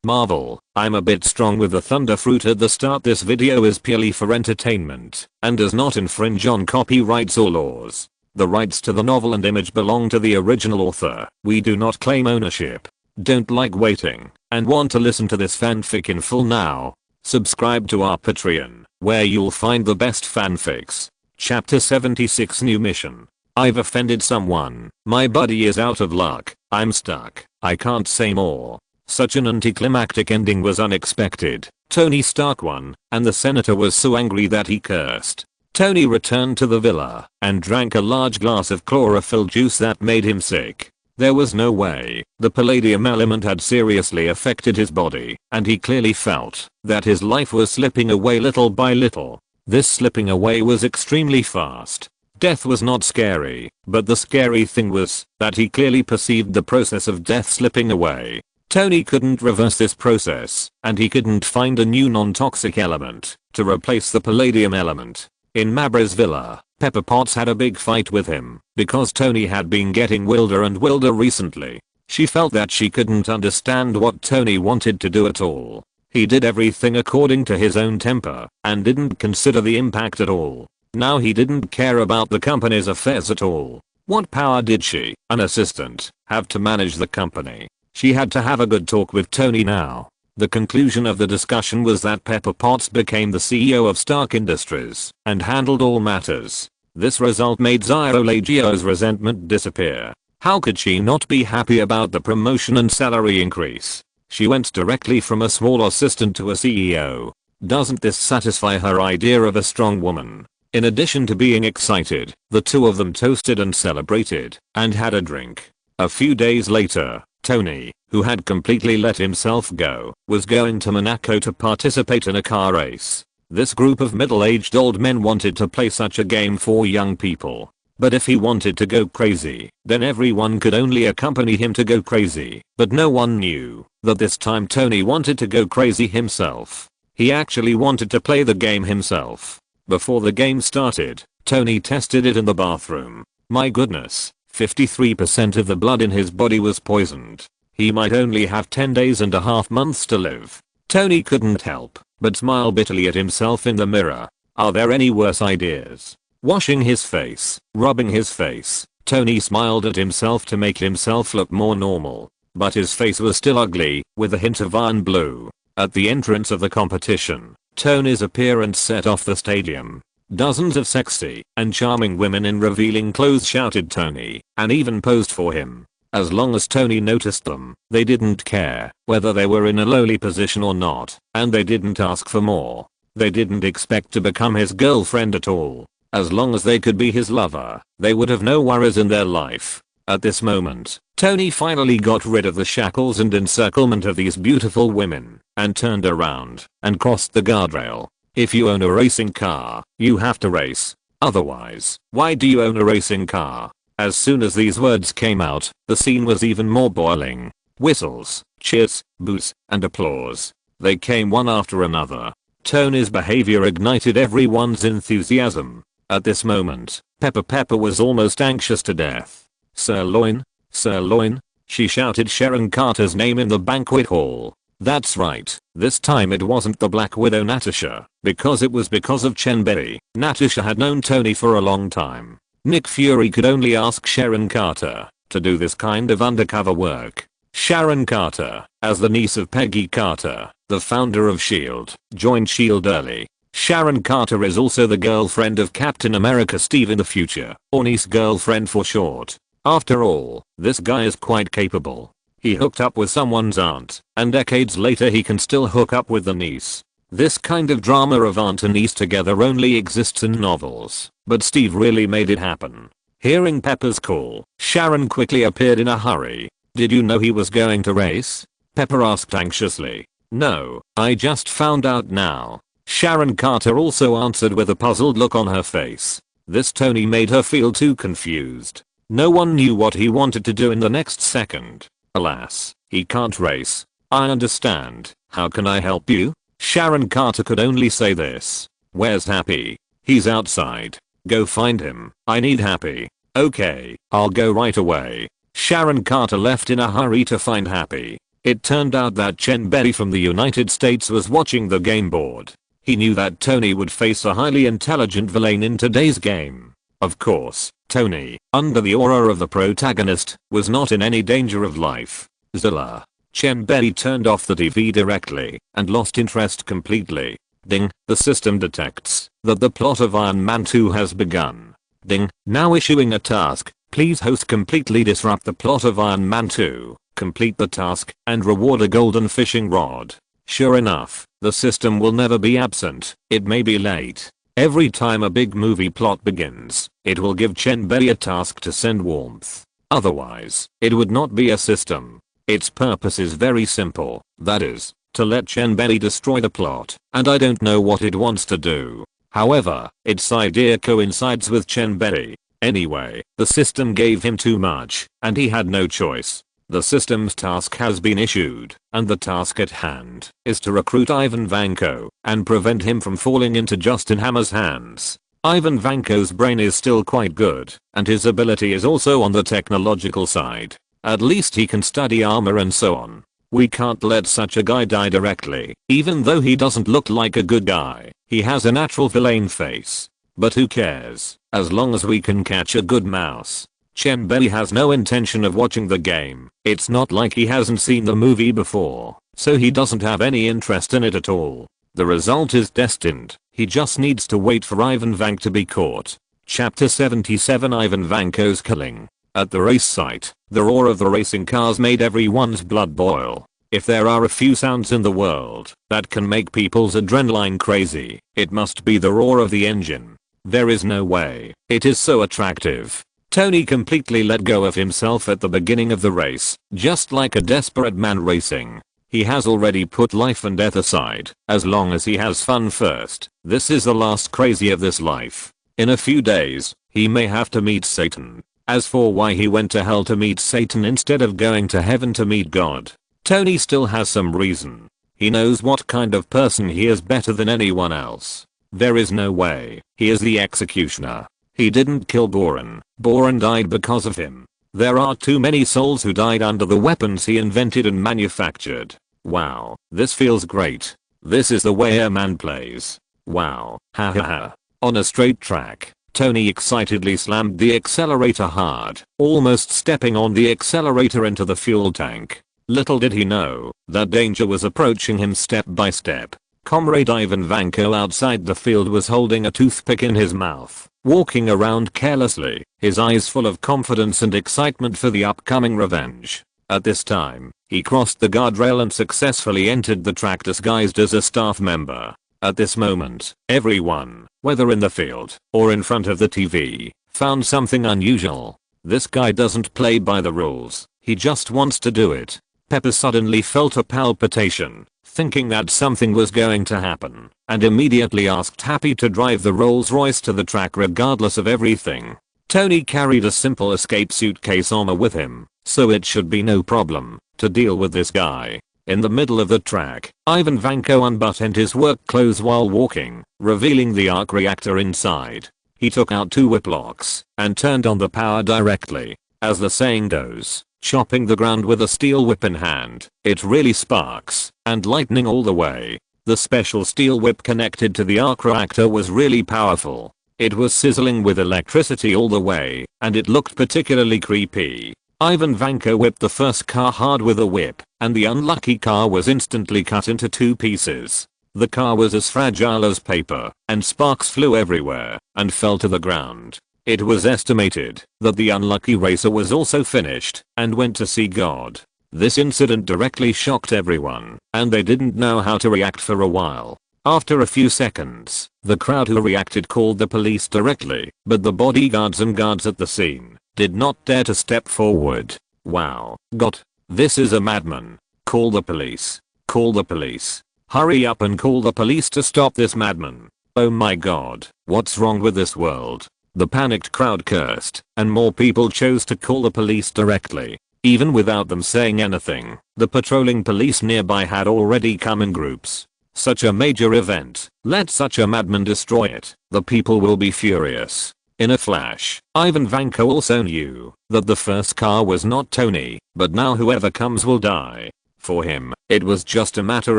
Marvel, I'm a bit strong with the thunder fruit at the start. This video is purely for entertainment and does not infringe on copyrights or laws. The rights to the novel and image belong to the original author. We do not claim ownership. Don't like waiting and want to listen to this fanfic in full now? Subscribe to our Patreon, where you'll find the best fanfics. Chapter 76 New Mission. I've offended someone. My buddy is out of luck. I'm stuck. I can't say more. Such an anticlimactic ending was unexpected. Tony Stark won, and the senator was so angry that he cursed. Tony returned to the villa and drank a large glass of chlorophyll juice that made him sick. There was no way the palladium element had seriously affected his body, and he clearly felt that his life was slipping away little by little. This slipping away was extremely fast. Death was not scary, but the scary thing was that he clearly perceived the process of death slipping away. Tony couldn't reverse this process, and he couldn't find a new non-toxic element to replace the palladium element. In Mabra's villa, Pepper Potts had a big fight with him because Tony had been getting wilder and wilder recently. She felt that she couldn't understand what Tony wanted to do at all. He did everything according to his own temper and didn't consider the impact at all. Now he didn't care about the company's affairs at all. What power did she, an assistant, have to manage the company? She had to have a good talk with Tony now. The conclusion of the discussion was that Pepper Potts became the CEO of Stark Industries and handled all matters. This result made Zio Lagio's resentment disappear. How could she not be happy about the promotion and salary increase? She went directly from a small assistant to a CEO. Doesn't this satisfy her idea of a strong woman? In addition to being excited, the two of them toasted and celebrated and had a drink. A few days later, Tony, who had completely let himself go, was going to Monaco to participate in a car race. This group of middle-aged old men wanted to play such a game for young people. But if he wanted to go crazy, then everyone could only accompany him to go crazy. But no one knew that this time Tony wanted to go crazy himself. He actually wanted to play the game himself. Before the game started, Tony tested it in the bathroom. My goodness. 53% of the blood in his body was poisoned. He might only have 10 days and a half months to live. Tony couldn't help but smile bitterly at himself in the mirror. Are there any worse ideas? Washing his face, rubbing his face, Tony smiled at himself to make himself look more normal. But his face was still ugly, with a hint of iron blue. At the entrance of the competition, Tony's appearance set off the stadium. Dozens of sexy and charming women in revealing clothes shouted Tony and even posed for him. As long as Tony noticed them, they didn't care whether they were in a lowly position or not, and they didn't ask for more. They didn't expect to become his girlfriend at all. As long as they could be his lover, they would have no worries in their life. At this moment, Tony finally got rid of the shackles and encirclement of these beautiful women and turned around and crossed the guardrail. If you own a racing car, you have to race. Otherwise, why do you own a racing car? As soon as these words came out, the scene was even more boiling. Whistles, cheers, boos, and applause. They came one after another. Tony's behavior ignited everyone's enthusiasm. At this moment, Pepper was almost anxious to death. Sirloin? Sirloin? She shouted Sharon Carter's name in the banquet hall. That's right, this time it wasn't the Black Widow Natasha, because it was because of Chen Bei. Natasha had known Tony for a long time. Nick Fury could only ask Sharon Carter to do this kind of undercover work. Sharon Carter, as the niece of Peggy Carter, the founder of S.H.I.E.L.D., joined S.H.I.E.L.D. early. Sharon Carter is also the girlfriend of Captain America Steve in the future, or niece girlfriend for short. After all, this guy is quite capable. He hooked up with someone's aunt, and decades later he can still hook up with the niece. This kind of drama of aunt and niece together only exists in novels, but Steve really made it happen. Hearing Pepper's call, Sharon quickly appeared in a hurry. Did you know he was going to race? Pepper asked anxiously. No, I just found out now. Sharon Carter also answered with a puzzled look on her face. This Tony made her feel too confused. No one knew what he wanted to do in the next second. Alas, he can't race. I understand. How can I help you? Sharon Carter could only say this. Where's Happy? He's outside. Go find him. I need Happy. Okay, I'll go right away. Sharon Carter left in a hurry to find Happy. It turned out that Chen Bei from the United States was watching the game board. He knew that Tony would face a highly intelligent villain in today's game. Of course, Tony, under the aura of the protagonist, was not in any danger of life. Zilla. Chen Bei turned off the TV directly and lost interest completely. Ding, the system detects that the plot of Iron Man 2 has begun. Ding, now issuing a task. Please host completely disrupt the plot of Iron Man 2, complete the task, and reward a golden fishing rod. Sure enough, the system will never be absent. It may be late. Every time a big movie plot begins, it will give Chen Bei a task to send warmth. Otherwise, it would not be a system. Its purpose is very simple, that is, to let Chen Bei destroy the plot, and I don't know what it wants to do. However, its idea coincides with Chen Bei. Anyway, the system gave him too much, and he had no choice. The system's task has been issued, and the task at hand is to recruit Ivan Vanko and prevent him from falling into Justin Hammer's hands. Ivan Vanko's brain is still quite good, and his ability is also on the technological side. At least he can study armor and so on. We can't let such a guy die directly, even though he doesn't look like a good guy. He has a natural villain face. But who cares, as long as we can catch a good mouse. Chen Bei has no intention of watching the game. It's not like he hasn't seen the movie before, so he doesn't have any interest in it at all. The result is destined. He just needs to wait for Ivan Vanko to be caught. Chapter 77 Ivan Vanko's killing. At the race site, the roar of the racing cars made everyone's blood boil. If there are a few sounds in the world that can make people's adrenaline crazy, it must be the roar of the engine. There is no way. It is so attractive. Tony completely let go of himself at the beginning of the race, just like a desperate man racing. He has already put life and death aside, as long as he has fun first. This is the last crazy of this life. In a few days, he may have to meet Satan. As for why he went to hell to meet Satan instead of going to heaven to meet God, Tony still has some reason. He knows what kind of person he is better than anyone else. There is no way. He is the executioner. He didn't kill Boran. Boran died because of him. There are too many souls who died under the weapons he invented and manufactured. Wow, this feels great. This is the way a man plays. Wow, ha ha ha. On a straight track, Tony excitedly slammed the accelerator hard, almost stepping on the accelerator into the fuel tank. Little did he know that danger was approaching him step by step. Comrade Ivan Vanko outside the field was holding a toothpick in his mouth, walking around carelessly, his eyes full of confidence and excitement for the upcoming revenge. At this time, he crossed the guardrail and successfully entered the track disguised as a staff member. At this moment, everyone, whether in the field or in front of the TV, found something unusual. This guy doesn't play by the rules, he just wants to do it. Pepper suddenly felt a palpitation, thinking that something was going to happen, and immediately asked Happy to drive the Rolls-Royce to the track regardless of everything. Tony carried a simple escape suitcase armor with him, so it should be no problem to deal with this guy. In the middle of the track, Ivan Vanko unbuttoned his work clothes while walking, revealing the arc reactor inside. He took out 2 whip locks and turned on the power directly. As the saying goes, chopping the ground with a steel whip in hand, it really sparks, and lightning all the way. The special steel whip connected to the arc reactor was really powerful. It was sizzling with electricity all the way, and it looked particularly creepy. Ivan Vanko whipped the first car hard with a whip, and the unlucky car was instantly cut into 2 pieces. The car was as fragile as paper, and sparks flew everywhere, and fell to the ground. It was estimated that the unlucky racer was also finished, and went to see God. This incident directly shocked everyone, and they didn't know how to react for a while. After a few seconds, the crowd who reacted called the police directly, but the bodyguards and guards at the scene did not dare to step forward. Wow, God, this is a madman. Call the police. Call the police. Hurry up and call the police to stop this madman. Oh my God, what's wrong with this world? The panicked crowd cursed, and more people chose to call the police directly. Even without them saying anything, the patrolling police nearby had already come in groups. Such a major event, let such a madman destroy it, the people will be furious. In a flash, Ivan Vanko also knew that the first car was not Tony, but now whoever comes will die. For him, it was just a matter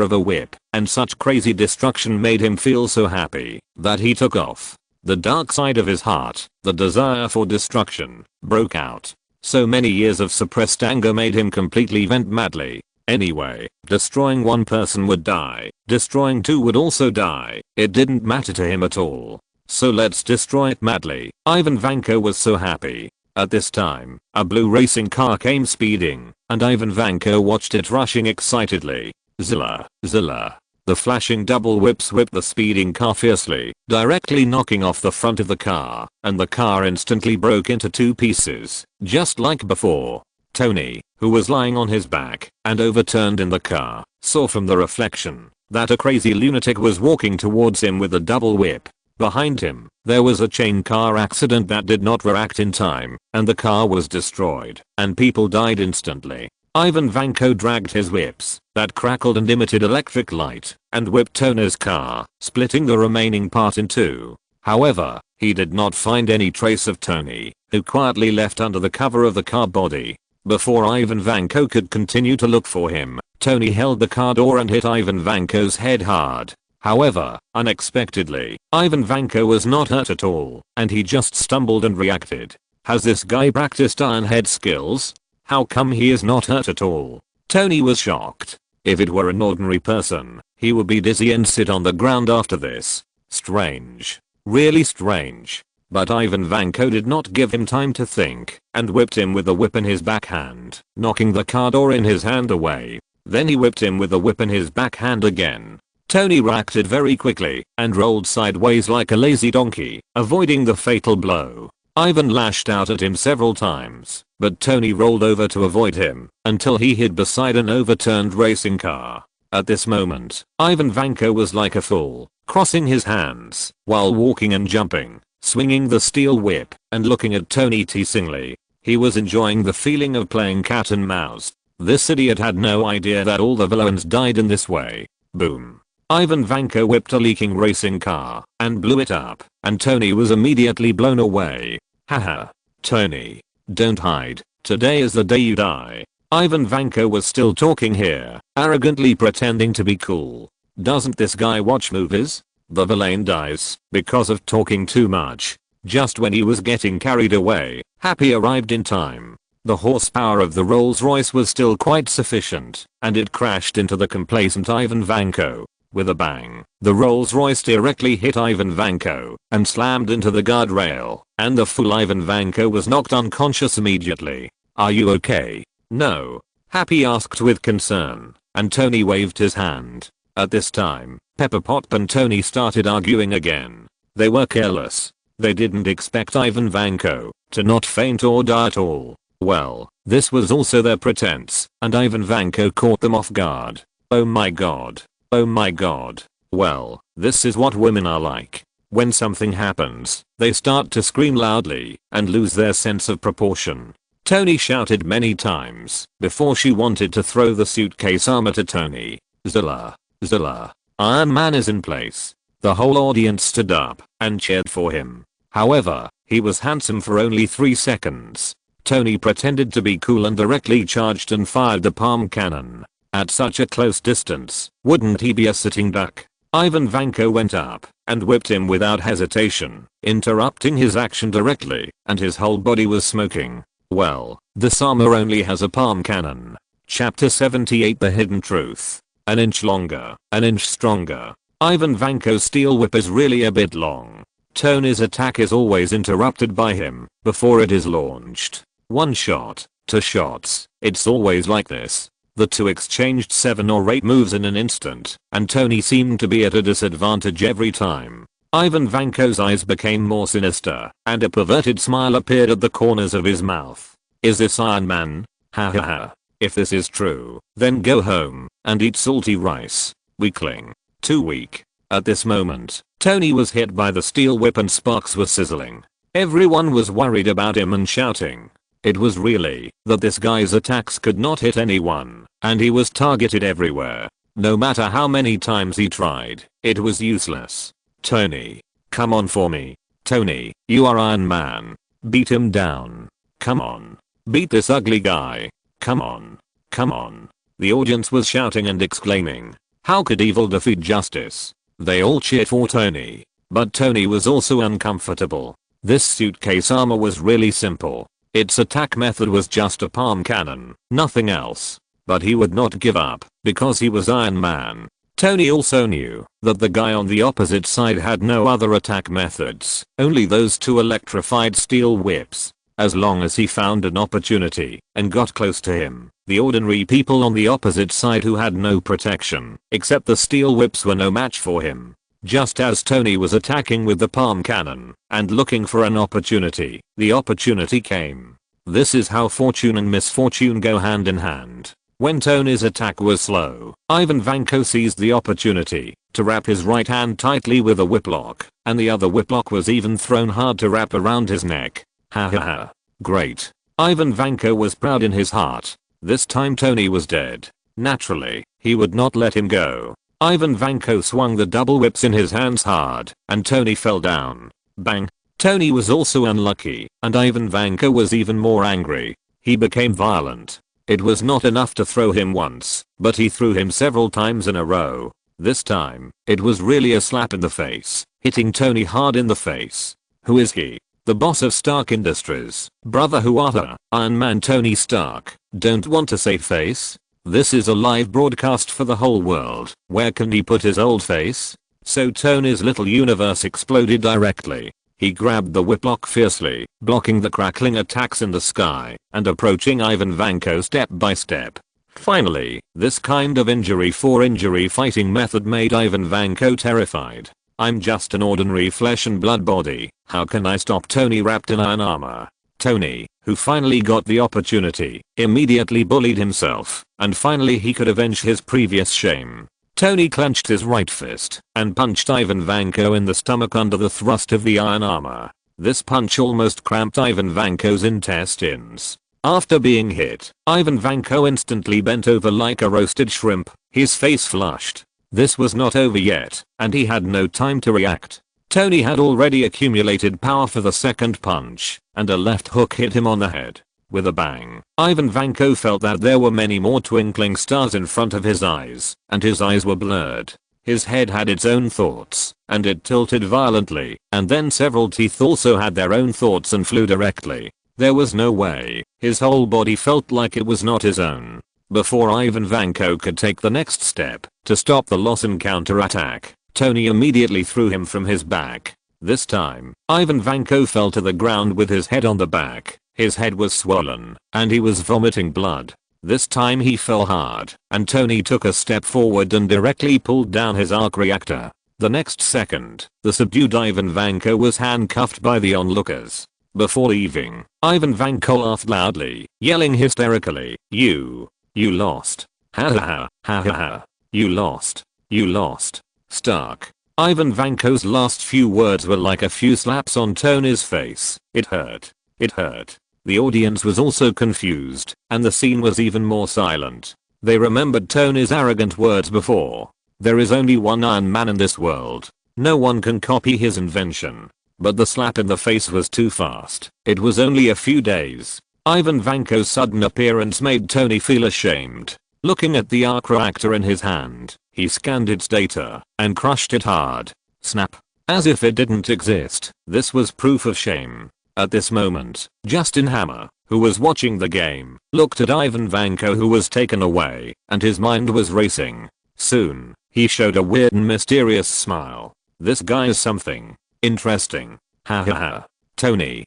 of a whip, and such crazy destruction made him feel so happy that he took off. The dark side of his heart, the desire for destruction, broke out. So many years of suppressed anger made him completely vent madly. Anyway, destroying one person would die, destroying two would also die, it didn't matter to him at all. So let's destroy it madly. Ivan Vanko was so happy. At this time, a blue racing car came speeding, and Ivan Vanko watched it rushing excitedly. Zilla, zilla. The flashing double whips whipped the speeding car fiercely, directly knocking off the front of the car, and the car instantly broke into two pieces, just like before. Tony, who was lying on his back and overturned in the car, saw from the reflection that a crazy lunatic was walking towards him with a double whip. Behind him, there was a chain car accident that did not react in time, and the car was destroyed, and people died instantly. Ivan Vanko dragged his whips, that crackled and emitted electric light, and whipped Tony's car, splitting the remaining part in two. However, he did not find any trace of Tony, who quietly left under the cover of the car body. Before Ivan Vanko could continue to look for him, Tony held the car door and hit Ivan Vanko's head hard. However, unexpectedly, Ivan Vanko was not hurt at all, and he just stumbled and reacted. Has this guy practiced Iron Head skills? How come he is not hurt at all? Tony was shocked. If it were an ordinary person, he would be dizzy and sit on the ground after this. Strange. Really strange. But Ivan Vanko did not give him time to think, and whipped him with a whip in his backhand, knocking the car door in his hand away. Then he whipped him with a whip in his backhand again. Tony reacted very quickly, and rolled sideways like a lazy donkey, avoiding the fatal blow. Ivan lashed out at him several times, but Tony rolled over to avoid him, until he hid beside an overturned racing car. At this moment, Ivan Vanko was like a fool, crossing his hands, while walking and jumping, swinging the steel whip, and looking at Tony teasingly. He was enjoying the feeling of playing cat and mouse. This idiot had no idea that all the villains died in this way. Boom. Ivan Vanko whipped a leaking racing car, and blew it up, and Tony was immediately blown away. Haha. Tony. Don't hide. Today is the day you die. Ivan Vanko was still talking here, arrogantly pretending to be cool. Doesn't this guy watch movies? The villain dies because of talking too much. Just when he was getting carried away, Happy arrived in time. The horsepower of the Rolls-Royce was still quite sufficient, and it crashed into the complacent Ivan Vanko. With a bang, the Rolls-Royce directly hit Ivan Vanko and slammed into the guardrail, and the fool Ivan Vanko was knocked unconscious immediately. Are you okay? No. Happy asked with concern, and Tony waved his hand. At this time, Pepper Pot and Tony started arguing again. They were careless. They didn't expect Ivan Vanko to not faint or die at all. Well, this was also their pretense, and Ivan Vanko caught them off guard. Oh my god. Oh my god. Well, this is what women are like. When something happens, they start to scream loudly and lose their sense of proportion. Tony shouted many times before she wanted to throw the suitcase armor to Tony. Zilla. Zilla. Iron Man is in place. The whole audience stood up and cheered for him. However, he was handsome for only 3 seconds. Tony pretended to be cool and directly charged and fired the palm cannon. At such a close distance, wouldn't he be a sitting duck? Ivan Vanko went up and whipped him without hesitation, interrupting his action directly, and his whole body was smoking. Well, this armor only has a palm cannon. Chapter 78 The Hidden Truth. An inch longer, an inch stronger. Ivan Vanko's steel whip is really a bit long. Tony's attack is always interrupted by him before it is launched. 1 shot, 2 shots, it's always like this. The two exchanged 7 or 8 moves in an instant, and Tony seemed to be at a disadvantage every time. Ivan Vanko's eyes became more sinister, and a perverted smile appeared at the corners of his mouth. Is this Iron Man? Ha ha ha. If this is true, then go home and eat salty rice. Weakling. Too weak. At this moment, Tony was hit by the steel whip and sparks were sizzling. Everyone was worried about him and shouting. It was really that this guy's attacks could not hit anyone, and he was targeted everywhere. No matter how many times he tried, it was useless. Tony. Come on for me. Tony, you are Iron Man. Beat him down. Come on. Beat this ugly guy. Come on. Come on. The audience was shouting and exclaiming, "How could evil defeat justice?" They all cheered for Tony. But Tony was also uncomfortable. This suitcase armor was really simple. Its attack method was just a palm cannon, nothing else. But he would not give up, because he was Iron Man. Tony also knew that the guy on the opposite side had no other attack methods, only those two electrified steel whips. As long as he found an opportunity and got close to him, the ordinary people on the opposite side who had no protection except the steel whips were no match for him. Just as Tony was attacking with the palm cannon and looking for an opportunity, the opportunity came. This is how fortune and misfortune go hand in hand. When Tony's attack was slow, Ivan Vanko seized the opportunity to wrap his right hand tightly with a whiplock, and the other whiplock was even thrown hard to wrap around his neck. Ha ha ha. Great. Ivan Vanko was proud in his heart. This time Tony was dead. Naturally, he would not let him go. Ivan Vanko swung the double whips in his hands hard, and Tony fell down. Bang. Tony was also unlucky, and Ivan Vanko was even more angry. He became violent. It was not enough to throw him once, but he threw him several times in a row. This time, it was really a slap in the face, hitting Tony hard in the face. Who is he? The boss of Stark Industries. Brother, who are the Iron Man Tony Stark? Don't want to say face? This is a live broadcast for the whole world. Where can he put his old face? So Tony's little universe exploded directly. He grabbed the whiplock fiercely, blocking the crackling attacks in the sky, and approaching Ivan Vanko step by step. Finally, this kind of injury for injury fighting method made Ivan Vanko terrified. I'm just an ordinary flesh and blood body. How can I stop Tony wrapped in iron armor? Tony, who finally got the opportunity, immediately bullied himself, and finally he could avenge his previous shame. Tony clenched his right fist and punched Ivan Vanko in the stomach under the thrust of the iron armor. This punch almost cramped Ivan Vanko's intestines. After being hit, Ivan Vanko instantly bent over like a roasted shrimp, his face flushed. This was not over yet, and he had no time to react. Tony had already accumulated power for the second punch, and a left hook hit him on the head. With a bang, Ivan Vanko felt that there were many more twinkling stars in front of his eyes, and his eyes were blurred. His head had its own thoughts, and it tilted violently, and then several teeth also had their own thoughts and flew directly. There was no way. His whole body felt like it was not his own. Before Ivan Vanko could take the next step to stop the loss and counterattack, Tony immediately threw him from his back. This time, Ivan Vanko fell to the ground with his head on the back. His head was swollen, and he was vomiting blood. This time he fell hard, and Tony took a step forward and directly pulled down his arc reactor. The next second, the subdued Ivan Vanko was handcuffed by the onlookers. Before leaving, Ivan Vanko laughed loudly, yelling hysterically, You lost. Ha ha ha, ha ha ha. You lost. You lost. Stark. Ivan Vanko's last few words were like a few slaps on Tony's face. It hurt. It hurt. The audience was also confused, and the scene was even more silent. They remembered Tony's arrogant words before. There is only one Iron Man in this world. No one can copy his invention. But the slap in the face was too fast. It was only a few days. Ivan Vanko's sudden appearance made Tony feel ashamed. Looking at the arc reactor in his hand, he scanned its data and crushed it hard. Snap. As if it didn't exist. This was proof of shame. At this moment, Justin Hammer, who was watching the game, looked at Ivan Vanko, who was taken away, and his mind was racing. Soon, he showed a weird and mysterious smile. This guy is something interesting. Ha ha ha. Tony,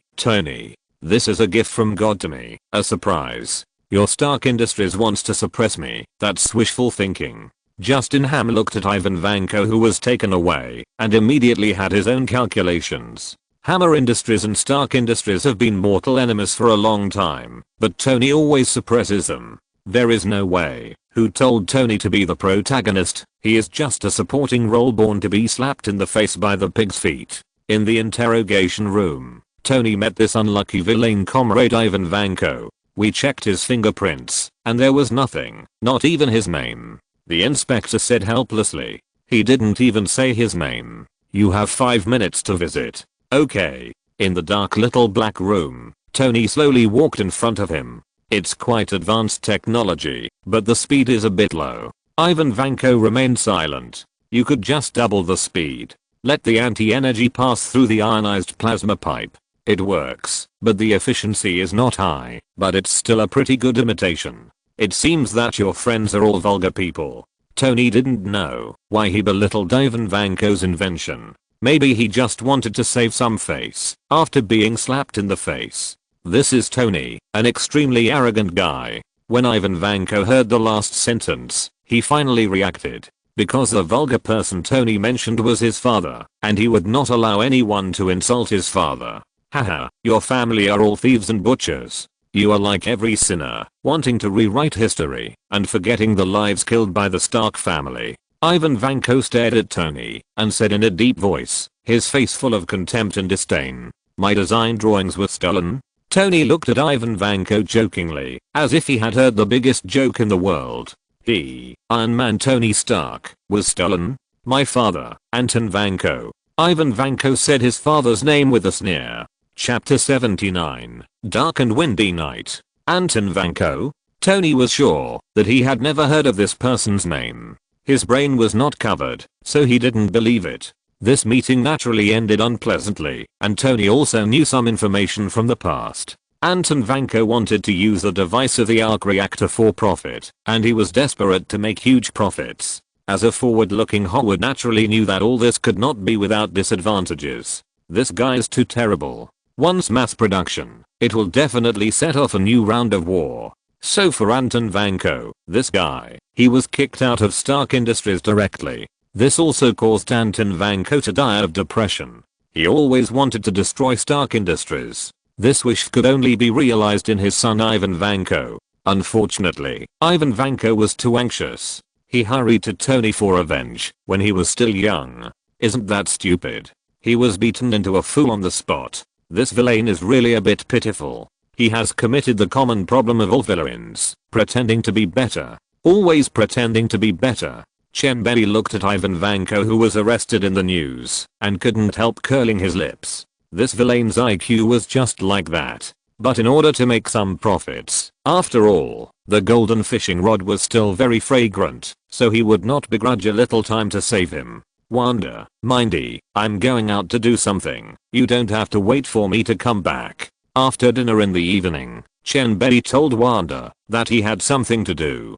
this is a gift from God to me, a surprise. Your Stark Industries wants to suppress me. That's wishful thinking. Justin Ham looked at Ivan Vanko, who was taken away, and immediately had his own calculations. Hammer Industries and Stark Industries have been mortal enemies for a long time, but Tony always suppresses them. There is no way. Who told Tony to be the protagonist? He is just a supporting role born to be slapped in the face by the pig's feet. In the interrogation room, Tony met this unlucky villain comrade Ivan Vanko. We checked his fingerprints, and there was nothing, not even his name. The inspector said helplessly. He didn't even say his name. You have 5 minutes to visit. Okay. In the dark little black room, Tony slowly walked in front of him. It's quite advanced technology, but the speed is a bit low. Ivan Vanko remained silent. You could just double the speed. Let the anti-energy pass through the ionized plasma pipe. It works, but the efficiency is not high, but it's still a pretty good imitation. It seems that your friends are all vulgar people. Tony didn't know why he belittled Ivan Vanko's invention. Maybe he just wanted to save some face after being slapped in the face. This is Tony, an extremely arrogant guy. When Ivan Vanko heard the last sentence, he finally reacted. Because the vulgar person Tony mentioned was his father, and he would not allow anyone to insult his father. Haha, your family are all thieves and butchers. You are like every sinner, wanting to rewrite history, and forgetting the lives killed by the Stark family. Ivan Vanko stared at Tony, and said in a deep voice, his face full of contempt and disdain, "My design drawings were stolen?" Tony looked at Ivan Vanko jokingly, as if he had heard the biggest joke in the world. Iron Man Tony Stark, was stolen? My father, Anton Vanko. Ivan Vanko said his father's name with a sneer. Chapter 79, Dark and Windy Night. Anton Vanko? Tony was sure that he had never heard of this person's name. His brain was not covered, so he didn't believe it. This meeting naturally ended unpleasantly, and Tony also knew some information from the past. Anton Vanko wanted to use the device of the arc reactor for profit, and he was desperate to make huge profits. As a forward-looking Howard naturally knew that all this could not be without disadvantages. This guy's too terrible. Once mass production, it will definitely set off a new round of war. So for Anton Vanko, this guy, he was kicked out of Stark Industries directly. This also caused Anton Vanko to die of depression. He always wanted to destroy Stark Industries. This wish could only be realized in his son Ivan Vanko. Unfortunately, Ivan Vanko was too anxious. He hurried to Tony for revenge when he was still young. Isn't that stupid? He was beaten into a fool on the spot. This villain is really a bit pitiful. He has committed the common problem of all villains, pretending to be better. Always pretending to be better. Chen Bei looked at Ivan Vanko, who was arrested in the news, and couldn't help curling his lips. This villain's IQ was just like that. But in order to make some profits, after all, the golden fishing rod was still very fragrant, so he would not begrudge a little time to save him. Wanda, Mindy, I'm going out to do something. You don't have to wait for me to come back. After dinner in the evening, Chen Bei told Wanda that he had something to do.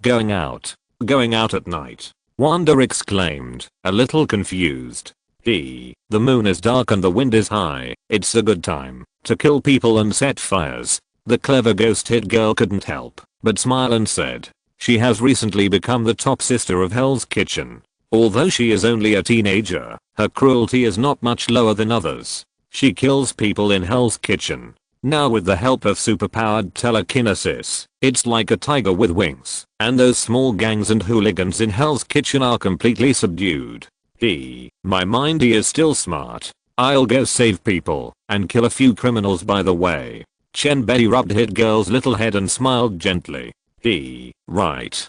Going out. Going out at night. Wanda exclaimed, a little confused. The moon is dark and the wind is high. It's a good time to kill people and set fires. The clever ghost hit girl couldn't help but smile and said, she has recently become the top sister of Hell's Kitchen. Although she is only a teenager, her cruelty is not much lower than others. She kills people in Hell's Kitchen. Now with the help of superpowered telekinesis, it's like a tiger with wings, and those small gangs and hooligans in Hell's Kitchen are completely subdued. My Mindy is still smart. I'll go save people and kill a few criminals by the way. Chen Bei rubbed Hit Girl's little head and smiled gently. Right.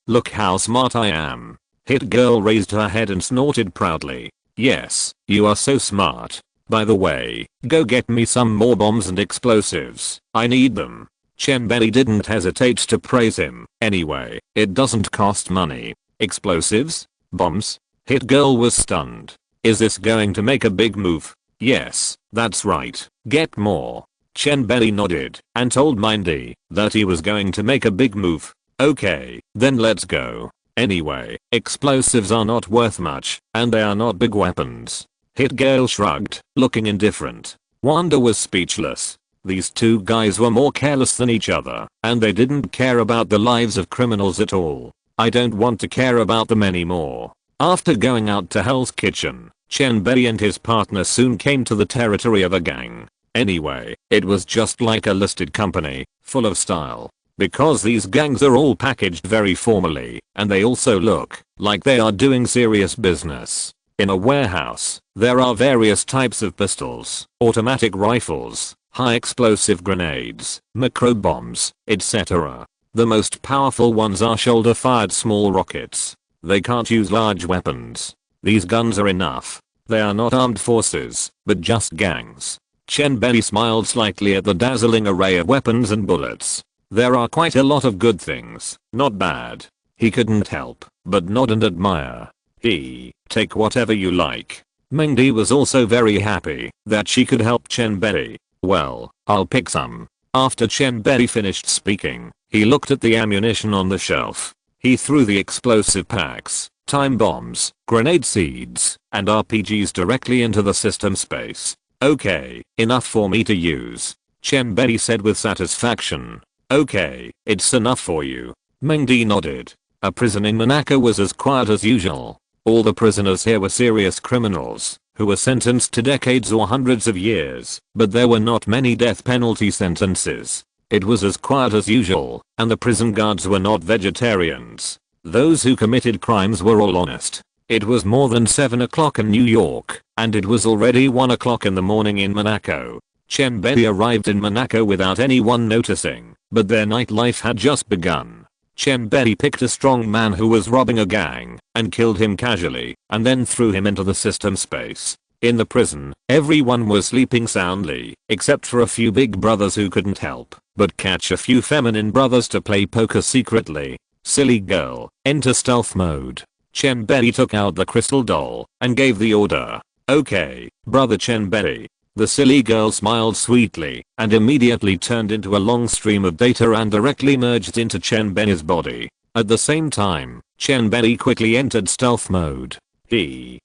Look how smart I am. Hit Girl raised her head and snorted proudly. Yes, you are so smart. By the way, go get me some more bombs and explosives. I need them. Chen Bei didn't hesitate to praise him. Anyway, it doesn't cost money. Explosives? Bombs? Hit Girl was stunned. Is this going to make a big move? Yes, that's right. Get more. Chen Bei nodded and told Mindy that he was going to make a big move. Okay, then let's go. Anyway, explosives are not worth much, and they are not big weapons. Hit Girl shrugged, looking indifferent. Wanda was speechless. These two guys were more careless than each other, and they didn't care about the lives of criminals at all. I don't want to care about them anymore. After going out to Hell's Kitchen, Chen Bei and his partner soon came to the territory of a gang. Anyway, it was just like a listed company, full of style. Because these gangs are all packaged very formally, and they also look like they are doing serious business. In a warehouse, there are various types of pistols, automatic rifles, high explosive grenades, micro bombs, etc. The most powerful ones are shoulder-fired small rockets. They can't use large weapons. These guns are enough. They are not armed forces, but just gangs. Chen Bei smiled slightly at the dazzling array of weapons and bullets. There are quite a lot of good things, not bad. He couldn't help but nod and admire. Take whatever you like. Meng Di was also very happy that she could help Chen Bei. Well, I'll pick some. After Chen Bei finished speaking, he looked at the ammunition on the shelf. He threw the explosive packs, time bombs, grenade seeds, and RPGs directly into the system space. Okay, enough for me to use, Chen Bei said with satisfaction. Okay, it's enough for you. Meng Di nodded. A prison in Monaco was as quiet as usual. All the prisoners here were serious criminals who were sentenced to decades or hundreds of years, but there were not many death penalty sentences. It was as quiet as usual, and the prison guards were not vegetarians. Those who committed crimes were all honest. It was more than 7 o'clock in New York, and it was already 1 o'clock in the morning in Monaco. Chen Bei arrived in Monaco without anyone noticing, but their nightlife had just begun. Chen Bei picked a strong man who was robbing a gang and killed him casually and then threw him into the system space. In the prison, everyone was sleeping soundly except for a few big brothers who couldn't help but catch a few feminine brothers to play poker secretly. Silly girl, enter stealth mode. Chen Bei took out the crystal doll and gave the order. Okay, brother Chen Bei. The silly girl smiled sweetly and immediately turned into a long stream of data and directly merged into Chen Bei's body. At the same time, Chen Bei quickly entered stealth mode.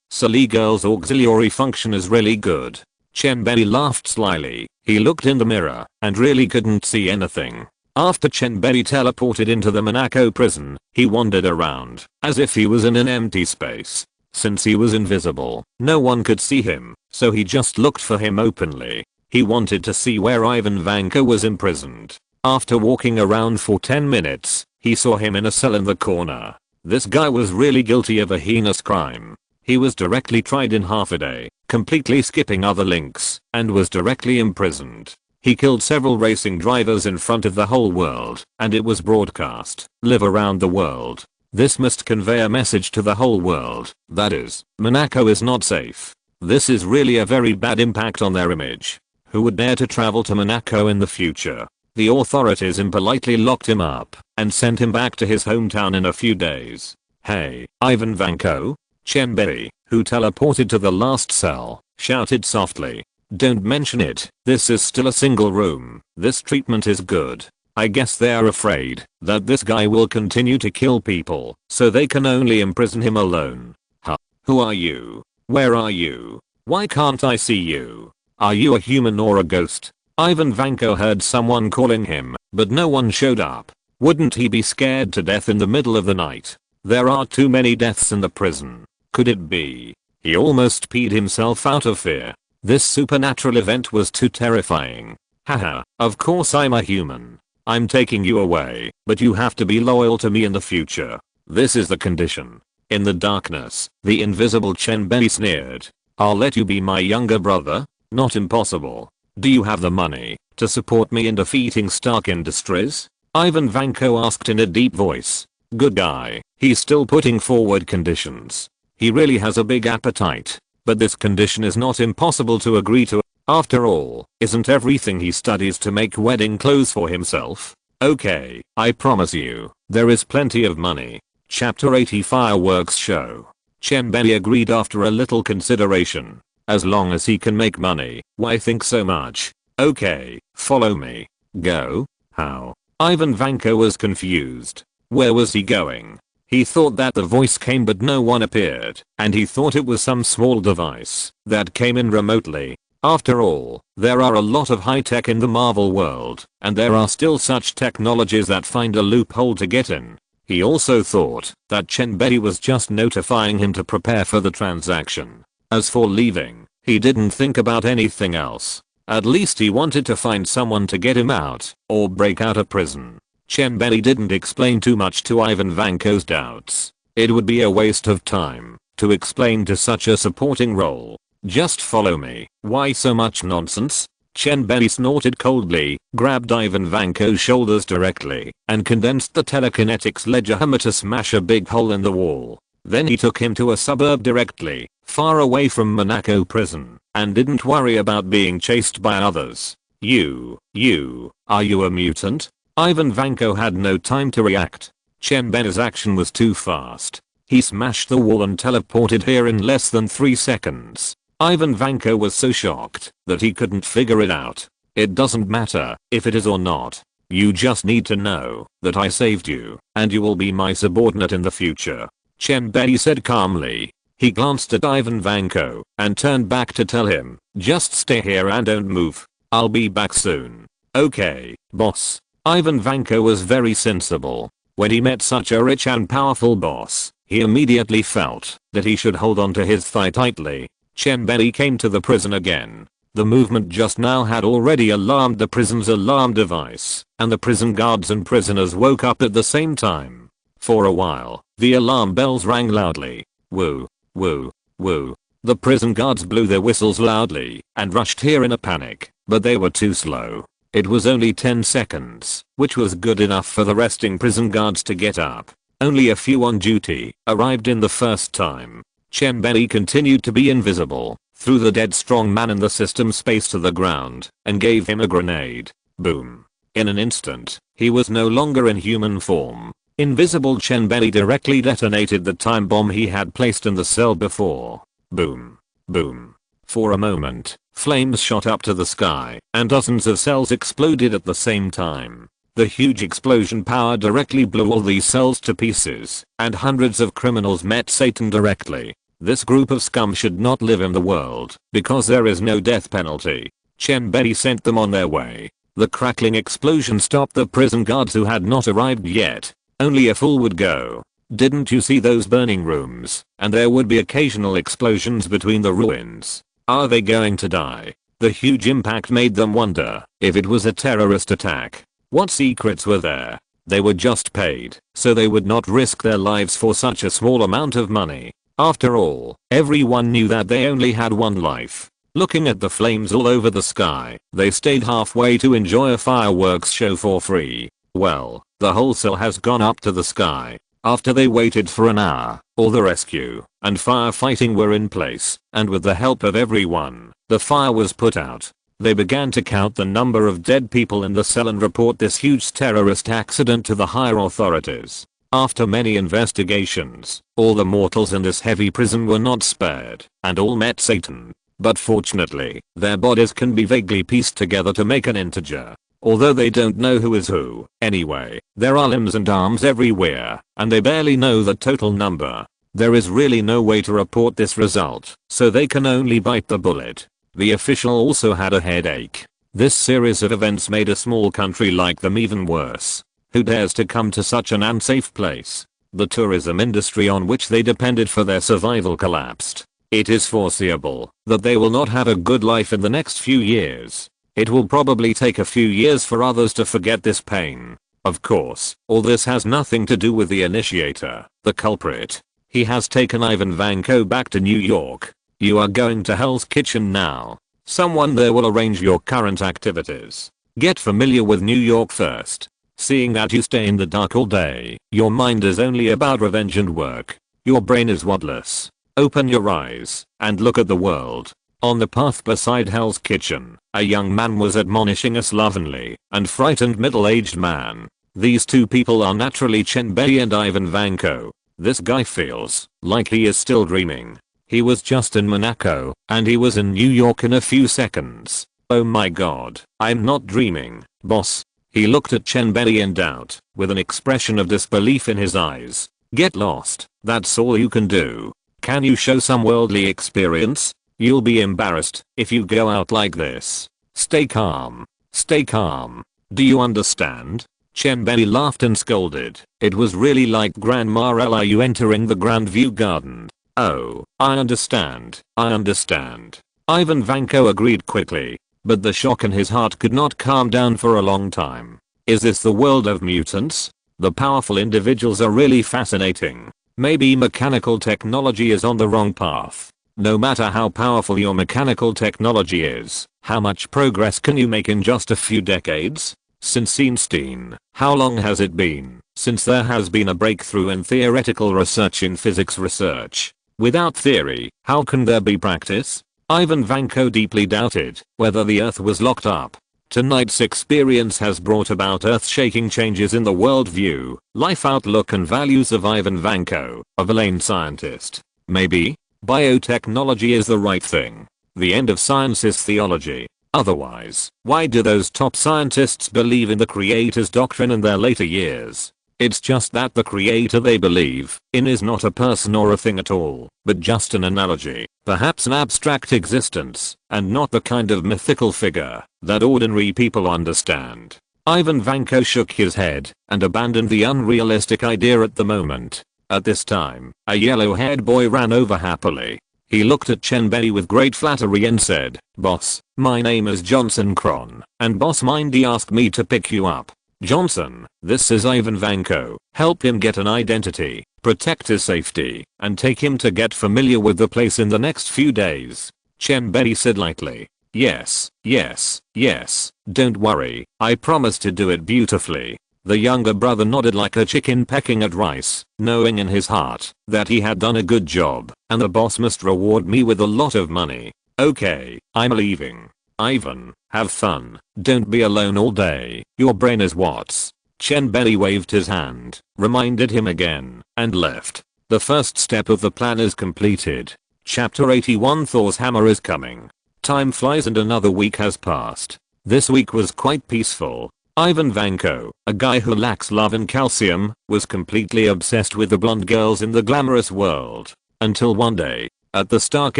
Silly girl's auxiliary function is really good. Chen Bei laughed slyly. He looked in the mirror and really couldn't see anything. After Chen Bei teleported into the Monaco prison, he wandered around as if he was in an empty space. Since he was invisible, no one could see him, so he just looked for him openly. He wanted to see where Ivan Vanko was imprisoned. After walking around for 10 minutes, he saw him in a cell in the corner. This guy was really guilty of a heinous crime. He was directly tried in half a day, completely skipping other links, and was directly imprisoned. He killed several racing drivers in front of the whole world, and it was broadcast live around the world. This must convey a message to the whole world, that is, Monaco is not safe. This is really a very bad impact on their image. Who would dare to travel to Monaco in the future? The authorities impolitely locked him up and sent him back to his hometown in a few days. Hey, Ivan Vanko? Chen Bei, who teleported to the last cell, shouted softly. Don't mention it, this is still a single room. This treatment is good. I guess they're afraid that this guy will continue to kill people, so they can only imprison him alone. Huh? Who are you? Where are you? Why can't I see you? Are you a human or a ghost? Ivan Vanko heard someone calling him, but no one showed up. Wouldn't he be scared to death in the middle of the night? There are too many deaths in the prison. Could it be? He almost peed himself out of fear. This supernatural event was too terrifying. Haha, of course I'm a human. I'm taking you away, but you have to be loyal to me in the future. This is the condition. In the darkness, the invisible Chen Bei sneered. I'll let you be my younger brother? Not impossible. Do you have the money to support me in defeating Stark Industries? Ivan Vanko asked in a deep voice. Good guy, he's still putting forward conditions. He really has a big appetite, but this condition is not impossible to agree to. After all, isn't everything he studies to make wedding clothes for himself? Okay, I promise you, there is plenty of money. Chapter 80 Fireworks Show. Chen Bei agreed after a little consideration. As long as he can make money, why think so much? Okay, follow me. Go? How? Ivan Vanko was confused. Where was he going? He thought that the voice came but no one appeared, and he thought it was some small device that came in remotely. After all, there are a lot of high tech in the Marvel world, and there are still such technologies that find a loophole to get in. He also thought that Chen Bei was just notifying him to prepare for the transaction. As for leaving, he didn't think about anything else. At least he wanted to find someone to get him out, or break out of prison. Chen Bei didn't explain too much to Ivan Vanko's doubts. It would be a waste of time to explain to such a supporting role. Just follow me. Why so much nonsense? Chen Bei snorted coldly, grabbed Ivan Vanko's shoulders directly, and condensed the telekinetics ledger hammer to smash a big hole in the wall. Then he took him to a suburb directly, far away from Monaco prison, and didn't worry about being chased by others. Are you a mutant? Ivan Vanko had no time to react. Chen Bei's action was too fast. He smashed the wall and teleported here in less than 3 seconds. Ivan Vanko was so shocked that he couldn't figure it out. It doesn't matter if it is or not. You just need to know that I saved you and you will be my subordinate in the future. Chen Bei said calmly. He glanced at Ivan Vanko and turned back to tell him, just stay here and don't move. I'll be back soon. Okay, boss. Ivan Vanko was very sensible. When he met such a rich and powerful boss, he immediately felt that he should hold on to his thigh tightly. Chen Bei came to the prison again. The movement just now had already alarmed the prison's alarm device, and the prison guards and prisoners woke up at the same time. For a while, the alarm bells rang loudly. Woo, woo, woo. The prison guards blew their whistles loudly and rushed here in a panic, but they were too slow. It was only 10 seconds, which was good enough for the resting prison guards to get up. Only a few on duty arrived in the first time. Chen Bei continued to be invisible, threw the dead strong man in the system space to the ground, and gave him a grenade. Boom. In an instant, he was no longer in human form. Invisible Chen Bei directly detonated the time bomb he had placed in the cell before. Boom. Boom. For a moment, flames shot up to the sky, and dozens of cells exploded at the same time. The huge explosion power directly blew all these cells to pieces, and hundreds of criminals met Satan directly. This group of scum should not live in the world, because there is no death penalty. Chen Bei sent them on their way. The crackling explosion stopped the prison guards who had not arrived yet. Only a fool would go. Didn't you see those burning rooms? And there would be occasional explosions between the ruins. Are they going to die? The huge impact made them wonder if it was a terrorist attack. What secrets were there? They were just paid, so they would not risk their lives for such a small amount of money. After all, everyone knew that they only had one life. Looking at the flames all over the sky, they stayed halfway to enjoy a fireworks show for free. Well, the whole cell has gone up to the sky. After they waited for an hour, all the rescue and firefighting were in place, and with the help of everyone, the fire was put out. They began to count the number of dead people in the cell and report this huge terrorist accident to the higher authorities. After many investigations, all the mortals in this heavy prison were not spared, and all met Satan. But fortunately, their bodies can be vaguely pieced together to make an integer. Although they don't know who is who. Anyway, there are limbs and arms everywhere, and they barely know the total number. There is really no way to report this result, so they can only bite the bullet. The official also had a headache. This series of events made a small country like them even worse. Who dares to come to such an unsafe place? The tourism industry on which they depended for their survival collapsed. It is foreseeable that they will not have a good life in the next few years. It will probably take a few years for others to forget this pain. Of course, all this has nothing to do with the initiator, the culprit. He has taken Ivan Vanko back to New York. You are going to Hell's Kitchen now. Someone there will arrange your current activities. Get familiar with New York first. Seeing that you stay in the dark all day, your mind is only about revenge and work. Your brain is wordless. Open your eyes and look at the world. On the path beside Hell's Kitchen, a young man was admonishing a slovenly and frightened middle-aged man. These two people are naturally Chen Bei and Ivan Vanko. This guy feels like he is still dreaming. He was just in Monaco, and he was in New York in a few seconds. Oh my god, I'm not dreaming, boss. He looked at Chen Bei in doubt, with an expression of disbelief in his eyes. Get lost, that's all you can do. Can you show some worldly experience? You'll be embarrassed if you go out like this. Stay calm. Stay calm. Do you understand? Chen Bei laughed and scolded. It was really like Grandma Elu entering the Grandview Garden. Oh, I understand. I understand. Ivan Vanko agreed quickly, but the shock in his heart could not calm down for a long time. Is this the world of mutants? The powerful individuals are really fascinating. Maybe mechanical technology is on the wrong path. No matter how powerful your mechanical technology is, how much progress can you make in just a few decades? Since Einstein, how long has it been since there has been a breakthrough in theoretical research in physics research? Without theory, how can there be practice? Ivan Vanko deeply doubted whether the earth was locked up. Tonight's experience has brought about earth-shaking changes in the worldview, life outlook and values of Ivan Vanko, a Villain scientist. Maybe biotechnology is the right thing. The end of science is theology. Otherwise, why do those top scientists believe in the creator's doctrine in their later years? It's just that the creator they believe in is not a person or a thing at all, but just an analogy, perhaps an abstract existence, and not the kind of mythical figure that ordinary people understand. Ivan Vanko shook his head and abandoned the unrealistic idea at the moment. At this time, a yellow-haired boy ran over happily. He looked at Chen Bei with great flattery and said, "Boss, my name is Johnson Kron, and boss Mindy asked me to pick you up. Johnson, this is Ivan Vanko. Help him get an identity, protect his safety, and take him to get familiar with the place in the next few days." Chen Bei said lightly, "Yes, yes, yes, don't worry, I promise to do it beautifully." The younger brother nodded like a chicken pecking at rice, knowing in his heart that he had done a good job, and the boss must reward me with a lot of money. "Okay, I'm leaving. Ivan, have fun. Don't be alone all day. Your brain is what's." Chen Bei waved his hand, reminded him again, and left. The first step of the plan is completed. Chapter 81 Thor's hammer is coming. Time flies and another week has passed. This week was quite peaceful. Ivan Vanko, a guy who lacks love and calcium, was completely obsessed with the blonde girls in the glamorous world. Until one day, at the Stark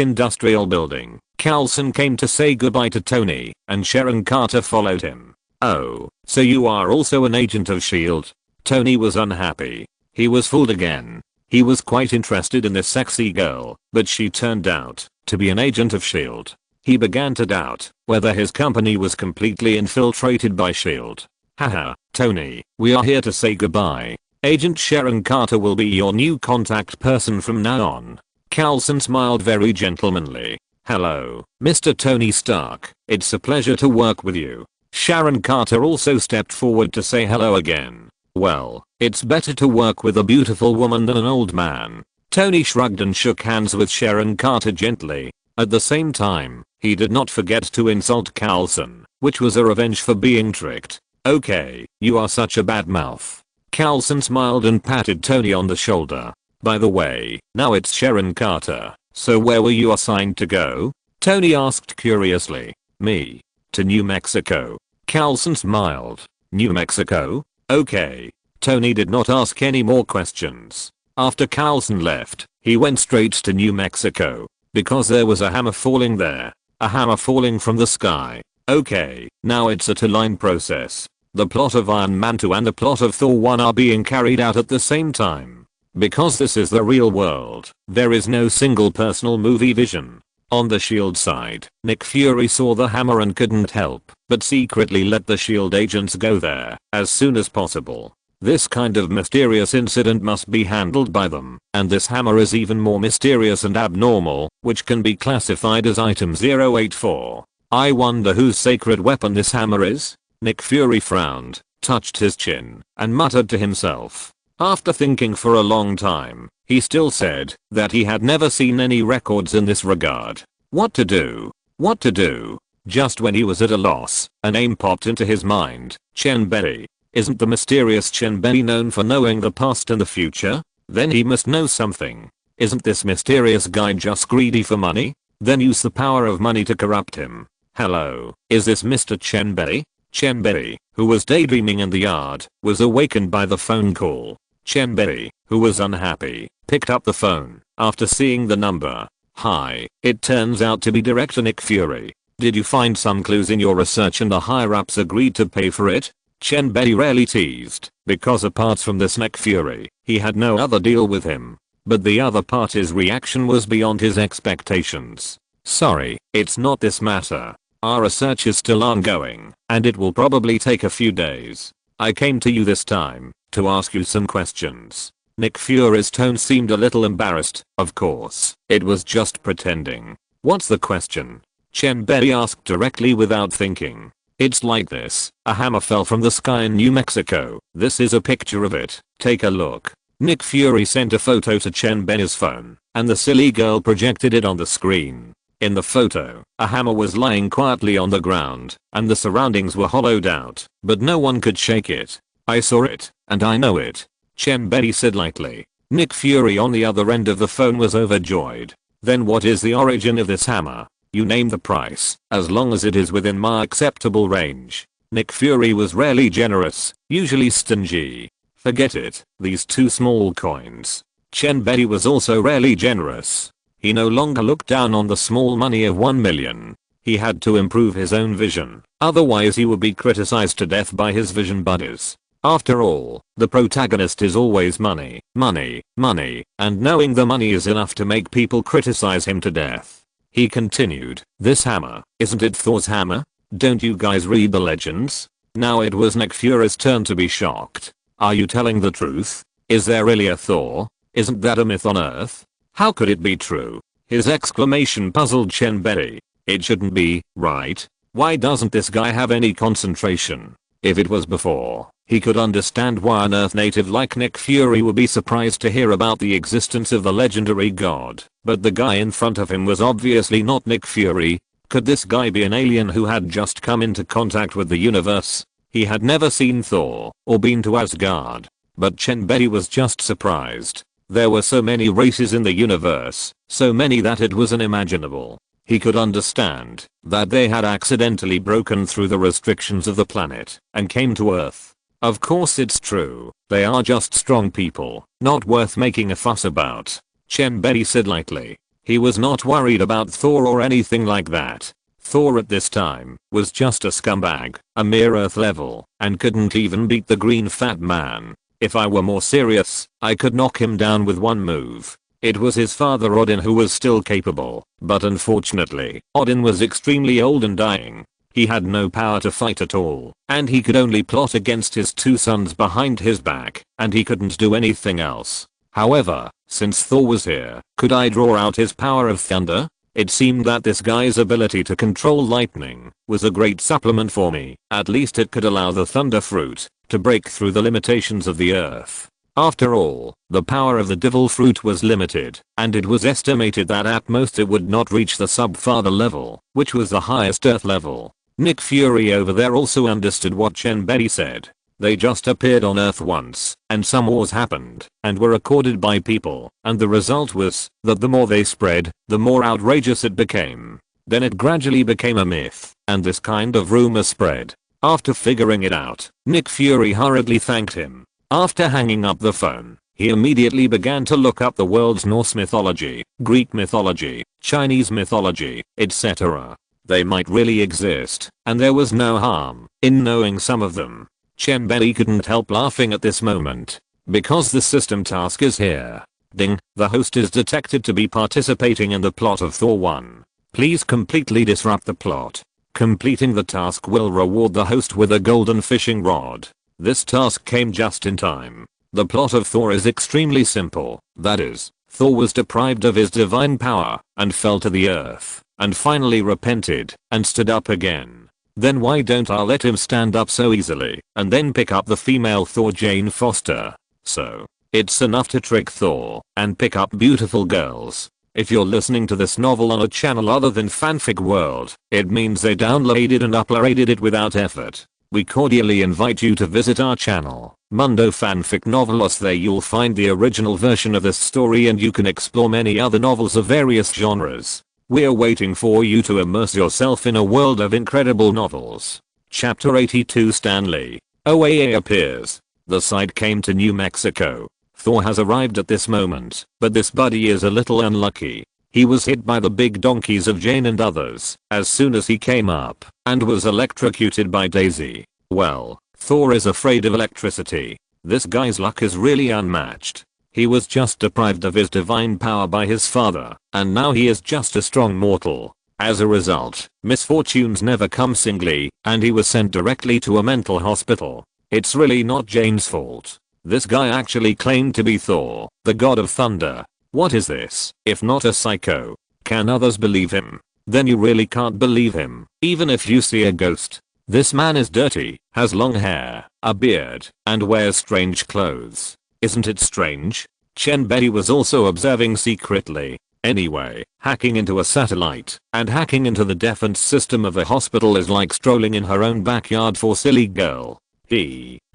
Industrial Building, Coulson came to say goodbye to Tony, and Sharon Carter followed him. "Oh, so you are also an agent of S.H.I.E.L.D. Tony was unhappy. He was fooled again. He was quite interested in this sexy girl, but she turned out to be an agent of S.H.I.E.L.D. He began to doubt whether his company was completely infiltrated by S.H.I.E.L.D. "Haha, Tony, we are here to say goodbye. Agent Sharon Carter will be your new contact person from now on." Coulson smiled very gentlemanly. "Hello, Mr. Tony Stark. It's a pleasure to work with you." Sharon Carter also stepped forward to say hello again. "Well, it's better to work with a beautiful woman than an old man." Tony shrugged and shook hands with Sharon Carter gently. At the same time, he did not forget to insult Coulson, which was a revenge for being tricked. "Okay, you are such a bad mouth." Coulson smiled and patted Tony on the shoulder. "By the way, now it's Sharon Carter, so where were you assigned to go?" Tony asked curiously. "Me. To New Mexico." Coulson smiled. "New Mexico? Okay." Tony did not ask any more questions. After Coulson left, he went straight to New Mexico. Because there was a hammer falling there. A hammer falling from the sky. Okay, now it's a two-line process. The plot of Iron Man 2 and the plot of Thor 1 are being carried out at the same time. Because this is the real world, there is no single personal movie vision. On the S.H.I.E.L.D. side, Nick Fury saw the hammer and couldn't help but secretly let the S.H.I.E.L.D. agents go there as soon as possible. This kind of mysterious incident must be handled by them, and this hammer is even more mysterious and abnormal, which can be classified as Item 084. I wonder whose sacred weapon this hammer is? Nick Fury frowned, touched his chin, and muttered to himself. After thinking for a long time, he still said that he had never seen any records in this regard. What to do? What to do? Just when he was at a loss, a name popped into his mind. Chen Bei. Isn't the mysterious Chen Bei known for knowing the past and the future? Then he must know something. Isn't this mysterious guy just greedy for money? Then use the power of money to corrupt him. Hello, is this Mr. Chen Bei? Chen Bei, who was daydreaming in the yard, was awakened by the phone call. Chen Bei, who was unhappy, picked up the phone after seeing the number. "Hi, it turns out to be Director Nick Fury. Did you find some clues in your research and the higher-ups agreed to pay for it?" Chen Bei rarely teased, because apart from this Nick Fury, he had no other deal with him. But the other party's reaction was beyond his expectations. "Sorry, it's not this matter. Our research is still ongoing, and it will probably take a few days. I came to you this time to ask you some questions." Nick Fury's tone seemed a little embarrassed. Of course, it was just pretending. "What's the question?" Chen Bei asked directly without thinking. "It's like this. A hammer fell from the sky in New Mexico. This is a picture of it. Take a look." Nick Fury sent a photo to Chen Bei's phone, and the silly girl projected it on the screen. In the photo, a hammer was lying quietly on the ground, and the surroundings were hollowed out, but no one could shake it. I saw it, and I know it, Chen Bei said lightly. Nick Fury on the other end of the phone was overjoyed. Then what is the origin of this hammer? You name the price, as long as it is within my acceptable range. Nick Fury was rarely generous, usually stingy. Forget it, these two small coins. Chen Bei was also rarely generous. He no longer looked down on the small money of 1 million. He had to improve his own vision, otherwise he would be criticized to death by his vision buddies. After all, the protagonist is always money, money, money, and knowing the money is enough to make people criticize him to death. He continued, this hammer, isn't it Thor's hammer? Don't you guys read the legends? Now it was Nick Fury's turn to be shocked. Are you telling the truth? Is there really a Thor? Isn't that a myth on Earth? How could it be true? His exclamation puzzled Chen Bei. It shouldn't be, right? Why doesn't this guy have any concentration? If it was before, he could understand why an Earth native like Nick Fury would be surprised to hear about the existence of the legendary god, but the guy in front of him was obviously not Nick Fury. Could this guy be an alien who had just come into contact with the universe? He had never seen Thor, or been to Asgard. But Chen Bei was just surprised. There were so many races in the universe, so many that it was unimaginable. He could understand that they had accidentally broken through the restrictions of the planet and came to Earth. Of course it's true, they are just strong people, not worth making a fuss about, Chen Bei said lightly. He was not worried about Thor or anything like that. Thor at this time was just a scumbag, a mere Earth level, and couldn't even beat the green fat man. If I were more serious, I could knock him down with one move. It was his father Odin who was still capable, but unfortunately, Odin was extremely old and dying. He had no power to fight at all, and he could only plot against his two sons behind his back, and he couldn't do anything else. However, since Thor was here, could I draw out his power of thunder? It seemed that this guy's ability to control lightning was a great supplement for me. At least it could allow the thunder fruit to break through the limitations of the earth. After all, the power of the devil fruit was limited, and it was estimated that at most it would not reach the sub-father level, which was the highest earth level. Nick Fury over there also understood what Chen Bei said. They just appeared on Earth once, and some wars happened, and were recorded by people, and the result was that the more they spread, the more outrageous it became. Then it gradually became a myth, and this kind of rumor spread. After figuring it out, Nick Fury hurriedly thanked him. After hanging up the phone, he immediately began to look up the world's Norse mythology, Greek mythology, Chinese mythology, etc. They might really exist, and there was no harm in knowing some of them. Chen Bei couldn't help laughing at this moment. Because the system task is here. Ding, the host is detected to be participating in the plot of Thor 1. Please completely disrupt the plot. Completing the task will reward the host with a golden fishing rod. This task came just in time. The plot of Thor is extremely simple. That is, Thor was deprived of his divine power and fell to the earth, and finally repented and stood up again. Then why don't I let him stand up so easily and then pick up the female Thor Jane Foster? So, it's enough to trick Thor and pick up beautiful girls. If you're listening to this novel on a channel other than Fanfic World, it means they downloaded and uploaded it without effort. We cordially invite you to visit our channel, Mundo Fanfic Novelos. There you'll find the original version of this story and you can explore many other novels of various genres. We're waiting for you to immerse yourself in a world of incredible novels. Chapter 82 Stanley. OAA appears. The side came to New Mexico. Thor has arrived at this moment, but this buddy is a little unlucky. He was hit by the big donkeys of Jane and others as soon as he came up and was electrocuted by Daisy. Well, Thor is afraid of electricity. This guy's luck is really unmatched. He was just deprived of his divine power by his father, and now he is just a strong mortal. As a result, misfortunes never come singly, and he was sent directly to a mental hospital. It's really not Jane's fault. This guy actually claimed to be Thor, the god of thunder. What is this, if not a psycho? Can others believe him? Then you really can't believe him, even if you see a ghost. This man is dirty, has long hair, a beard, and wears strange clothes. Isn't it strange? Chen Bei was also observing secretly. Anyway, hacking into a satellite and hacking into the defense system of a hospital is like strolling in her own backyard for silly girl.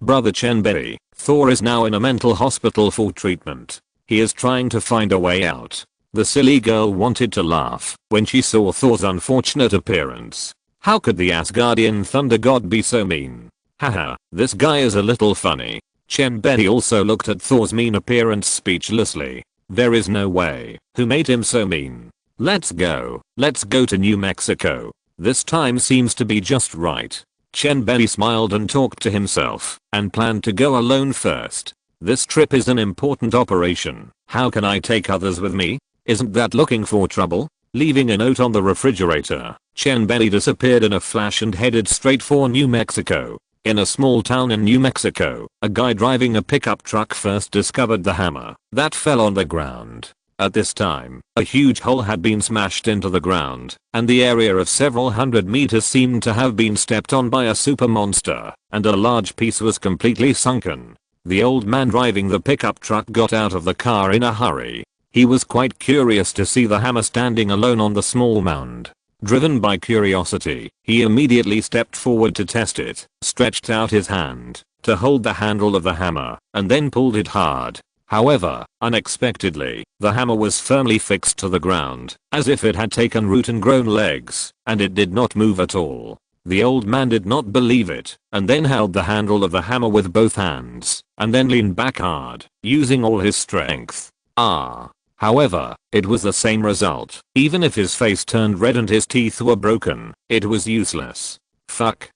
Brother Chen Bei, Thor is now in a mental hospital for treatment. He is trying to find a way out. The silly girl wanted to laugh when she saw Thor's unfortunate appearance. How could the Asgardian thunder god be so mean? Haha, this guy is a little funny. Chen Bei also looked at Thor's mean appearance speechlessly. There is no way. Who made him so mean? Let's go to New Mexico. This time seems to be just right. Chen Bei smiled and talked to himself and planned to go alone first. This trip is an important operation. How can I take others with me? Isn't that looking for trouble? Leaving a note on the refrigerator, Chen Bei disappeared in a flash and headed straight for New Mexico. In a small town in New Mexico, a guy driving a pickup truck first discovered the hammer that fell on the ground. At this time, a huge hole had been smashed into the ground, and the area of several hundred meters seemed to have been stepped on by a super monster, and a large piece was completely sunken. The old man driving the pickup truck got out of the car in a hurry. He was quite curious to see the hammer standing alone on the small mound. Driven by curiosity, he immediately stepped forward to test it, stretched out his hand to hold the handle of the hammer, and then pulled it hard. However, unexpectedly, the hammer was firmly fixed to the ground, as if it had taken root and grown legs, and it did not move at all. The old man did not believe it, and then held the handle of the hammer with both hands, and then leaned back hard, using all his strength. However, it was the same result. Even if his face turned red and his teeth were broken, it was useless. Fuck.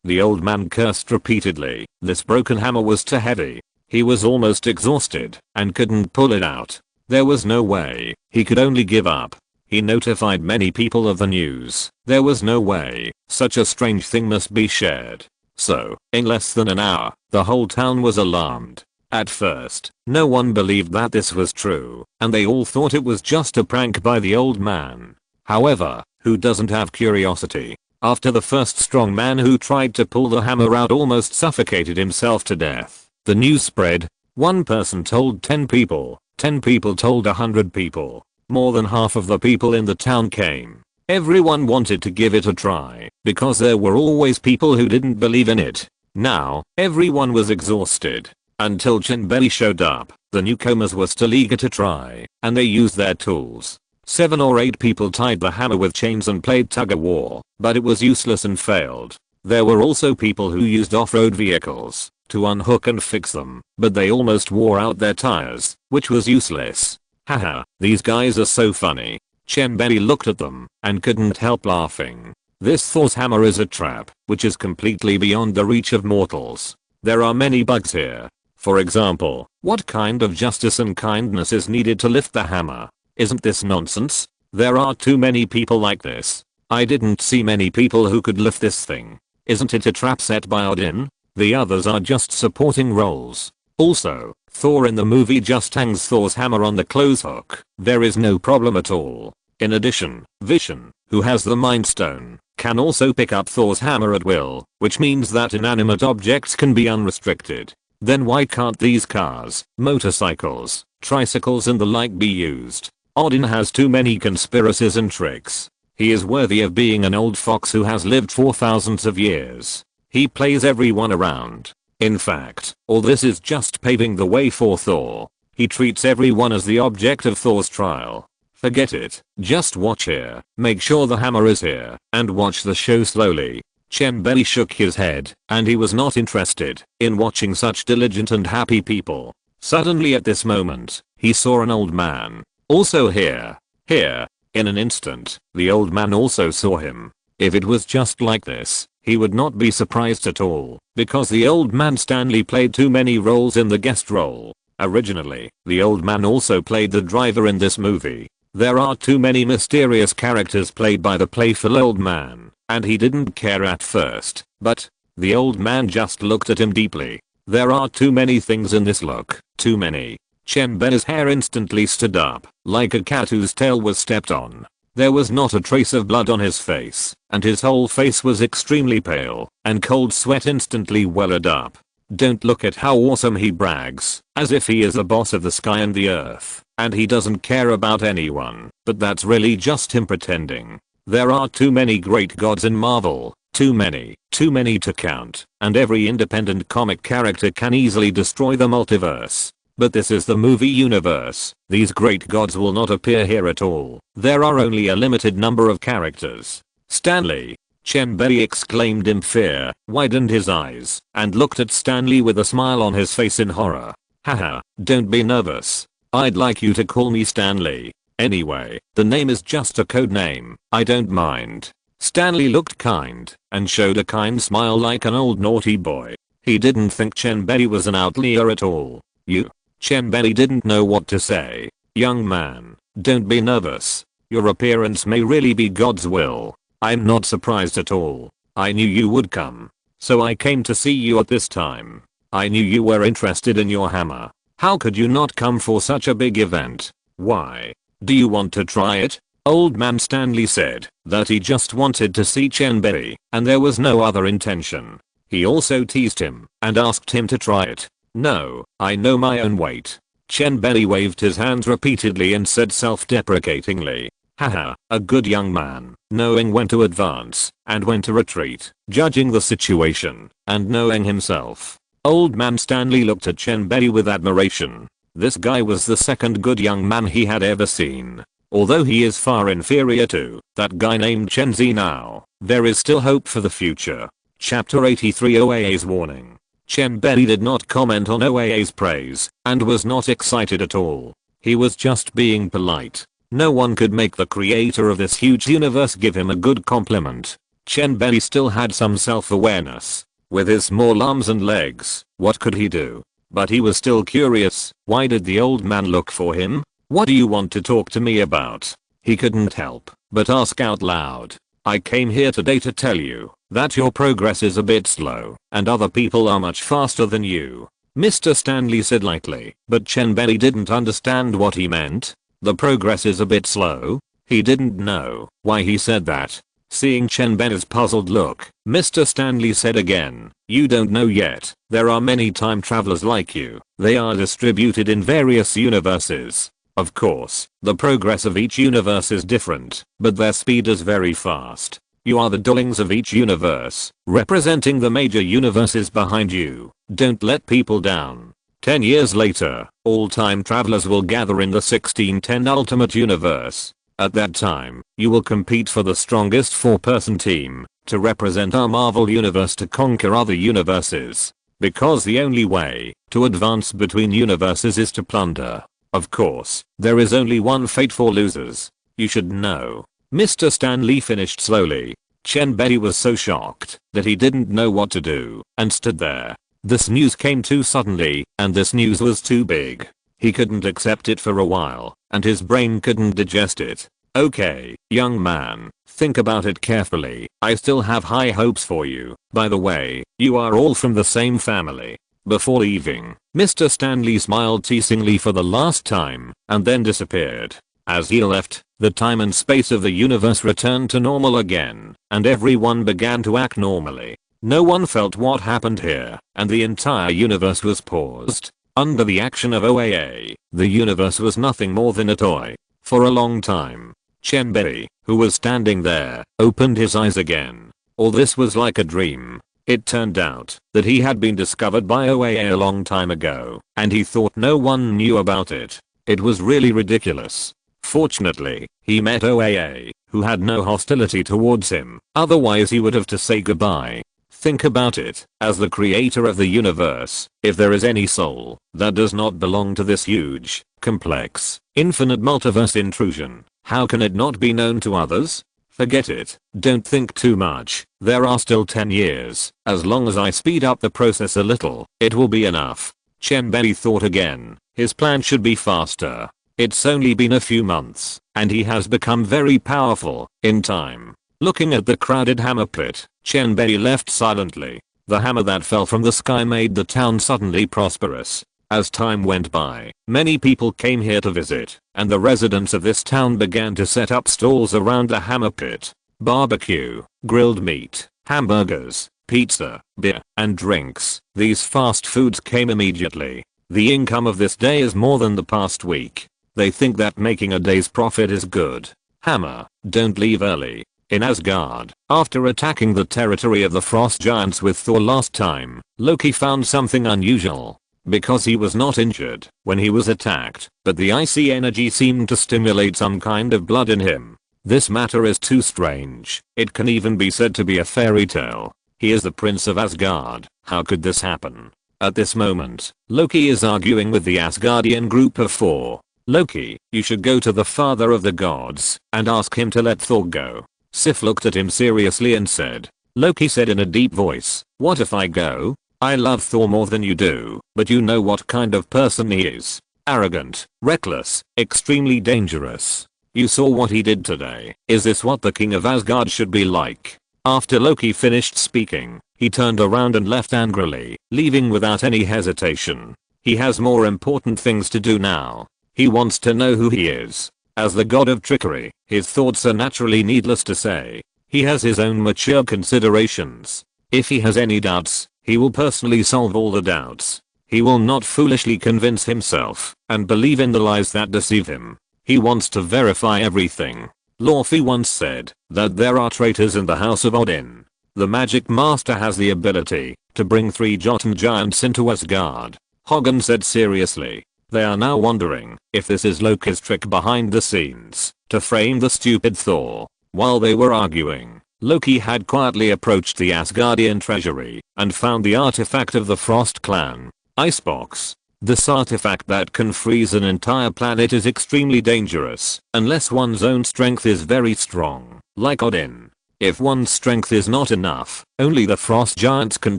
The old man cursed repeatedly. This broken hammer was too heavy. He was almost exhausted and couldn't pull it out. There was no way. He could only give up. He notified many people of the news. There was no way. Such a strange thing must be shared. So, in less than an hour, the whole town was alarmed. At first, no one believed that this was true, and they all thought it was just a prank by the old man. However, who doesn't have curiosity? After the first strong man who tried to pull the hammer out almost suffocated himself to death, the news spread. One person told 10 people, 10 people told 100 people. More than half of the people in the town came. Everyone wanted to give it a try, because there were always people who didn't believe in it. Now, everyone was exhausted. Until Chen Bei showed up, the newcomers were still eager to try, and they used their tools. 7 or 8 people tied the hammer with chains and played tug-of-war, but it was useless and failed. There were also people who used off-road vehicles to unhook and fix them, but they almost wore out their tires, which was useless. Haha, these guys are so funny. Chen Bei looked at them and couldn't help laughing. This Thor's hammer is a trap, which is completely beyond the reach of mortals. There are many bugs here. For example, what kind of justice and kindness is needed to lift the hammer? Isn't this nonsense? There are too many people like this. I didn't see many people who could lift this thing. Isn't it a trap set by Odin? The others are just supporting roles. Also, Thor in the movie just hangs Thor's hammer on the clothes hook. There is no problem at all. In addition, Vision, who has the Mind Stone, can also pick up Thor's hammer at will, which means that inanimate objects can be unrestricted. Then why can't these cars, motorcycles, tricycles and the like be used? Odin has too many conspiracies and tricks. He is worthy of being an old fox who has lived for thousands of years. He plays everyone around. In fact, all this is just paving the way for Thor. He treats everyone as the object of Thor's trial. Forget it. Just watch here. Make sure the hammer is here, and watch the show slowly. Chen Bei shook his head, and he was not interested in watching such diligent and happy people. Suddenly at this moment, he saw an old man. Also here. In an instant, the old man also saw him. If it was just like this, he would not be surprised at all, because the old man Stanley played too many roles in the guest role. Originally, the old man also played the driver in this movie. There are too many mysterious characters played by the playful old man, and he didn't care at first, but the old man just looked at him deeply. There are too many things in this look, too many. Chen Bei's hair instantly stood up, like a cat whose tail was stepped on. There was not a trace of blood on his face, and his whole face was extremely pale, and cold sweat instantly welled up. Don't look at how awesome he brags, as if he is the boss of the sky and the earth, and he doesn't care about anyone, but that's really just him pretending. There are too many great gods in Marvel, too many to count, and every independent comic character can easily destroy the multiverse. But this is the movie universe. These great gods will not appear here at all. There are only a limited number of characters. Stanley. Chen Bei exclaimed in fear, widened his eyes, and looked at Stanley with a smile on his face in horror. Haha, don't be nervous. I'd like you to call me Stanley. Anyway, the name is just a code name. I don't mind. Stanley looked kind, and showed a kind smile like an old naughty boy. He didn't think Chen Bei was an outlier at all. You? Chen Bei didn't know what to say. Young man, don't be nervous. Your appearance may really be God's will. I'm not surprised at all. I knew you would come. So I came to see you at this time. I knew you were interested in your hammer. How could you not come for such a big event? Why? Do you want to try it? Old man Stanley said that he just wanted to see Chen Bei, and there was no other intention. He also teased him and asked him to try it. No, I know my own weight. Chen Bei waved his hands repeatedly and said self-deprecatingly, haha, a good young man, knowing when to advance and when to retreat, judging the situation, and knowing himself. Old man Stanley looked at Chen Bei with admiration. This guy was the second good young man he had ever seen. Although he is far inferior to that guy named Chen Zi now, there is still hope for the future. Chapter 83 OAA's warning. Chen Bei did not comment on OAA's praise, and was not excited at all. He was just being polite. No one could make the creator of this huge universe give him a good compliment. Chen Bei still had some self-awareness. With his small arms and legs, what could he do? But he was still curious. Why did the old man look for him? What do you want to talk to me about? He couldn't help but ask out loud. I came here today to tell you that your progress is a bit slow, and other people are much faster than you. Mr. Stanley said lightly, but Chen Bei didn't understand what he meant. The progress is a bit slow? He didn't know why he said that. Seeing Chen Bei's puzzled look, Mr. Stanley said again, you don't know yet. There are many time travelers like you. They are distributed in various universes. Of course, the progress of each universe is different, but their speed is very fast. You are the darlings of each universe, representing the major universes behind you. Don't let people down. 10 years later, all time travelers will gather in the 1610 Ultimate Universe. At that time, you will compete for the strongest 4-person team to represent our Marvel universe to conquer other universes. Because the only way to advance between universes is to plunder. Of course, there is only one fate for losers. You should know. Mr. Stanley finished slowly. Chen Bei was so shocked that he didn't know what to do and stood there. This news came too suddenly, and this news was too big. He couldn't accept it for a while, and his brain couldn't digest it. Okay, young man, think about it carefully. I still have high hopes for you. By the way, you are all from the same family. Before leaving, Mr. Stanley smiled teasingly for the last time, and then disappeared. As he left, the time and space of the universe returned to normal again, and everyone began to act normally. No one felt what happened here, and the entire universe was paused. Under the action of OAA, the universe was nothing more than a toy. For a long time, Chen Bei, who was standing there, opened his eyes again. All this was like a dream. It turned out that he had been discovered by OAA a long time ago, and he thought no one knew about it. It was really ridiculous. Fortunately, he met OAA, who had no hostility towards him, otherwise he would have to say goodbye. Think about it, as the creator of the universe, if there is any soul that does not belong to this huge, complex, infinite multiverse intrusion, how can it not be known to others? Forget it, don't think too much, there are still 10 years, as long as I speed up the process a little, it will be enough. Chen Bei thought again, his plan should be faster. It's only been a few months, and he has become very powerful, in time. Looking at the crowded hammer pit, Chen Bei left silently. The hammer that fell from the sky made the town suddenly prosperous. As time went by, many people came here to visit, and the residents of this town began to set up stalls around the hammer pit. Barbecue, grilled meat, hamburgers, pizza, beer, and drinks. These fast foods came immediately. The income of this day is more than the past week. They think that making a day's profit is good. Hammer, don't leave early. In Asgard, after attacking the territory of the frost giants with Thor last time, Loki found something unusual. Because he was not injured when he was attacked, but the icy energy seemed to stimulate some kind of blood in him. This matter is too strange. It can even be said to be a fairy tale. He is the prince of Asgard. How could this happen? At this moment, Loki is arguing with the Asgardian group of 4. Loki, you should go to the father of the gods and ask him to let Thor go. Sif looked at him seriously and said. Loki said in a deep voice, what if I go? I love Thor more than you do, but you know what kind of person he is. Arrogant, reckless, extremely dangerous. You saw what he did today. Is this what the king of Asgard should be like? After Loki finished speaking, he turned around and left angrily, leaving without any hesitation. He has more important things to do now. He wants to know who he is. As the god of trickery, his thoughts are naturally needless to say. He has his own mature considerations. If he has any doubts, he will personally solve all the doubts. He will not foolishly convince himself and believe in the lies that deceive him. He wants to verify everything. Laufey once said that there are traitors in the house of Odin. The magic master has the ability to bring 3 Jotun giants into Asgard. Hogan said seriously. They are now wondering if this is Loki's trick behind the scenes to frame the stupid Thor. While they were arguing, Loki had quietly approached the Asgardian treasury and found the artifact of the Frost clan, Icebox. This artifact that can freeze an entire planet is extremely dangerous unless one's own strength is very strong, like Odin. If one's strength is not enough, only the frost giants can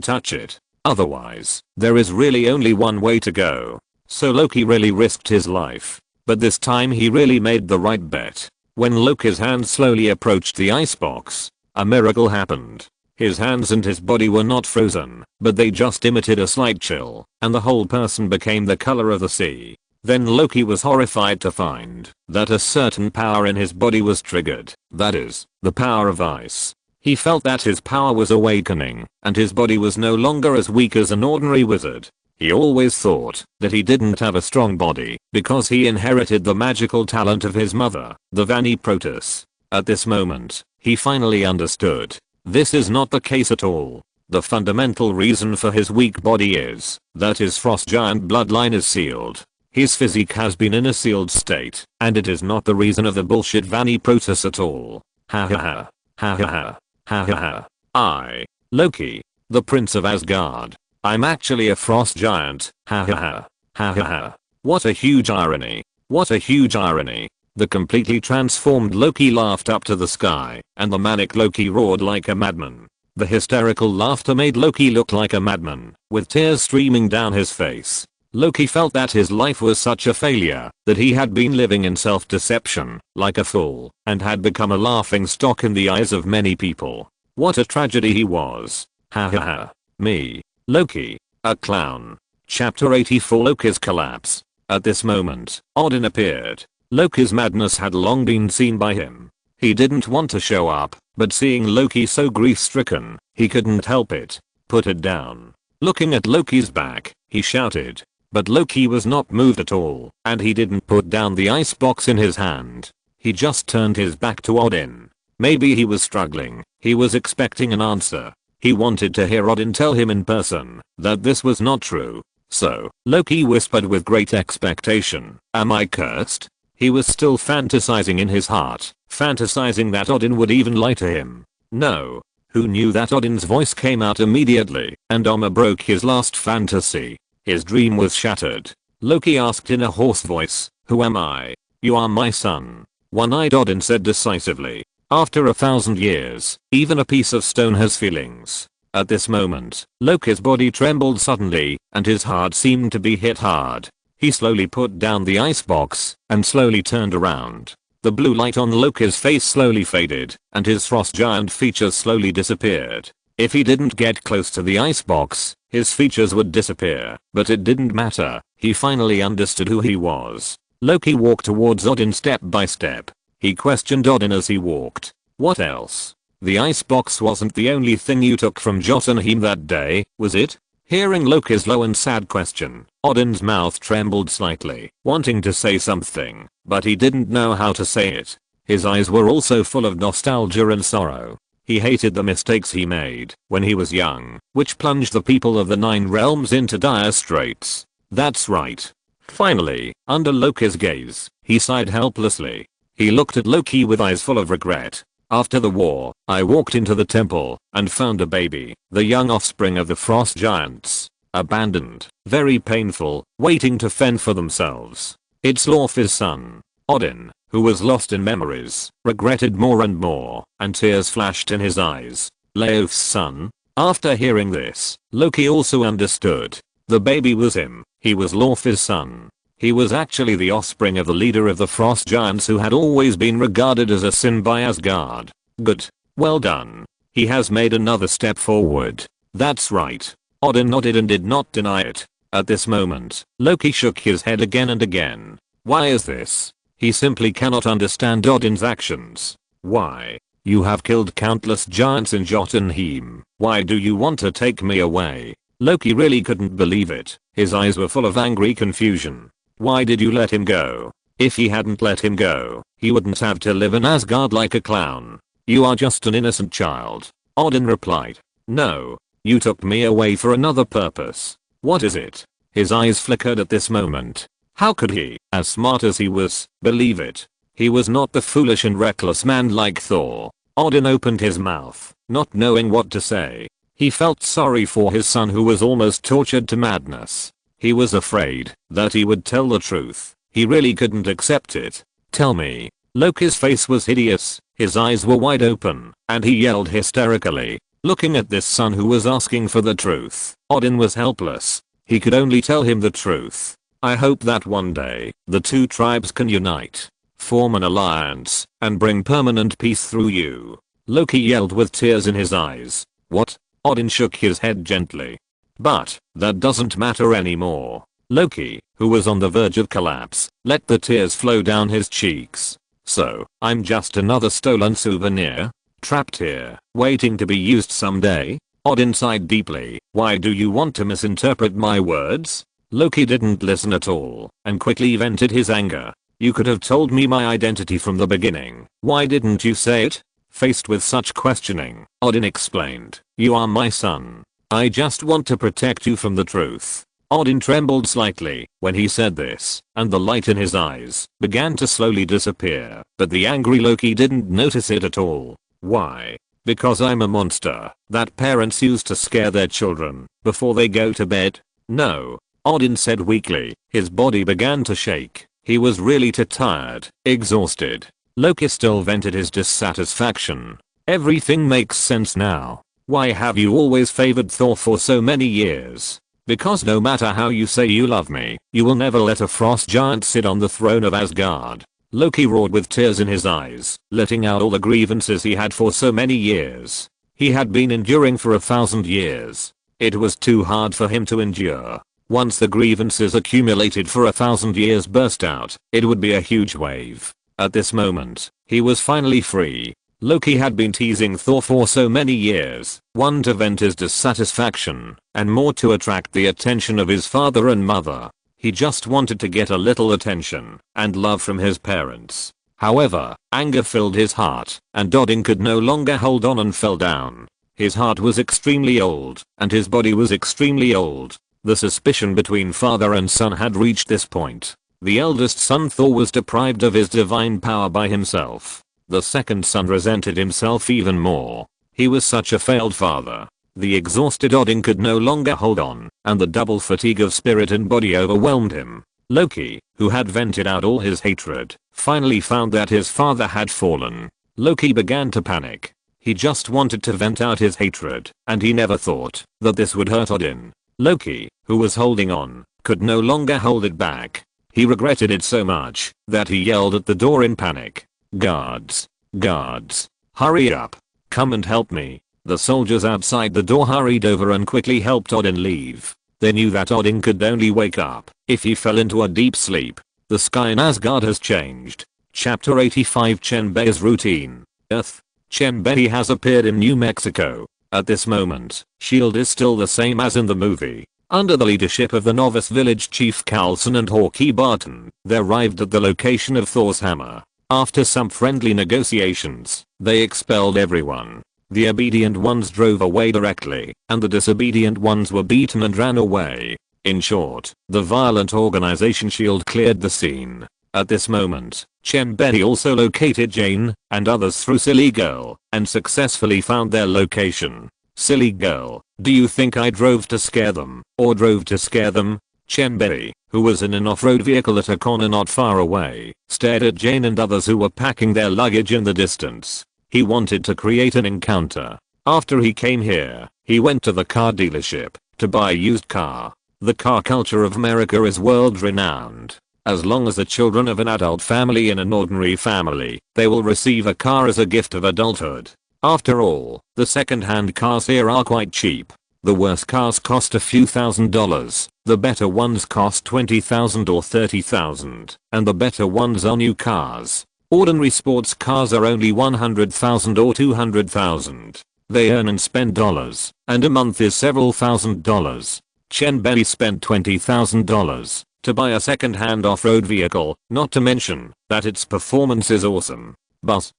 touch it. Otherwise, there is really only one way to go. So Loki really risked his life. But this time he really made the right bet. When Loki's hand slowly approached the icebox, a miracle happened. His hands and his body were not frozen, but they just emitted a slight chill, and the whole person became the color of the sea. Then Loki was horrified to find that a certain power in his body was triggered, that is, the power of ice. He felt that his power was awakening, and his body was no longer as weak as an ordinary wizard. He always thought that he didn't have a strong body because he inherited the magical talent of his mother, the Vanni Protus. At this moment, he finally understood. This is not the case at all. The fundamental reason for his weak body is that his frost giant bloodline is sealed. His physique has been in a sealed state, and it is not the reason of the bullshit Vanni Protus at all. Ha ha ha. Ha ha ha. Ha ha ha. I, Loki, the Prince of Asgard. I'm actually a frost giant. Ha ha ha. Ha ha ha. What a huge irony. What a huge irony. The completely transformed Loki laughed up to the sky, and the manic Loki roared like a madman. The hysterical laughter made Loki look like a madman, with tears streaming down his face. Loki felt that his life was such a failure, that he had been living in self-deception, like a fool, and had become a laughing stock in the eyes of many people. What a tragedy he was. Ha ha ha. Me, Loki, a clown. Chapter 84 Loki's collapse. At this moment, Odin appeared. Loki's madness had long been seen by him. He didn't want to show up, but seeing Loki so grief-stricken, he couldn't help it. Put it down. Looking at Loki's back, he shouted. But Loki was not moved at all, and he didn't put down the icebox in his hand. He just turned his back to Odin. Maybe he was struggling. He was expecting an answer. He wanted to hear Odin tell him in person that this was not true. So, Loki whispered with great expectation, "Am I cursed?" He was still fantasizing in his heart, fantasizing that Odin would even lie to him. No. Who knew that Odin's voice came out immediately, and Oma broke his last fantasy. His dream was shattered. Loki asked in a hoarse voice, "Who am I?" "You are my son," one-eyed Odin said decisively. "After 1,000 years, even a piece of stone has feelings." At this moment, Loki's body trembled suddenly, and his heart seemed to be hit hard. He slowly put down the icebox, and slowly turned around. The blue light on Loki's face slowly faded, and his frost giant features slowly disappeared. If he didn't get close to the icebox, his features would disappear, but it didn't matter. He finally understood who he was. Loki walked towards Odin step by step. He questioned Odin as he walked. "What else?" The icebox wasn't the only thing you took from Jotunheim that day, was it? Hearing Loki's low and sad question, Odin's mouth trembled slightly, wanting to say something, but he didn't know how to say it. His eyes were also full of nostalgia and sorrow. He hated the mistakes he made when he was young, which plunged the people of the Nine Realms into dire straits. That's right. Finally, under Loki's gaze, he sighed helplessly. He looked at Loki with eyes full of regret. After the war, I walked into the temple and found a baby, the young offspring of the frost giants. Abandoned, very painful, waiting to fend for themselves. It's Laufey's son. Odin, who was lost in memories, regretted more and more, and tears flashed in his eyes. Leof's son? After hearing this, Loki also understood. The baby was him. He was Laufey's son. He was actually the offspring of the leader of the frost giants who had always been regarded as a sin by Asgard. Good. Well done. He has made another step forward. That's right. Odin nodded and did not deny it. At this moment, Loki shook his head again and again. Why is this? He simply cannot understand Odin's actions. Why? You have killed countless giants in Jotunheim. Why do you want to take me away? Loki really couldn't believe it. His eyes were full of angry confusion. Why did you let him go? If he hadn't let him go, he wouldn't have to live in Asgard like a clown. You are just an innocent child. Odin replied. No. You took me away for another purpose. What is it? His eyes flickered at this moment. How could he, as smart as he was, believe it? He was not the foolish and reckless man like Thor. Odin opened his mouth, not knowing what to say. He felt sorry for his son who was almost tortured to madness. He was afraid that he would tell the truth. He really couldn't accept it. Tell me. Loki's face was hideous, his eyes were wide open, and he yelled hysterically. Looking at this son who was asking for the truth, Odin was helpless. He could only tell him the truth. I hope that one day, the two tribes can unite, form an alliance, and bring permanent peace through you. Loki yelled with tears in his eyes. What? Odin shook his head gently. But, that doesn't matter anymore. Loki, who was on the verge of collapse, let the tears flow down his cheeks. So, I'm just another stolen souvenir? Trapped here, waiting to be used someday? Odin sighed deeply. Why do you want to misinterpret my words? Loki didn't listen at all, and quickly vented his anger. You could have told me my identity from the beginning. Why didn't you say it? Faced with such questioning, Odin explained. You are my son. I just want to protect you from the truth. Odin trembled slightly when he said this, and the light in his eyes began to slowly disappear, but the angry Loki didn't notice it at all. Why? Because I'm a monster that parents use to scare their children before they go to bed? No. Odin said weakly. His body began to shake. He was really too tired, exhausted. Loki still vented his dissatisfaction. Everything makes sense now. Why have you always favored Thor for so many years? Because no matter how you say you love me, you will never let a frost giant sit on the throne of Asgard. Loki roared with tears in his eyes, letting out all the grievances he had for so many years. He had been enduring for 1,000 years. It was too hard for him to endure. Once the grievances accumulated for 1,000 years burst out, it would be a huge wave. At this moment, he was finally free. Loki had been teasing Thor for so many years, one to vent his dissatisfaction, and more to attract the attention of his father and mother. He just wanted to get a little attention and love from his parents. However, anger filled his heart, and Odin could no longer hold on and fell down. His heart was extremely old, and his body was extremely old. The suspicion between father and son had reached this point. The eldest son Thor was deprived of his divine power by himself. The second son resented himself even more. He was such a failed father. The exhausted Odin could no longer hold on, and the double fatigue of spirit and body overwhelmed him. Loki, who had vented out all his hatred, finally found that his father had fallen. Loki began to panic. He just wanted to vent out his hatred, and he never thought that this would hurt Odin. Loki, who was holding on, could no longer hold it back. He regretted it so much that he yelled at the door in panic. Guards! Guards! Hurry up! Come and help me! The soldiers outside the door hurried over and quickly helped Odin leave. They knew that Odin could only wake up if he fell into a deep sleep. The sky in Asgard has changed. Chapter 85 Chen Bei's routine. Earth. Chen Bei has appeared in New Mexico. At this moment, S.H.I.E.L.D. is still the same as in the movie. Under the leadership of the novice village chief Carlson and Hawkeye Barton, they arrived at the location of Thor's hammer. After some friendly negotiations, they expelled everyone. The obedient ones drove away directly, and the disobedient ones were beaten and ran away. In short, the violent organization S.H.I.E.L.D. cleared the scene. At this moment, Chen Bei also located Jane and others through Silly Girl and successfully found their location. Silly Girl, do you think I drove to scare them or drove to scare them? Chen Bei, who was in an off-road vehicle at a corner not far away, stared at Jane and others who were packing their luggage in the distance. He wanted to create an encounter. After he came here, he went to the car dealership to buy a used car. The car culture of America is world renowned. As long as the children of an adult family in an ordinary family, they will receive a car as a gift of adulthood. After all, the second-hand cars here are quite cheap. The worst cars cost a few $1,000s, the better ones cost $20,000 or $30,000, and the better ones are new cars. Ordinary sports cars are only $100,000 or $200,000. They earn and spend dollars, and a month is several $1,000s. Chen Bei spent $20,000 to buy a second-hand off-road vehicle, not to mention that its performance is awesome. Bus.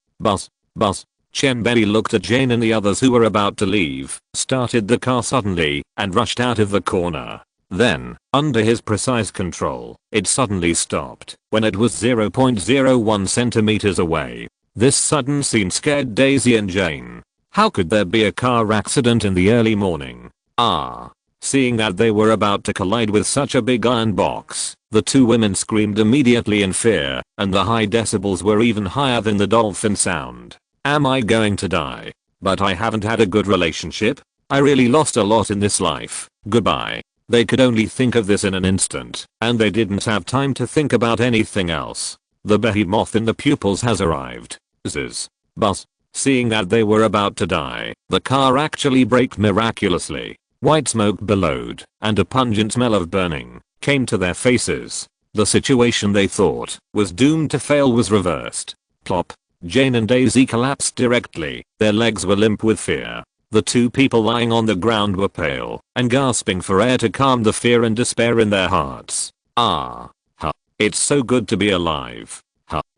Chen Bei looked at Jane and the others who were about to leave, started the car suddenly, and rushed out of the corner. Then, under his precise control, it suddenly stopped when it was 0.01 centimeters away. This sudden scene scared Daisy and Jane. How could there be a car accident in the early morning? Seeing that they were about to collide with such a big iron box, the two women screamed immediately in fear, and the high decibels were even higher than the dolphin sound. Am I going to die? But I haven't had a good relationship. I really lost a lot in this life. Goodbye. They could only think of this in an instant, and they didn't have time to think about anything else. The behemoth in the pupils has arrived. Bus. Seeing that they were about to die, the car actually braked miraculously. White smoke billowed, and a pungent smell of burning came to their faces. The situation they thought was doomed to fail was reversed. Plop. Jane and Daisy collapsed directly. Their legs were limp with fear. The two people lying on the ground were pale and gasping for air to calm the fear and despair in their hearts. It's so good to be alive.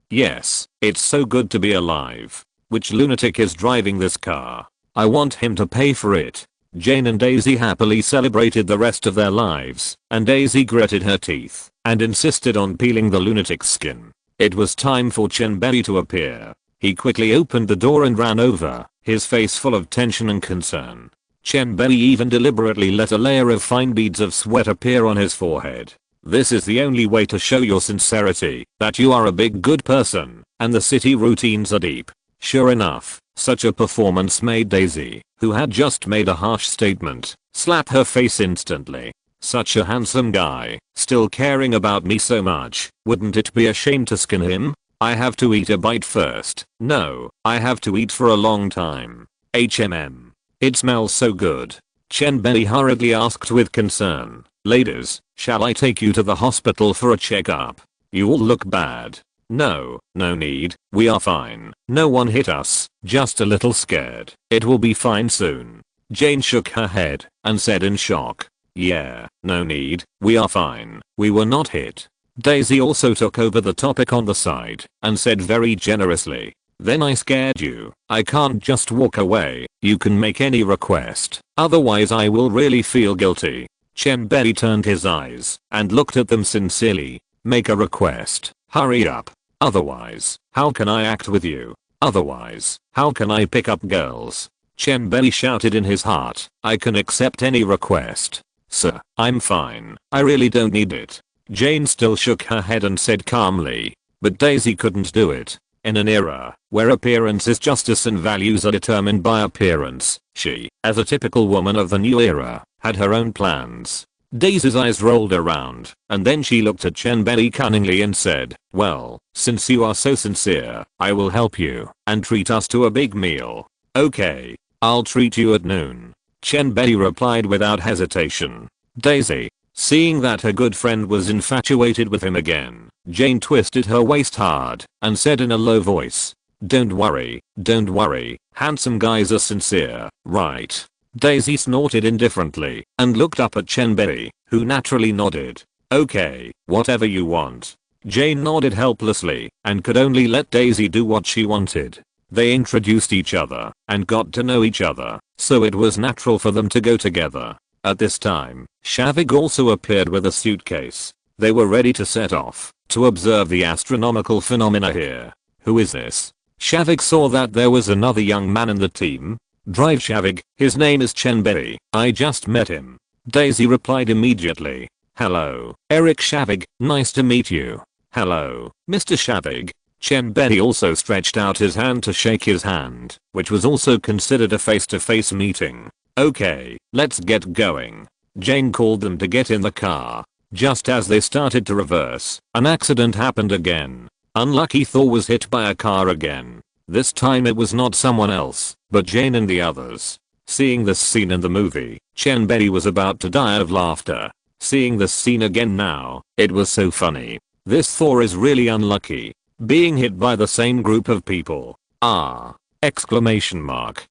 Yes, it's so good to be alive. Which lunatic is driving this car? I want him to pay for it. Jane and Daisy happily celebrated the rest of their lives, and Daisy gritted her teeth and insisted on peeling the lunatic's skin. It was time for Chen Bei to appear. He quickly opened the door and ran over, his face full of tension and concern. Chen Bei even deliberately let a layer of fine beads of sweat appear on his forehead. This is the only way to show your sincerity, that you are a big good person, and the city routines are deep. Sure enough, such a performance made Daisy, who had just made a harsh statement, slap her face instantly. Such a handsome guy, still caring about me so much, wouldn't it be a shame to skin him? I have to eat a bite first. No, I have to eat for a long time. It smells so good. Chen Bei hurriedly asked with concern. Ladies, shall I take you to the hospital for a checkup? You all look bad. No need. We are fine. No one hit us. Just a little scared. It will be fine soon. Jane shook her head and said in shock. Yeah, no need. We are fine. We were not hit. Daisy also took over the topic on the side and said very generously. Then I scared you. I can't just walk away. You can make any request. Otherwise I will really feel guilty. Chen Bei turned his eyes and looked at them sincerely. Make a request. Hurry up. Otherwise, how can I act with you? Otherwise, how can I pick up girls? Chen Bei shouted in his heart. I can accept any request. Sir, I'm fine. I really don't need it. Jane still shook her head and said calmly. But Daisy couldn't do it. In an era where appearance is justice and values are determined by appearance, she, as a typical woman of the new era, had her own plans. Daisy's eyes rolled around, and then she looked at Chen Bei cunningly and said, well, since you are so sincere, I will help you and treat us to a big meal. Okay, I'll treat you at noon. Chen Bei replied without hesitation. Daisy, seeing that her good friend was infatuated with him again, Jane twisted her waist hard and said in a low voice, Don't worry, handsome guys are sincere, right? Daisy snorted indifferently and looked up at Chen Bei, who naturally nodded. Okay, whatever you want. Jane nodded helplessly and could only let Daisy do what she wanted. They introduced each other and got to know each other, so it was natural for them to go together. At this time, Shavik also appeared with a suitcase. They were ready to set off to observe the astronomical phenomena here. Who is this? Shavik saw that there was another young man in the team. Drive Shavik, his name is Chen Bei. I just met him. Daisy replied immediately. Hello, Eric Shavik, nice to meet you. Hello, Mr. Shavik. Chen Bei also stretched out his hand to shake his hand, which was also considered a face-to-face meeting. Okay, let's get going. Jane called them to get in the car. Just as they started to reverse, an accident happened again. Unlucky Thor was hit by a car again. This time it was not someone else, but Jane and the others. Seeing this scene in the movie, Chen Bei was about to die of laughter. Seeing this scene again now, it was so funny. This Thor is really unlucky. Being hit by the same group of people. Ah! Exclamation mark.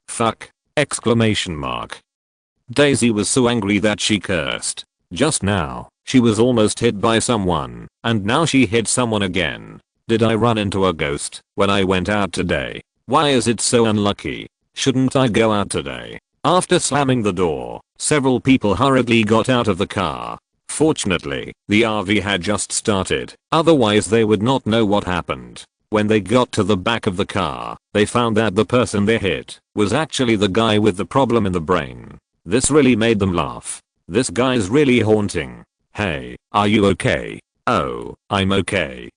Fuck! Exclamation mark. Daisy was so angry that she cursed. Just now, she was almost hit by someone, and now she hit someone again. Did I run into a ghost when I went out today? Why is it so unlucky? Shouldn't I go out today? After slamming the door, several people hurriedly got out of the car. Fortunately, the RV had just started, otherwise they would not know what happened. When they got to the back of the car, they found that the person they hit was actually the guy with the problem in the brain. This really made them laugh. This guy's really haunting. Hey, are you okay? Oh, I'm okay,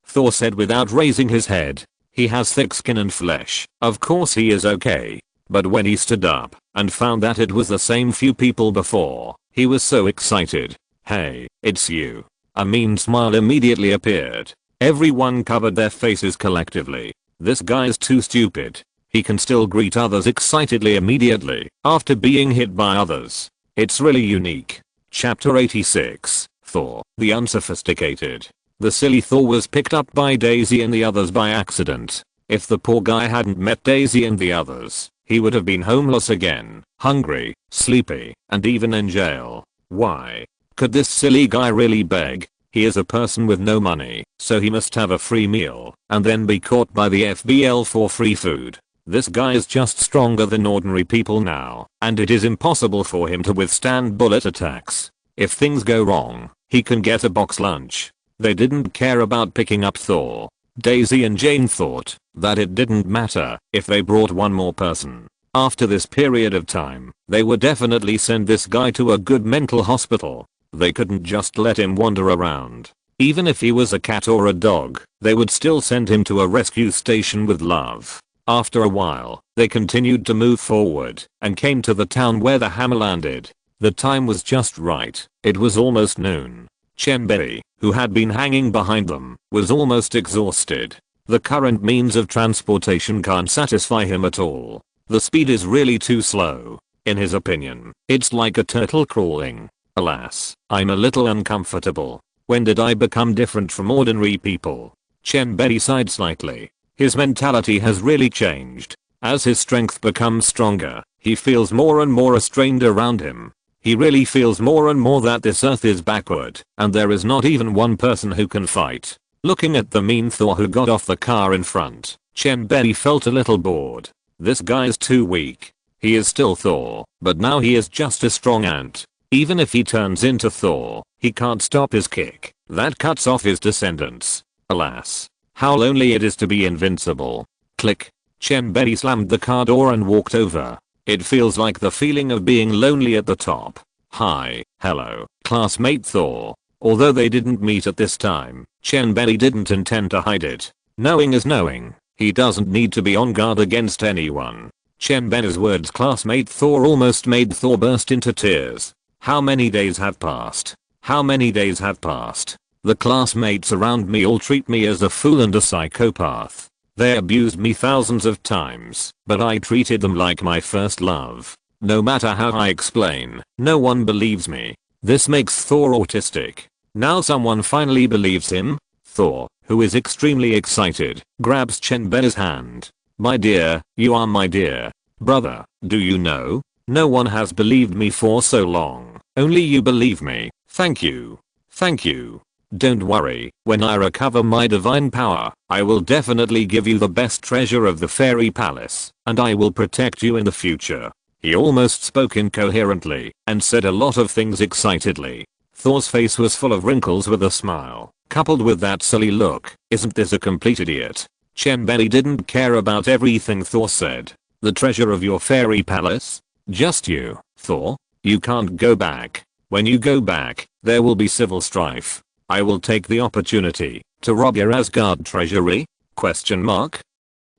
Thor said without raising his head. He has thick skin and flesh, of course he is okay. But when he stood up and found that it was the same few people before, he was so excited. Hey, it's you. A mean smile immediately appeared. Everyone covered their faces collectively. This guy's too stupid. He can still greet others excitedly immediately after being hit by others. It's really unique. Chapter 86, Thor, the Unsophisticated. The silly Thor was picked up by Daisy and the others by accident. If the poor guy hadn't met Daisy and the others, he would have been homeless again, hungry, sleepy, and even in jail. Why? Could this silly guy really beg? He is a person with no money, so he must have a free meal, and then be caught by the FBL for free food. This guy is just stronger than ordinary people now, and it is impossible for him to withstand bullet attacks. If things go wrong, he can get a box lunch. They didn't care about picking up Thor. Daisy and Jane thought that it didn't matter if they brought one more person. After this period of time, they would definitely send this guy to a good mental hospital. They couldn't just let him wander around. Even if he was a cat or a dog, they would still send him to a rescue station with love. After a while, they continued to move forward and came to the town where the hammer landed. The time was just right. It was almost noon. Chen Bei, who had been hanging behind them, was almost exhausted. The current means of transportation can't satisfy him at all. The speed is really too slow. In his opinion, it's like a turtle crawling. Alas, I'm a little uncomfortable. When did I become different from ordinary people? Chen Bei sighed slightly. His mentality has really changed. As his strength becomes stronger, he feels more and more restrained around him. He really feels more and more that this earth is backward, and there is not even one person who can fight. Looking at the mean Thor who got off the car in front, Chen Bei felt a little bored. This guy is too weak. He is still Thor, but now he is just a strong ant. Even if he turns into Thor, he can't stop his kick. That cuts off his descendants. Alas, how lonely it is to be invincible. Click. Chen Bei slammed the car door and walked over. It feels like the feeling of being lonely at the top. Hi, hello, classmate Thor. Although they didn't meet at this time, Chen Bei didn't intend to hide it. Knowing is knowing. He doesn't need to be on guard against anyone. Chen Bei's words classmate Thor almost made Thor burst into tears. How many days have passed? How many days have passed? The classmates around me all treat me as a fool and a psychopath. They abused me thousands of times, but I treated them like my first love. No matter how I explain, no one believes me. This makes Thor autistic. Now someone finally believes him? Thor, who is extremely excited, grabs Chen Bei's hand. My dear, you are my dear brother, do you know? No one has believed me for so long. Only you believe me. Thank you. Thank you. Don't worry, when I recover my divine power, I will definitely give you the best treasure of the fairy palace, and I will protect you in the future. He almost spoke incoherently and said a lot of things excitedly. Thor's face was full of wrinkles with a smile, coupled with that silly look. Isn't this a complete idiot? Chen Bei didn't care about everything Thor said. The treasure of your fairy palace? Just you, Thor? You can't go back. When you go back, there will be civil strife. I will take the opportunity to rob your Asgard treasury? Question mark.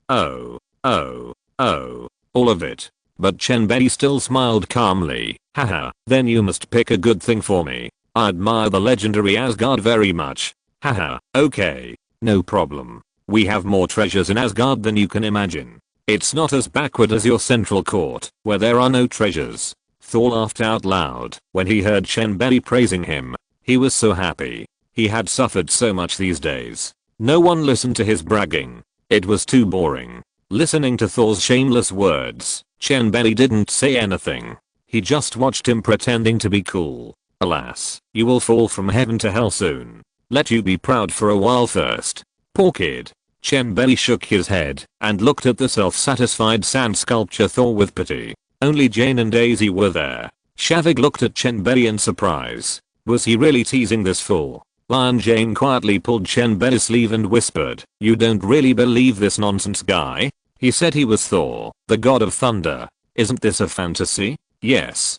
Oh, all of it. But Chen Bei still smiled calmly. Haha, then you must pick a good thing for me. I admire the legendary Asgard very much. Haha, okay. No problem. We have more treasures in Asgard than you can imagine. It's not as backward as your central court, where there are no treasures. Thor laughed out loud when he heard Chen Bei praising him. He was so happy. He had suffered so much these days. No one listened to his bragging. It was too boring. Listening to Thor's shameless words, Chen Bei didn't say anything. He just watched him pretending to be cool. Alas, you will fall from heaven to hell soon. Let you be proud for a while first. Poor kid. Chen Bei shook his head and looked at the self-satisfied sand sculpture Thor with pity. Only Jane and Daisy were there. Shavik looked at Chen Bei in surprise. Was he really teasing this fool? Lion Jane quietly pulled Chen Bei's sleeve and whispered, "You don't really believe this nonsense guy? He said he was Thor, the god of thunder. Isn't this a fantasy? Yes,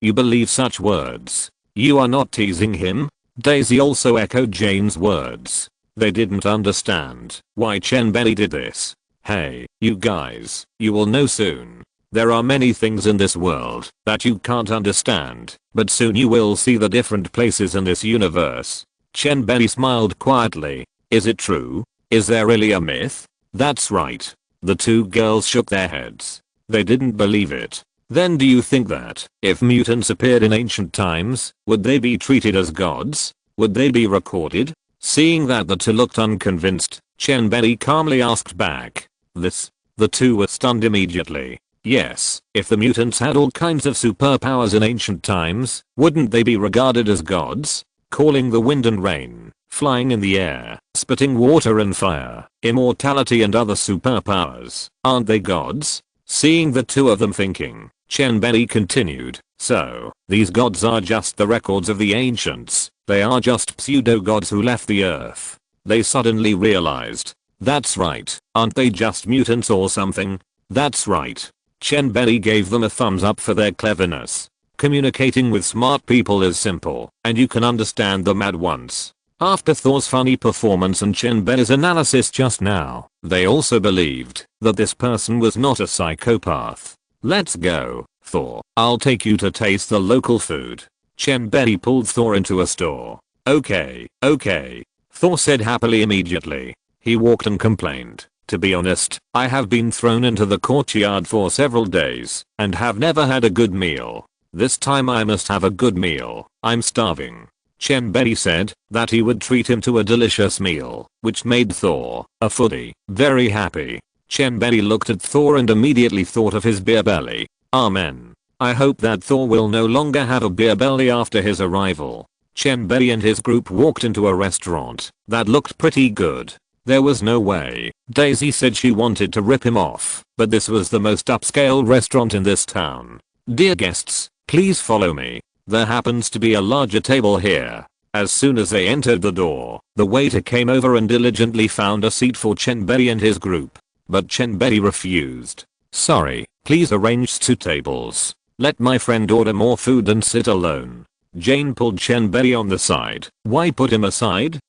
you believe such words. You are not teasing him?" Daisy also echoed Jane's words. They didn't understand why Chen Bei did this. Hey, you guys, you will know soon. There are many things in this world that you can't understand, but soon you will see the different places in this universe. Chen Bei smiled quietly. Is it true? Is there really a myth? That's right. The two girls shook their heads. They didn't believe it. Then do you think that, if mutants appeared in ancient times, would they be treated as gods? Would they be recorded? Seeing that the two looked unconvinced, Chen Bei calmly asked back. This? The two were stunned immediately. Yes, if the mutants had all kinds of superpowers in ancient times, wouldn't they be regarded as gods? Calling the wind and rain, flying in the air, spitting water and fire, immortality and other superpowers, aren't they gods? Seeing the two of them thinking, Chen Bei continued, so, these gods are just the records of the ancients, they are just pseudo-gods who left the earth. They suddenly realized. That's right, aren't they just mutants or something? That's right. Chen Bei gave them a thumbs up for their cleverness. Communicating with smart people is simple, and you can understand them at once. After Thor's funny performance and Chen Bei's analysis just now, they also believed that this person was not a psychopath. Let's go, Thor. I'll take you to taste the local food. Chen Bei pulled Thor into a store. Okay. Thor said happily immediately. He walked and complained. To be honest, I have been thrown into the courtyard for several days and have never had a good meal. This time I must have a good meal. I'm starving. Chen Bei said that he would treat him to a delicious meal, which made Thor, a foodie, very happy. Chen Bei looked at Thor and immediately thought of his beer belly. Amen. I hope that Thor will no longer have a beer belly after his arrival. Chen Bei and his group walked into a restaurant that looked pretty good. There was no way. Daisy said she wanted to rip him off, but this was the most upscale restaurant in this town. Dear guests, please follow me. There happens to be a larger table here. As soon as they entered the door, the waiter came over and diligently found a seat for Chen Bei and his group. But Chen Bei refused. Sorry, please arrange 2 tables. Let my friend order more food and sit alone. Jane pulled Chen Bei on the side. Why put him aside?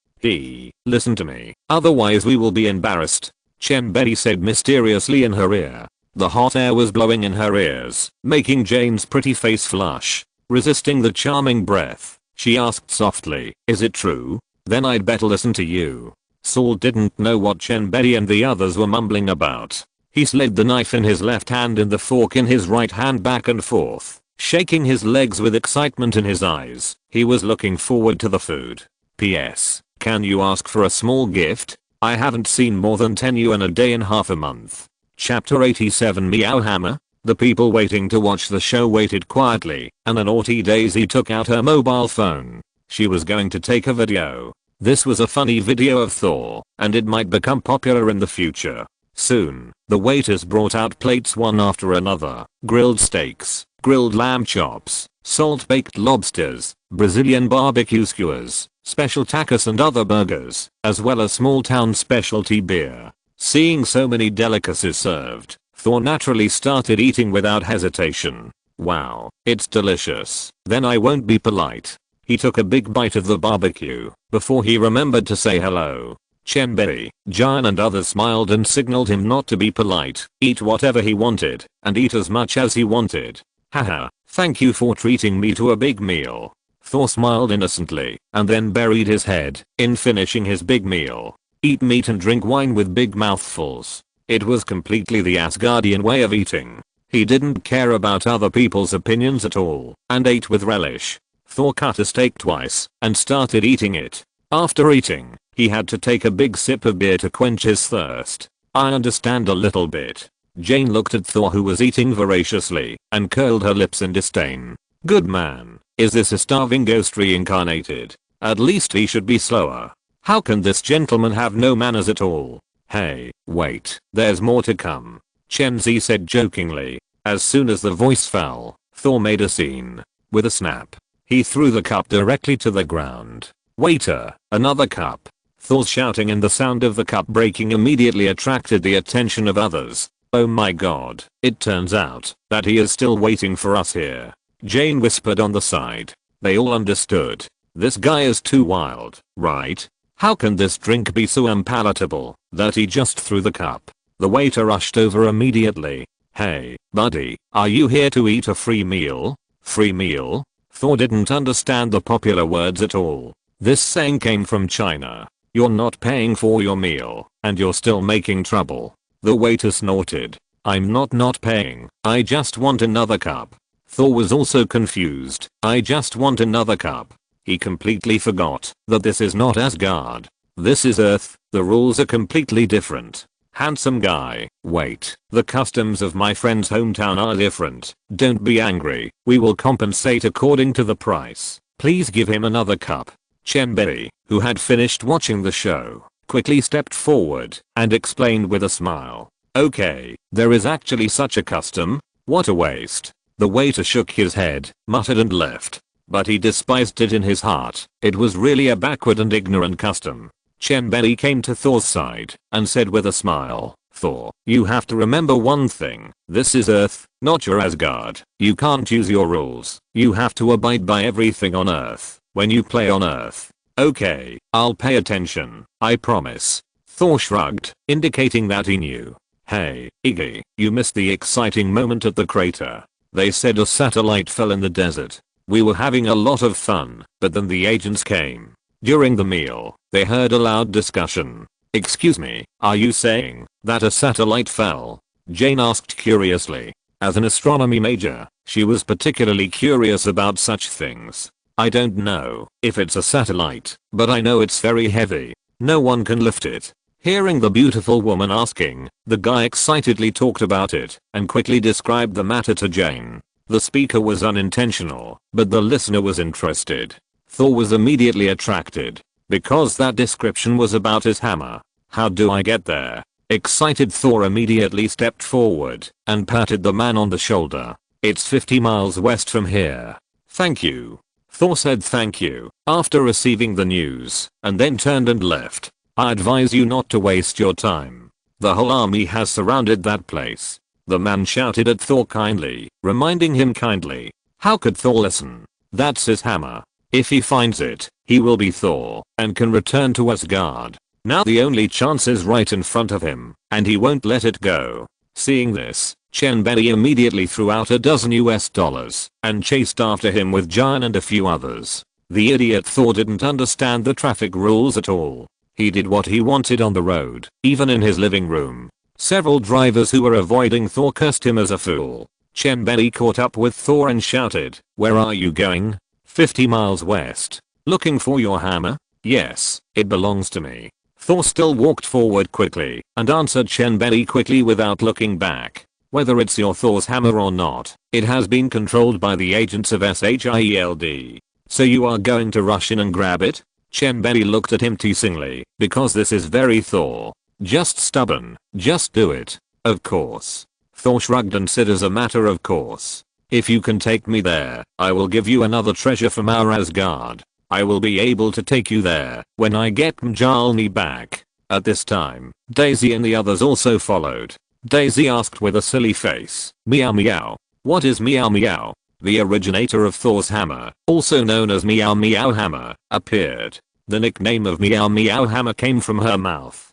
Listen to me, otherwise we will be embarrassed. Chen Bei said mysteriously in her ear. The hot air was blowing in her ears, making Jane's pretty face flush. Resisting the charming breath, she asked softly, is it true? Then I'd better listen to you. Saul didn't know what Chen Bei and the others were mumbling about. He slid the knife in his left hand and the fork in his right hand back and forth, shaking his legs with excitement in his eyes. He was looking forward to the food. P.S. can you ask for a small gift? I haven't seen more than 10 yuan a day in half a month. Chapter 87 Meow Hammer. The people waiting to watch the show waited quietly, and the naughty Daisy took out her mobile phone. She was going to take a video. This was a funny video of Thor, and it might become popular in the future. Soon, the waiters brought out plates one after another: grilled steaks, grilled lamb chops, salt-baked lobsters, Brazilian barbecue skewers, special tacos and other burgers, as well as small-town specialty beer. Seeing so many delicacies served, Thor naturally started eating without hesitation. Wow, it's delicious. Then I won't be polite. He took a big bite of the barbecue before he remembered to say hello. Chen Bei, Jian and others smiled and signaled him not to be polite, eat whatever he wanted, and eat as much as he wanted. Haha, thank you for treating me to a big meal. Thor smiled innocently, and then buried his head in finishing his big meal. Eat meat and drink wine with big mouthfuls. It was completely the Asgardian way of eating. He didn't care about other people's opinions at all, and ate with relish. Thor cut a steak twice, and started eating it. After eating, he had to take a big sip of beer to quench his thirst. I understand a little bit. Jane looked at Thor, who was eating voraciously, and curled her lips in disdain. Good man, is this a starving ghost reincarnated? At least he should be slower. How can this gentleman have no manners at all? Hey, wait, there's more to come. Chen Zi said jokingly. As soon as the voice fell, Thor made a scene. With a snap, he threw the cup directly to the ground. Waiter, another cup. Thor's shouting and the sound of the cup breaking immediately attracted the attention of others. Oh my god, it turns out that he is still waiting for us here. Jane whispered on the side. They all understood. This guy is too wild, right? How can this drink be so unpalatable that he just threw the cup? The waiter rushed over immediately. Hey, buddy, are you here to eat a free meal? Free meal? Thor didn't understand the popular words at all. This saying came from China. You're not paying for your meal, and you're still making trouble. The waiter snorted. I'm not paying. I just want another cup. Thor was also confused. I just want another cup. He completely forgot that this is not Asgard. This is Earth. The rules are completely different. Handsome guy, wait. The customs of my friend's hometown are different. Don't be angry. We will compensate according to the price. Please give him another cup. Chen Bei, who had finished watching the show, quickly stepped forward and explained with a smile. Okay, there is actually such a custom? What a waste. The waiter shook his head, muttered and left. But he despised it in his heart. It was really a backward and ignorant custom. Chen Bei came to Thor's side and said with a smile, Thor, you have to remember one thing. This is Earth, not your Asgard. You can't use your rules. You have to abide by everything on Earth when you play on Earth. Okay, I'll pay attention, I promise. Thor shrugged, indicating that he knew. Hey, Iggy, you missed the exciting moment at the crater. They said a satellite fell in the desert. We were having a lot of fun, but then the agents came. During the meal, they heard a loud discussion. Excuse me, are you saying that a satellite fell? Jane asked curiously. As an astronomy major, she was particularly curious about such things. I don't know if it's a satellite, but I know it's very heavy. No one can lift it. Hearing the beautiful woman asking, the guy excitedly talked about it and quickly described the matter to Jane. The speaker was unintentional, but the listener was interested. Thor was immediately attracted because that description was about his hammer. How do I get there? Excited Thor immediately stepped forward and patted the man on the shoulder. It's 50 miles west from here. Thank you. Thor said thank you after receiving the news and then turned and left. I advise you not to waste your time. The whole army has surrounded that place. The man shouted at Thor kindly, reminding him kindly. How could Thor listen? That's his hammer. If he finds it, he will be Thor and can return to Asgard. Now the only chance is right in front of him, and he won't let it go. Seeing this, Chen Bei immediately threw out $12 and chased after him with Jian and a few others. The idiot Thor didn't understand the traffic rules at all. He did what he wanted on the road, even in his living room. Several drivers who were avoiding Thor cursed him as a fool. Chen Bei caught up with Thor and shouted, where are you going? 50 miles west. Looking for your hammer? Yes, it belongs to me. Thor still walked forward quickly and answered Chen Bei quickly without looking back. Whether it's your Thor's hammer or not, it has been controlled by the agents of SHIELD. So you are going to rush in and grab it? Chen Bei looked at him teasingly, because this is very Thor. Just stubborn, just do it. Of course. Thor shrugged and said as a matter of course. If you can take me there, I will give you another treasure from our Asgard. I will be able to take you there when I get Mjolnir back. At this time, Daisy and the others also followed. Daisy asked with a silly face, meow meow. What is meow meow? The originator of Thor's hammer, also known as Meow Meow Hammer, appeared. The nickname of Meow Meow Hammer came from her mouth.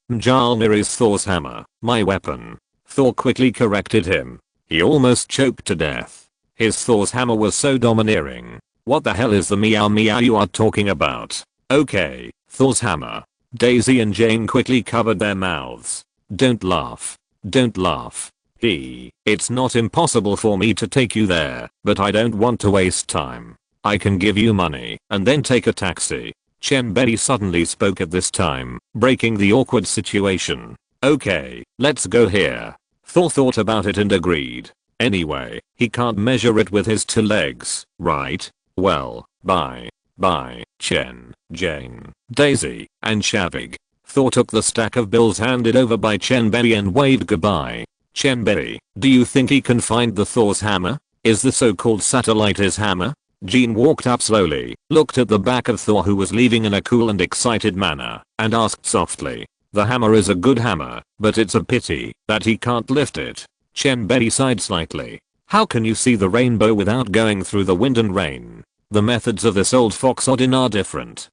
Mjolnir is Thor's hammer, my weapon. Thor quickly corrected him. He almost choked to death. His Thor's hammer was so domineering. What the hell is the meow meow you are talking about? Okay, Thor's hammer. Daisy and Jane quickly covered their mouths. Don't laugh. Don't laugh. It's not impossible for me to take you there, but I don't want to waste time. I can give you money and then take a taxi. Chen Bei suddenly spoke at this time, breaking the awkward situation. Okay, let's go here. Thor thought about it and agreed. Anyway, he can't measure it with his 2 legs, right? Well, bye. Bye, Chen, Jane, Daisy, and Shavig. Thor took the stack of bills handed over by Chen Bei and waved goodbye. Chen Bei, do you think he can find the Thor's hammer? Is the so-called satellite his hammer? Jean walked up slowly, looked at the back of Thor who was leaving in a cool and excited manner, and asked softly. The hammer is a good hammer, but it's a pity that he can't lift it. Chen Bei sighed slightly. How can you see the rainbow without going through the wind and rain? The methods of this old fox Odin are different.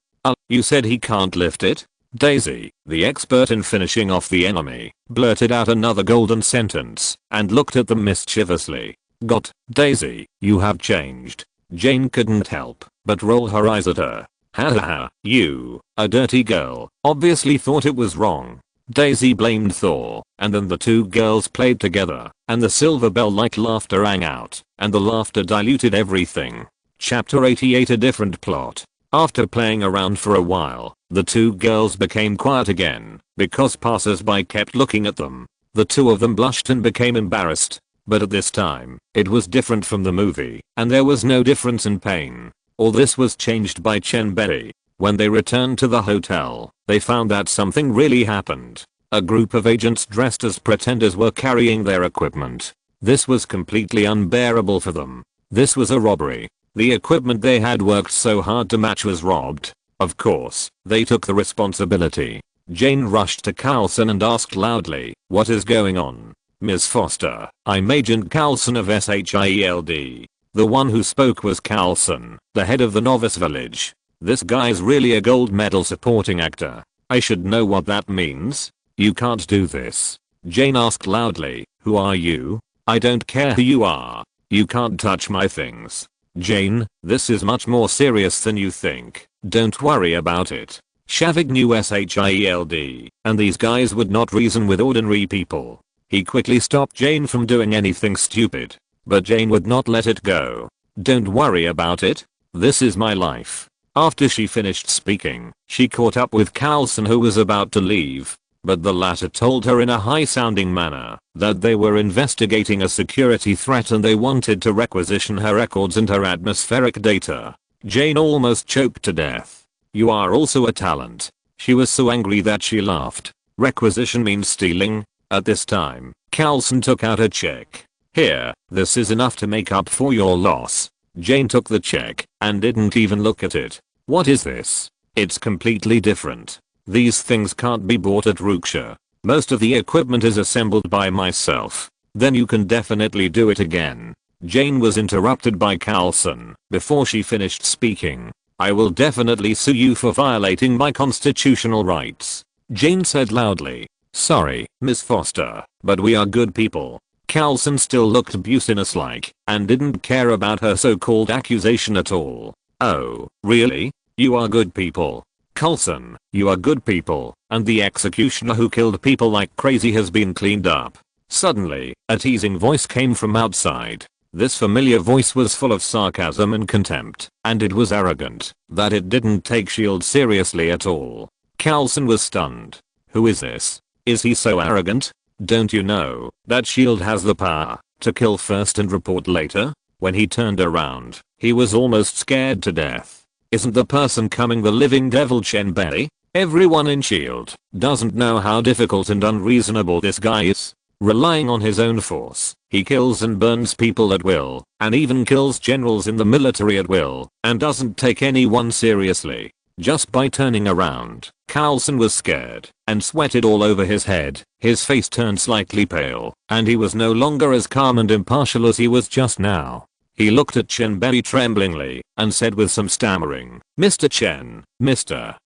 You said he can't lift it? Daisy, the expert in finishing off the enemy, blurted out another golden sentence and looked at them mischievously. Got, Daisy, you have changed. Jane couldn't help but roll her eyes at her. Ha ha ha, you, a dirty girl, obviously thought it was wrong. Daisy blamed Thor, and then the 2 girls played together, and the silver bell-like laughter rang out, and the laughter diluted everything. Chapter 88 A different plot. After playing around for a while, the 2 girls became quiet again, because passers-by kept looking at them. The 2 of them blushed and became embarrassed. But at this time, it was different from the movie, and there was no difference in pain. All this was changed by Chen Bei. When they returned to the hotel, they found that something really happened. A group of agents dressed as pretenders were carrying their equipment. This was completely unbearable for them. This was a robbery. The equipment they had worked so hard to match was robbed. Of course, they took the responsibility. Jane rushed to Carlson and asked loudly, what is going on? Ms. Foster, I'm Agent Carlson of SHIELD. The one who spoke was Carlson, the head of the novice village. This guy's really a gold medal supporting actor. I should know what that means. You can't do this. Jane asked loudly, who are you? I don't care who you are. You can't touch my things. Jane, this is much more serious than you think. Don't worry about it. Shavig knew SHIELD, and these guys would not reason with ordinary people. He quickly stopped Jane from doing anything stupid. But Jane would not let it go. Don't worry about it. This is my life. After she finished speaking, she caught up with Carlson who was about to leave. But the latter told her in a high-sounding manner that they were investigating a security threat and they wanted to requisition her records and her atmospheric data. Jane almost choked to death. You are also a talent. She was so angry that she laughed. Requisition means stealing. At this time, Carlson took out a check. Here, this is enough to make up for your loss. Jane took the check and didn't even look at it. What is this? It's completely different. These things can't be bought at Rooksha. Most of the equipment is assembled by myself. Then you can definitely do it again. Jane was interrupted by Carlson before she finished speaking. I will definitely sue you for violating my constitutional rights. Jane said loudly. Sorry, Miss Foster, but we are good people. Carlson still looked business-like and didn't care about her so-called accusation at all. Oh, really? You are good people. Carlson, you are good people, and the executioner who killed people like crazy has been cleaned up. Suddenly, a teasing voice came from outside. This familiar voice was full of sarcasm and contempt, and it was arrogant that it didn't take S.H.I.E.L.D. seriously at all. Coulson was stunned. Who is this? Is he so arrogant? Don't you know that S.H.I.E.L.D. has the power to kill first and report later? When he turned around, he was almost scared to death. Isn't the person coming the living devil Chen Bei? Everyone in S.H.I.E.L.D. doesn't know how difficult and unreasonable this guy is. Relying on his own force, he kills and burns people at will, and even kills generals in the military at will, and doesn't take anyone seriously. Just by turning around, Coulson was scared and sweated all over his head. His face turned slightly pale, and he was no longer as calm and impartial as he was just now. He looked at Chen Bei tremblingly and said with some stammering, "Mr. Chen, Mr.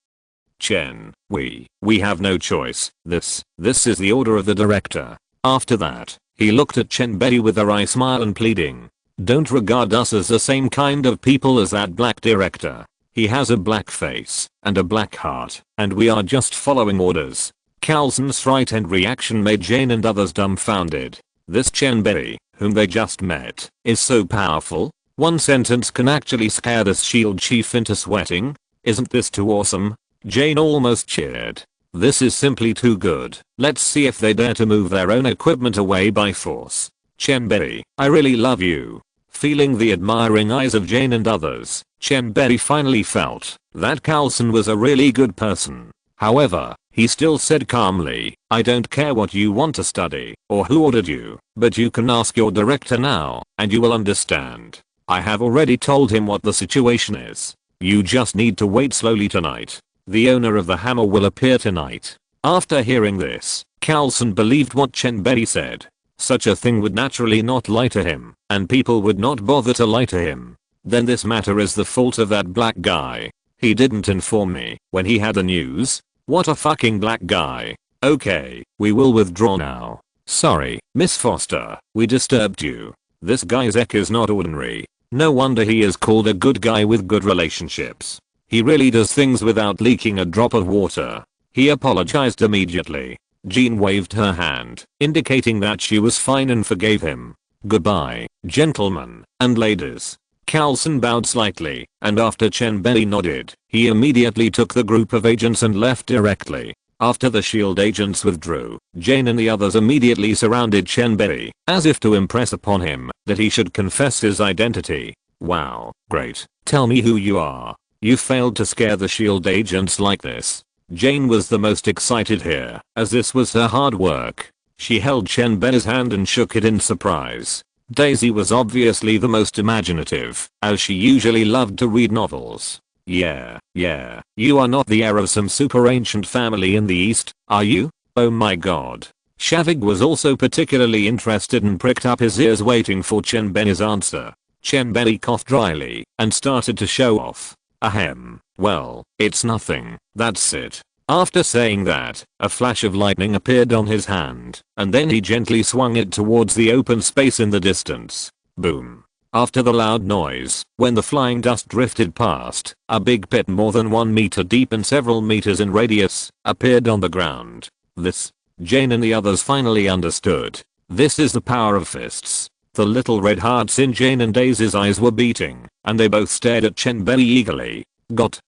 Chen, we have no choice. This is the order of the director." After that, he looked at Chen Bei with a wry smile and pleading, "Don't regard us as the same kind of people as that black director. He has a black face and a black heart, and we are just following orders." Coulson's frightened reaction made Jane and others dumbfounded. This Chen Bei, whom they just met, is so powerful. One sentence can actually scare this S.H.I.E.L.D. chief into sweating. Isn't this too awesome? Jane almost cheered. This is simply too good. Let's see if they dare to move their own equipment away by force. Chen Bei, I really love you. Feeling the admiring eyes of Jane and others, Chen Bei finally felt that Coulson was a really good person. However, he still said calmly, "I don't care what you want to study or who ordered you, but you can ask your director now and you will understand. I have already told him what the situation is. You just need to wait slowly tonight. The owner of the hammer will appear tonight." After hearing this, Coulson believed what Chen Bei said. Such a thing would naturally not lie to him, and people would not bother to lie to him. Then this matter is the fault of that black guy. He didn't inform me when he had the news. What a fucking black guy. Okay, we will withdraw now. Sorry, Miss Foster, we disturbed you. This guy Zek is not ordinary. No wonder he is called a good guy with good relationships. He really does things without leaking a drop of water. He apologized immediately. Jean waved her hand, indicating that she was fine and forgave him. Goodbye, gentlemen and ladies. Coulson bowed slightly, and after Chen Bei nodded, he immediately took the group of agents and left directly. After the S.H.I.E.L.D. agents withdrew, Jane and the others immediately surrounded Chen Bei, as if to impress upon him that he should confess his identity. Wow, great. Tell me who you are. You failed to scare the S.H.I.E.L.D. agents like this. Jane was the most excited here, as this was her hard work. She held Chen Bei's hand and shook it in surprise. Daisy was obviously the most imaginative, as she usually loved to read novels. Yeah, you are not the heir of some super ancient family in the East, are you? Oh my god. Shavig was also particularly interested and pricked up his ears waiting for Chen Bei's answer. Chen Bei coughed dryly and started to show off. Ahem, well, it's nothing, that's it. After saying that, a flash of lightning appeared on his hand, and then he gently swung it towards the open space in the distance. Boom. After the loud noise, when the flying dust drifted past, a big pit more than 1 meter deep and several meters in radius appeared on the ground. This, Jane and the others finally understood. This is the power of fists. The little red hearts in Jane and Daisy's eyes were beating, and they both stared at Chen Bei eagerly.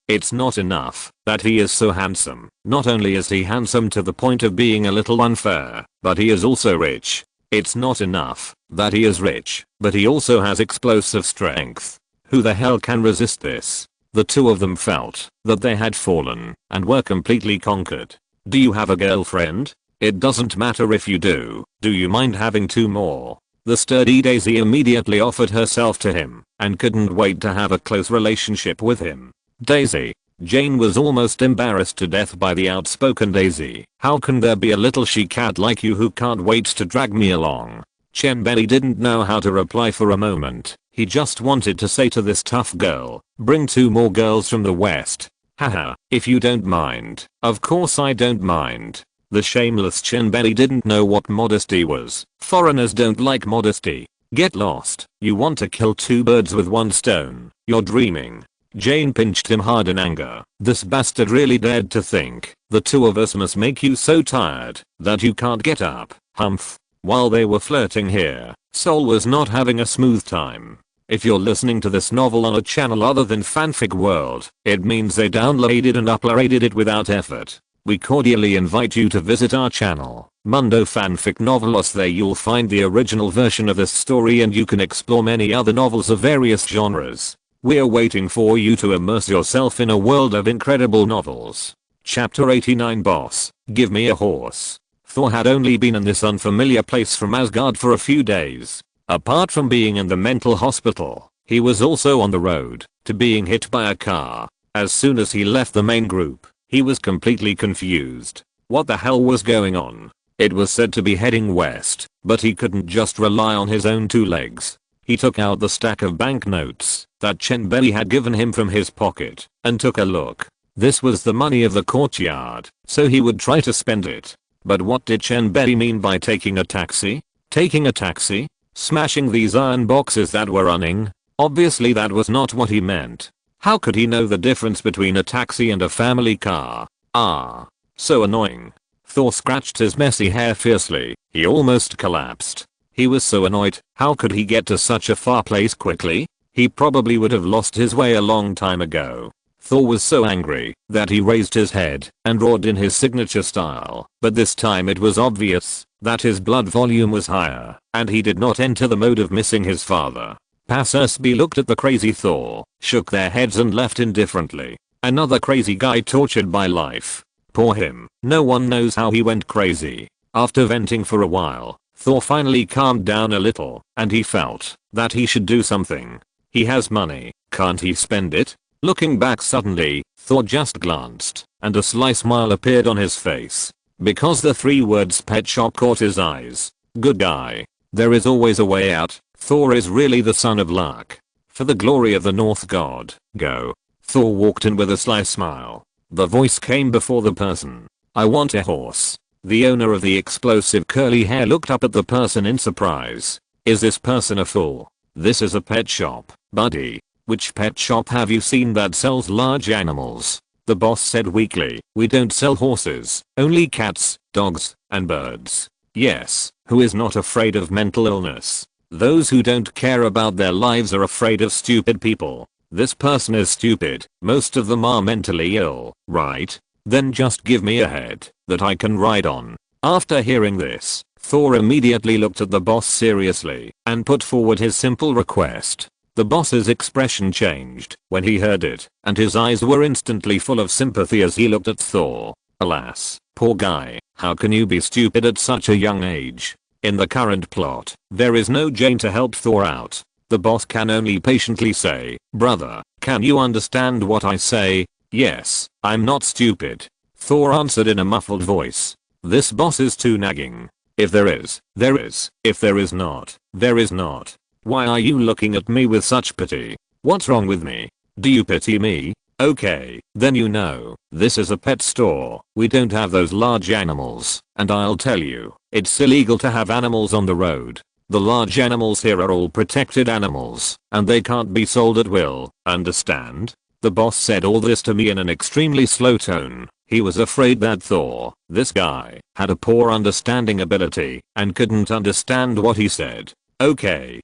It's not enough that he is so handsome. Not only is he handsome to the point of being a little unfair, but he is also rich. It's not enough that he is rich, but he also has explosive strength. Who the hell can resist this? The two of them felt that they had fallen and were completely conquered. Do you have a girlfriend? It doesn't matter if you do. Do you mind having 2 more? The sturdy Daisy immediately offered herself to him and couldn't wait to have a close relationship with him. Daisy. Jane was almost embarrassed to death by the outspoken Daisy. How can there be a little she-cat like you who can't wait to drag me along? Chen Bei didn't know how to reply for a moment. He just wanted to say to this tough girl, bring 2 more girls from the west. Haha, if you don't mind. Of course I don't mind. The shameless Chen Bei didn't know what modesty was. Foreigners don't like modesty. Get lost. You want to kill 2 birds with 1 stone. You're dreaming. Jane pinched him hard in anger. This bastard really dared to think the 2 of us must make you so tired that you can't get up. Humph. While they were flirting here, Sol was not having a smooth time. If you're listening to this novel on a channel other than Fanfic World, it means they downloaded and uploaded it without effort. We cordially invite you to visit our channel, Mundo Fanfic Novelos. There you'll find the original version of this story and you can explore many other novels of various genres. We're waiting for you to immerse yourself in a world of incredible novels. Chapter 89 Boss, Give Me a Horse. Thor had only been in this unfamiliar place from Asgard for a few days. Apart from being in the mental hospital, he was also on the road to being hit by a car. As soon as he left the main group, he was completely confused. What the hell was going on? It was said to be heading west, but he couldn't just rely on his own 2 legs. He took out the stack of banknotes that Chen Bei had given him from his pocket and took a look. This was the money of the courtyard, so he would try to spend it. But what did Chen Bei mean by taking a taxi? Taking a taxi? Smashing these iron boxes that were running? Obviously that was not what he meant. How could he know the difference between a taxi and a family car? Ah. So annoying. Thor scratched his messy hair fiercely. He almost collapsed. He was so annoyed. How could he get to such a far place quickly? He probably would have lost his way a long time ago. Thor was so angry that he raised his head and roared in his signature style, but this time it was obvious that his blood volume was higher and he did not enter the mode of missing his father. Passers-by looked at the crazy Thor, shook their heads and left indifferently. Another crazy guy tortured by life. Poor him. No one knows how he went crazy. After venting for a while, Thor finally calmed down a little and he felt that he should do something. He has money, can't he spend it? Looking back suddenly, Thor just glanced, and a sly smile appeared on his face. Because the 3 words pet shop caught his eyes. Good guy. There is always a way out. Thor is really the son of luck. For the glory of the North God, go. Thor walked in with a sly smile. The voice came before the person. I want a horse. The owner of the explosive curly hair looked up at the person in surprise. Is this person a fool? This is a pet shop, buddy. Which pet shop have you seen that sells large animals? The boss said weakly. We don't sell horses, only cats, dogs, and birds. Yes, who is not afraid of mental illness? Those who don't care about their lives are afraid of stupid people. This person is stupid. Most of them are mentally ill, right? Then just give me a head that I can ride on. After hearing this, Thor immediately looked at the boss seriously and put forward his simple request. The boss's expression changed when he heard it, and his eyes were instantly full of sympathy as he looked at Thor. Alas, poor guy, how can you be stupid at such a young age? In the current plot, there is no Jane to help Thor out. The boss can only patiently say, brother, can you understand what I say? Yes, I'm not stupid. Thor answered in a muffled voice. This boss is too nagging. If there is, there is. If there is not, there is not. Why are you looking at me with such pity? What's wrong with me? Do you pity me? Okay, then you know, this is a pet store. We don't have those large animals, and I'll tell you, it's illegal to have animals on the road. The large animals here are all protected animals, and they can't be sold at will, understand? The boss said all this to me in an extremely slow tone. He was afraid that Thor, this guy, had a poor understanding ability, and couldn't understand what he said. Okay,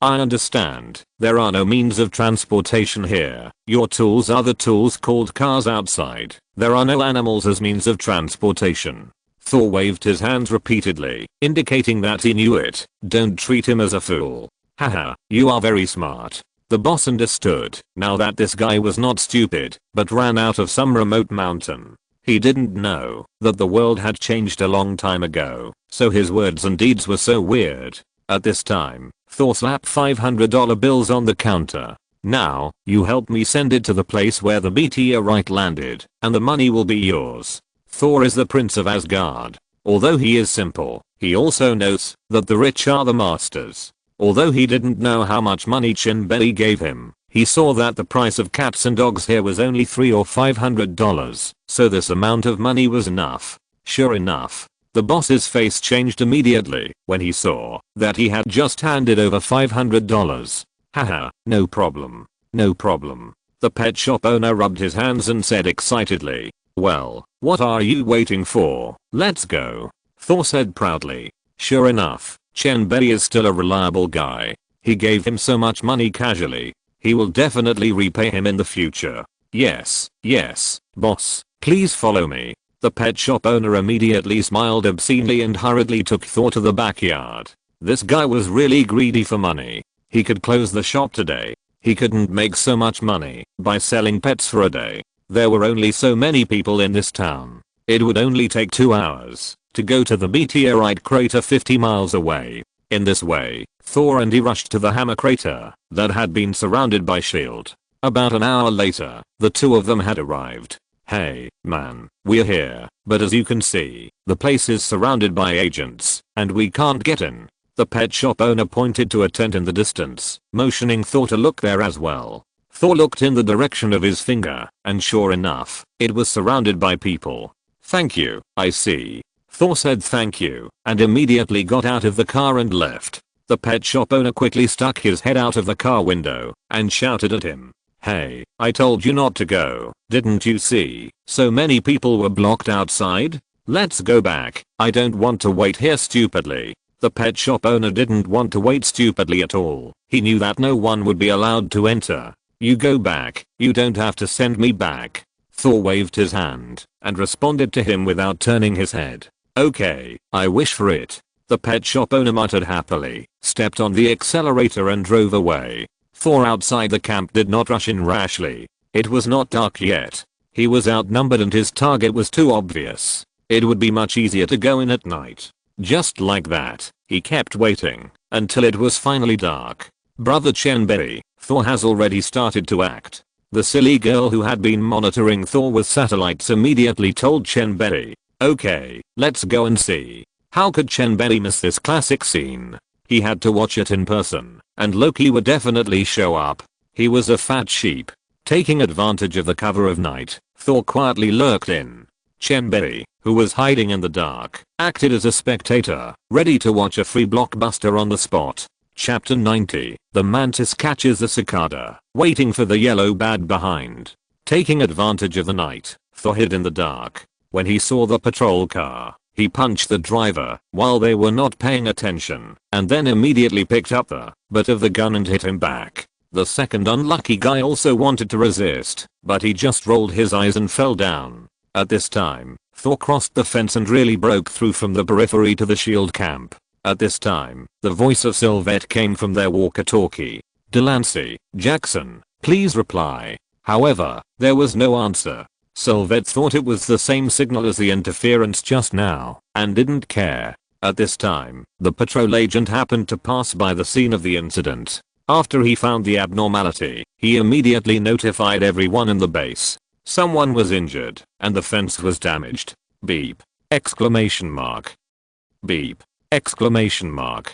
I understand. There are no means of transportation here. Your tools are the tools called cars outside. There are no animals as means of transportation. Thor waved his hands repeatedly, indicating that he knew it. Don't treat him as a fool. Haha, you are very smart. The boss understood now that this guy was not stupid, but ran out of some remote mountain. He didn't know that the world had changed a long time ago, so his words and deeds were so weird. At this time, Thor slapped $500 bills on the counter. Now, you help me send it to the place where the meteorite landed, and the money will be yours. Thor is the prince of Asgard. Although he is simple, he also knows that the rich are the masters. Although he didn't know how much money Chen Bei gave him, he saw that the price of cats and dogs here was only $300 or $500, so this amount of money was enough. Sure enough, the boss's face changed immediately when he saw that he had just handed over $500. Haha, no problem. No problem. The pet shop owner rubbed his hands and said excitedly, well, what are you waiting for? Let's go. Thor said proudly. Sure enough, Chen Bei is still a reliable guy. He gave him so much money casually. He will definitely repay him in the future. Yes, yes, boss, please follow me. The pet shop owner immediately smiled obscenely and hurriedly took Thor to the backyard. This guy was really greedy for money. He could close the shop today. He couldn't make so much money by selling pets for a day. There were only so many people in this town. It would only take 2 hours to go to the meteorite crater 50 miles away. In this way, Thor and he rushed to the hammer crater that had been surrounded by shield. About an hour later, the two of them had arrived. Hey, man, we're here, but as you can see, the place is surrounded by agents, and we can't get in. The pet shop owner pointed to a tent in the distance, motioning Thor to look there as well. Thor looked in the direction of his finger, and sure enough, it was surrounded by people. Thank you, I see. Thor said thank you, and immediately got out of the car and left. The pet shop owner quickly stuck his head out of the car window, and shouted at him. Hey, I told you not to go, didn't you see? So many people were blocked outside? Let's go back, I don't want to wait here stupidly. The pet shop owner didn't want to wait stupidly at all. He knew that no one would be allowed to enter. You go back, you don't have to send me back. Thor waved his hand and responded to him without turning his head. Okay, I wish for it. The pet shop owner muttered happily, stepped on the accelerator and drove away. Thor outside the camp did not rush in rashly. It was not dark yet. He was outnumbered and his target was too obvious. It would be much easier to go in at night. Just like that, he kept waiting until it was finally dark. Brother Chen Bei, Thor has already started to act. The silly girl who had been monitoring Thor with satellites immediately told Chen Bei, okay, let's go and see. How could Chen Bei miss this classic scene? He had to watch it in person, and Loki would definitely show up. He was a fat sheep. Taking advantage of the cover of night, Thor quietly lurked in. Chen Bei, who was hiding in the dark, acted as a spectator, ready to watch a free blockbuster on the spot. Chapter 90, The Mantis catches the cicada, waiting for the yellow bag behind. Taking advantage of the night, Thor hid in the dark. When he saw the patrol car, he punched the driver while they were not paying attention, and then immediately picked up the butt of the gun and hit him back. The second unlucky guy also wanted to resist, but he just rolled his eyes and fell down. At this time, Thor crossed the fence and really broke through from the periphery to the shield camp. At this time, the voice of Sylvette came from their walkie-talkie. Delancey, Jackson, please reply. However, there was no answer. Sylvette thought it was the same signal as the interference just now, and didn't care. At this time, the patrol agent happened to pass by the scene of the incident. After he found the abnormality, he immediately notified everyone in the base. Someone was injured, and the fence was damaged. Beep! Exclamation mark. Beep! Exclamation mark.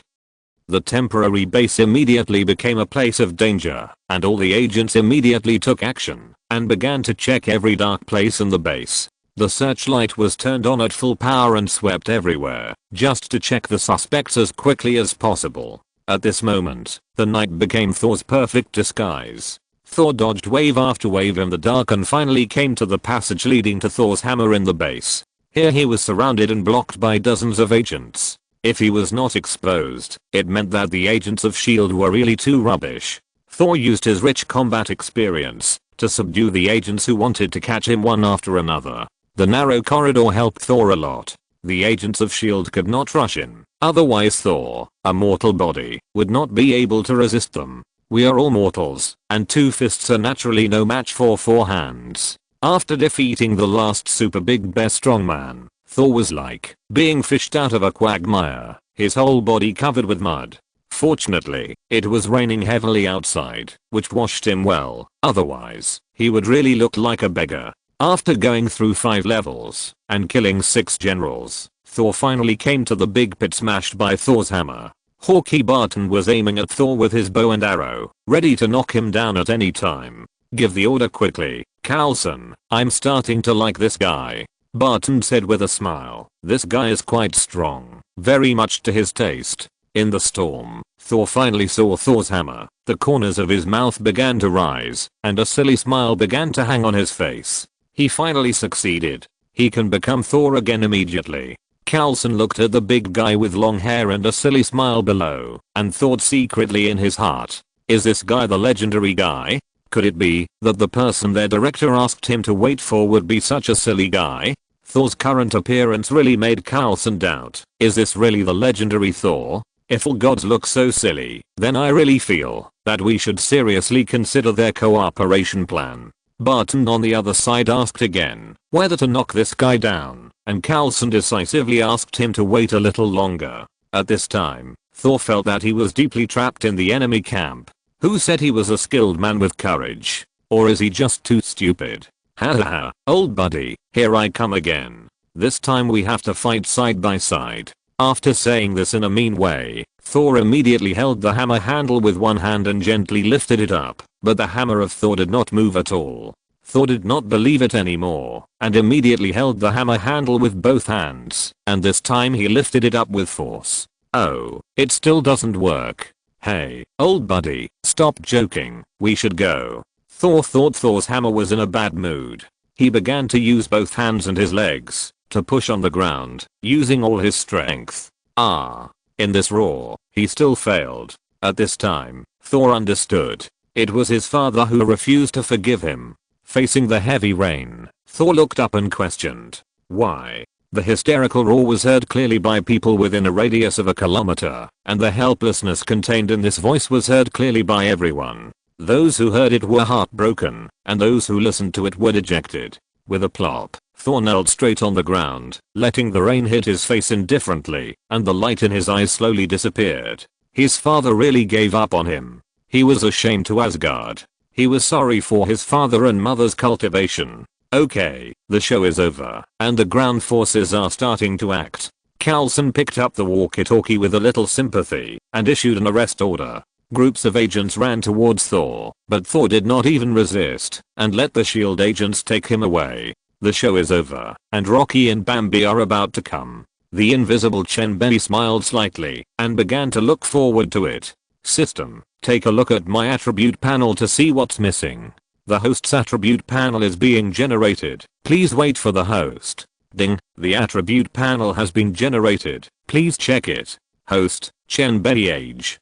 The temporary base immediately became a place of danger, and all the agents immediately took action and began to check every dark place in the base. The searchlight was turned on at full power and swept everywhere, just to check the suspects as quickly as possible. At this moment, the night became Thor's perfect disguise. Thor dodged wave after wave in the dark and finally came to the passage leading to Thor's hammer in the base. Here he was surrounded and blocked by dozens of agents. If he was not exposed, it meant that the agents of S.H.I.E.L.D. were really too rubbish. Thor used his rich combat experience to subdue the agents who wanted to catch him one after another. The narrow corridor helped Thor a lot. The agents of S.H.I.E.L.D. could not rush in, otherwise Thor, a mortal body, would not be able to resist them. We are all mortals, and 2 fists are naturally no match for 4 hands. After defeating the last super big bear strongman, Thor was like being fished out of a quagmire, his whole body covered with mud. Fortunately, it was raining heavily outside, which washed him well, otherwise, he would really look like a beggar. After going through 5 levels and killing 6 generals, Thor finally came to the big pit smashed by Thor's hammer. Hawkeye Barton was aiming at Thor with his bow and arrow, ready to knock him down at any time. Give the order quickly, Carlson, I'm starting to like this guy. Barton said with a smile. This guy is quite strong, very much to his taste. In the storm, Thor finally saw Thor's hammer. The corners of his mouth began to rise, and a silly smile began to hang on his face. He finally succeeded. He can become Thor again immediately. Carlson looked at the big guy with long hair and a silly smile below, and thought secretly in his heart, is this guy the legendary guy? Could it be that the person their director asked him to wait for would be such a silly guy? Thor's current appearance really made Carlson doubt, is this really the legendary Thor? If all gods look so silly, then I really feel that we should seriously consider their cooperation plan. Barton on the other side asked again whether to knock this guy down, and Carlson decisively asked him to wait a little longer. At this time, Thor felt that he was deeply trapped in the enemy camp. Who said he was a skilled man with courage? Or is he just too stupid? Ha ha ha, old buddy, here I come again. This time we have to fight side by side. After saying this in a mean way, Thor immediately held the hammer handle with one hand and gently lifted it up, but the hammer of Thor did not move at all. Thor did not believe it anymore, and immediately held the hammer handle with both hands, and this time he lifted it up with force. Oh, it still doesn't work. Hey, old buddy, stop joking, we should go. Thor thought Thor's hammer was in a bad mood. He began to use both hands and his legs to push on the ground, using all his strength. In this roar, he still failed. At this time, Thor understood. It was his father who refused to forgive him. Facing the heavy rain, Thor looked up and questioned, why? The hysterical roar was heard clearly by people within a radius of a kilometer, and the helplessness contained in this voice was heard clearly by everyone. Those who heard it were heartbroken, and those who listened to it were dejected. With a plop, Thor knelt straight on the ground, letting the rain hit his face indifferently, and the light in his eyes slowly disappeared. His father really gave up on him. He was ashamed to Asgard. He was sorry for his father and mother's cultivation. Okay, the show is over, and the ground forces are starting to act. Carlson picked up the walkie-talkie with a little sympathy, and issued an arrest order. Groups of agents ran towards Thor, but Thor did not even resist, and let the SHIELD agents take him away. The show is over, and Rocky and Bambi are about to come. The invisible Chen Bei smiled slightly, and began to look forward to it. System, take a look at my attribute panel to see what's missing. The host's attribute panel is being generated. Please wait for the host. Ding, the attribute panel has been generated. Please check it. Host, Chen Bei, age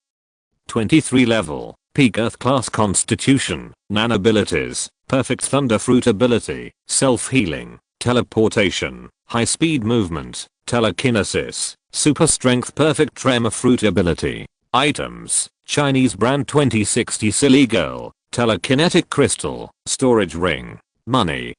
23, level, peak earth class, constitution, nan abilities, perfect thunder fruit ability, self-healing, teleportation, high speed movement, telekinesis, super strength, perfect tremor fruit ability. Items, Chinese brand 2060 silly girl, telekinetic crystal, storage ring, money.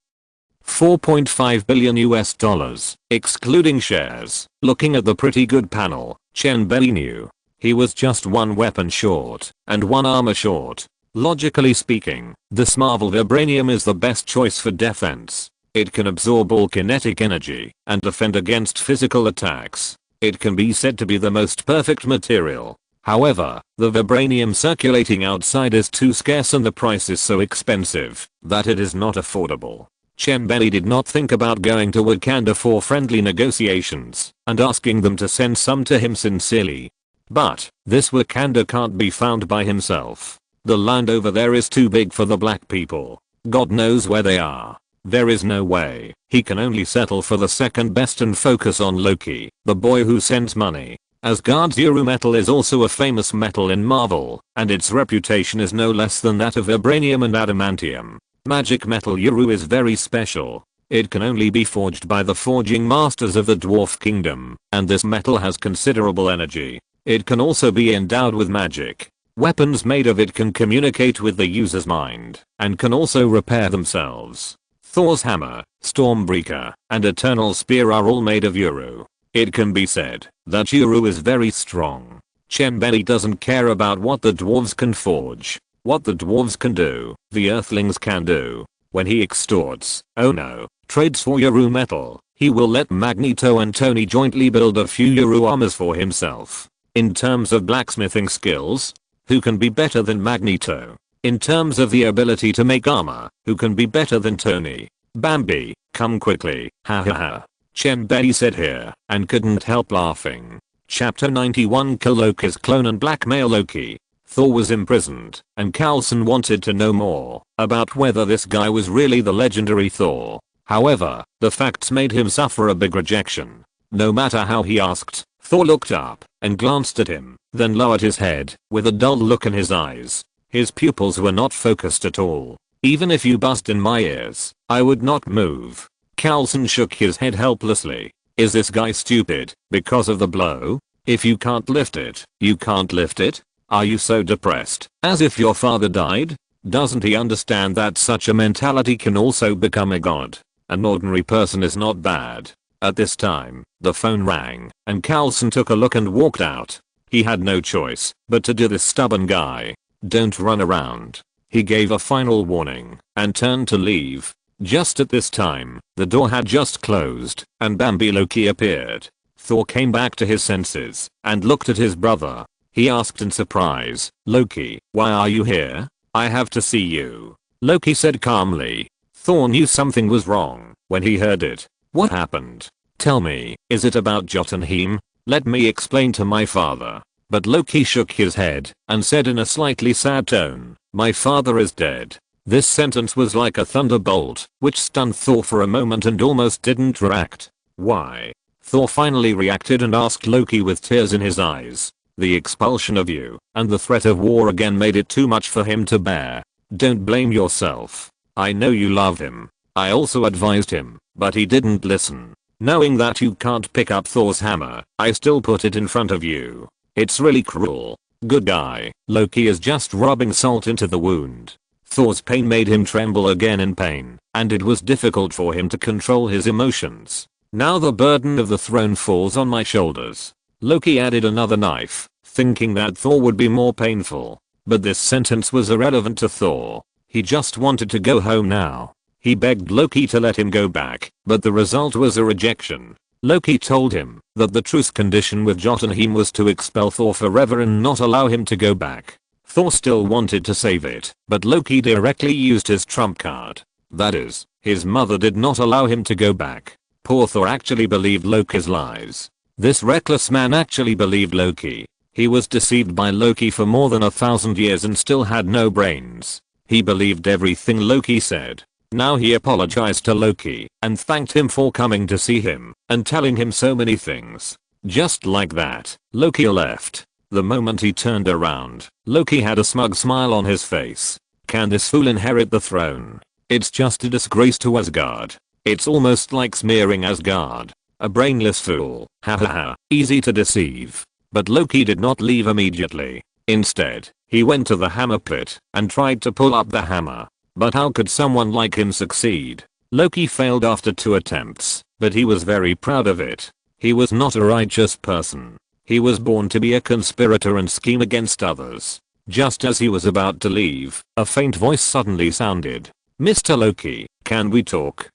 4.5 billion US dollars, excluding shares. Looking at the pretty good panel, Chen Bei knew he was just one weapon short, and one armor short. Logically speaking, this Marvel vibranium is the best choice for defense. It can absorb all kinetic energy, and defend against physical attacks. It can be said to be the most perfect material. However, the vibranium circulating outside is too scarce and the price is so expensive that it is not affordable. Chen Bei did not think about going to Wakanda for friendly negotiations and asking them to send some to him sincerely. But this Wakanda can't be found by himself. The land over there is too big for the black people. God knows where they are. There is no way. He can only settle for the second best and focus on Loki, the boy who sends money. Asgard's Uru metal is also a famous metal in Marvel, and its reputation is no less than that of vibranium and adamantium. Magic metal Uru is very special. It can only be forged by the forging masters of the Dwarf Kingdom, and this metal has considerable energy. It can also be endowed with magic. Weapons made of it can communicate with the user's mind, and can also repair themselves. Thor's hammer, Stormbreaker, and Eternal Spear are all made of Uru. It can be said that Uru is very strong. Chen Bei doesn't care about what the dwarves can forge. What the dwarves can do, the earthlings can do. When he extorts, oh no, trades for Uru metal, he will let Magneto and Tony jointly build a few Uru armors for himself. In terms of blacksmithing skills, who can be better than Magneto? In terms of the ability to make armor, who can be better than Tony? Bambi, come quickly, ha ha ha. Chen Bei said here, and couldn't help laughing. Chapter 91, Kill Loki's clone and blackmail Loki. Thor was imprisoned, and Carlson wanted to know more about whether this guy was really the legendary Thor. However, the facts made him suffer a big rejection. No matter how he asked, Thor looked up and glanced at him, then lowered his head with a dull look in his eyes. His pupils were not focused at all. Even if you bust in my ears, I would not move. Coulson shook his head helplessly. Is this guy stupid because of the blow? If you can't lift it, you can't lift it? Are you so depressed? As if your father died? Doesn't he understand that such a mentality can also become a god? An ordinary person is not bad. At this time, the phone rang, and Coulson took a look and walked out. He had no choice but to do this stubborn guy. Don't run around. He gave a final warning and turned to leave. Just at this time, the door had just closed, and Bambi Loki appeared. Thor came back to his senses and looked at his brother. He asked in surprise, Loki, why are you here? I have to see you. Loki said calmly. Thor knew something was wrong when he heard it. What happened? Tell me, is it about Jotunheim? Let me explain to my father. But Loki shook his head and said in a slightly sad tone, my father is dead. This sentence was like a thunderbolt, which stunned Thor for a moment and almost didn't react. Why? Thor finally reacted and asked Loki with tears in his eyes. The expulsion of you and the threat of war again made it too much for him to bear. Don't blame yourself. I know you love him. I also advised him, but he didn't listen. Knowing that you can't pick up Thor's hammer, I still put it in front of you. It's really cruel. Good guy. Loki is just rubbing salt into the wound. Thor's pain made him tremble again in pain, and it was difficult for him to control his emotions. Now the burden of the throne falls on my shoulders. Loki added another knife, thinking that Thor would be more painful. But this sentence was irrelevant to Thor. He just wanted to go home now. He begged Loki to let him go back, but the result was a rejection. Loki told him that the truce condition with Jotunheim was to expel Thor forever and not allow him to go back. Thor still wanted to save it, but Loki directly used his trump card. That is, his mother did not allow him to go back. Poor Thor actually believed Loki's lies. This reckless man actually believed Loki. He was deceived by Loki for more than 1,000 years and still had no brains. He believed everything Loki said. Now he apologized to Loki and thanked him for coming to see him and telling him so many things. Just like that, Loki left. The moment he turned around, Loki had a smug smile on his face. Can this fool inherit the throne? It's just a disgrace to Asgard. It's almost like smearing Asgard. A brainless fool. Hahaha, easy to deceive. But Loki did not leave immediately. Instead, he went to the hammer pit and tried to pull up the hammer. But how could someone like him succeed? Loki failed after 2 attempts, but he was very proud of it. He was not a righteous person. He was born to be a conspirator and scheme against others. Just as he was about to leave, a faint voice suddenly sounded. Mr. Loki, can we talk?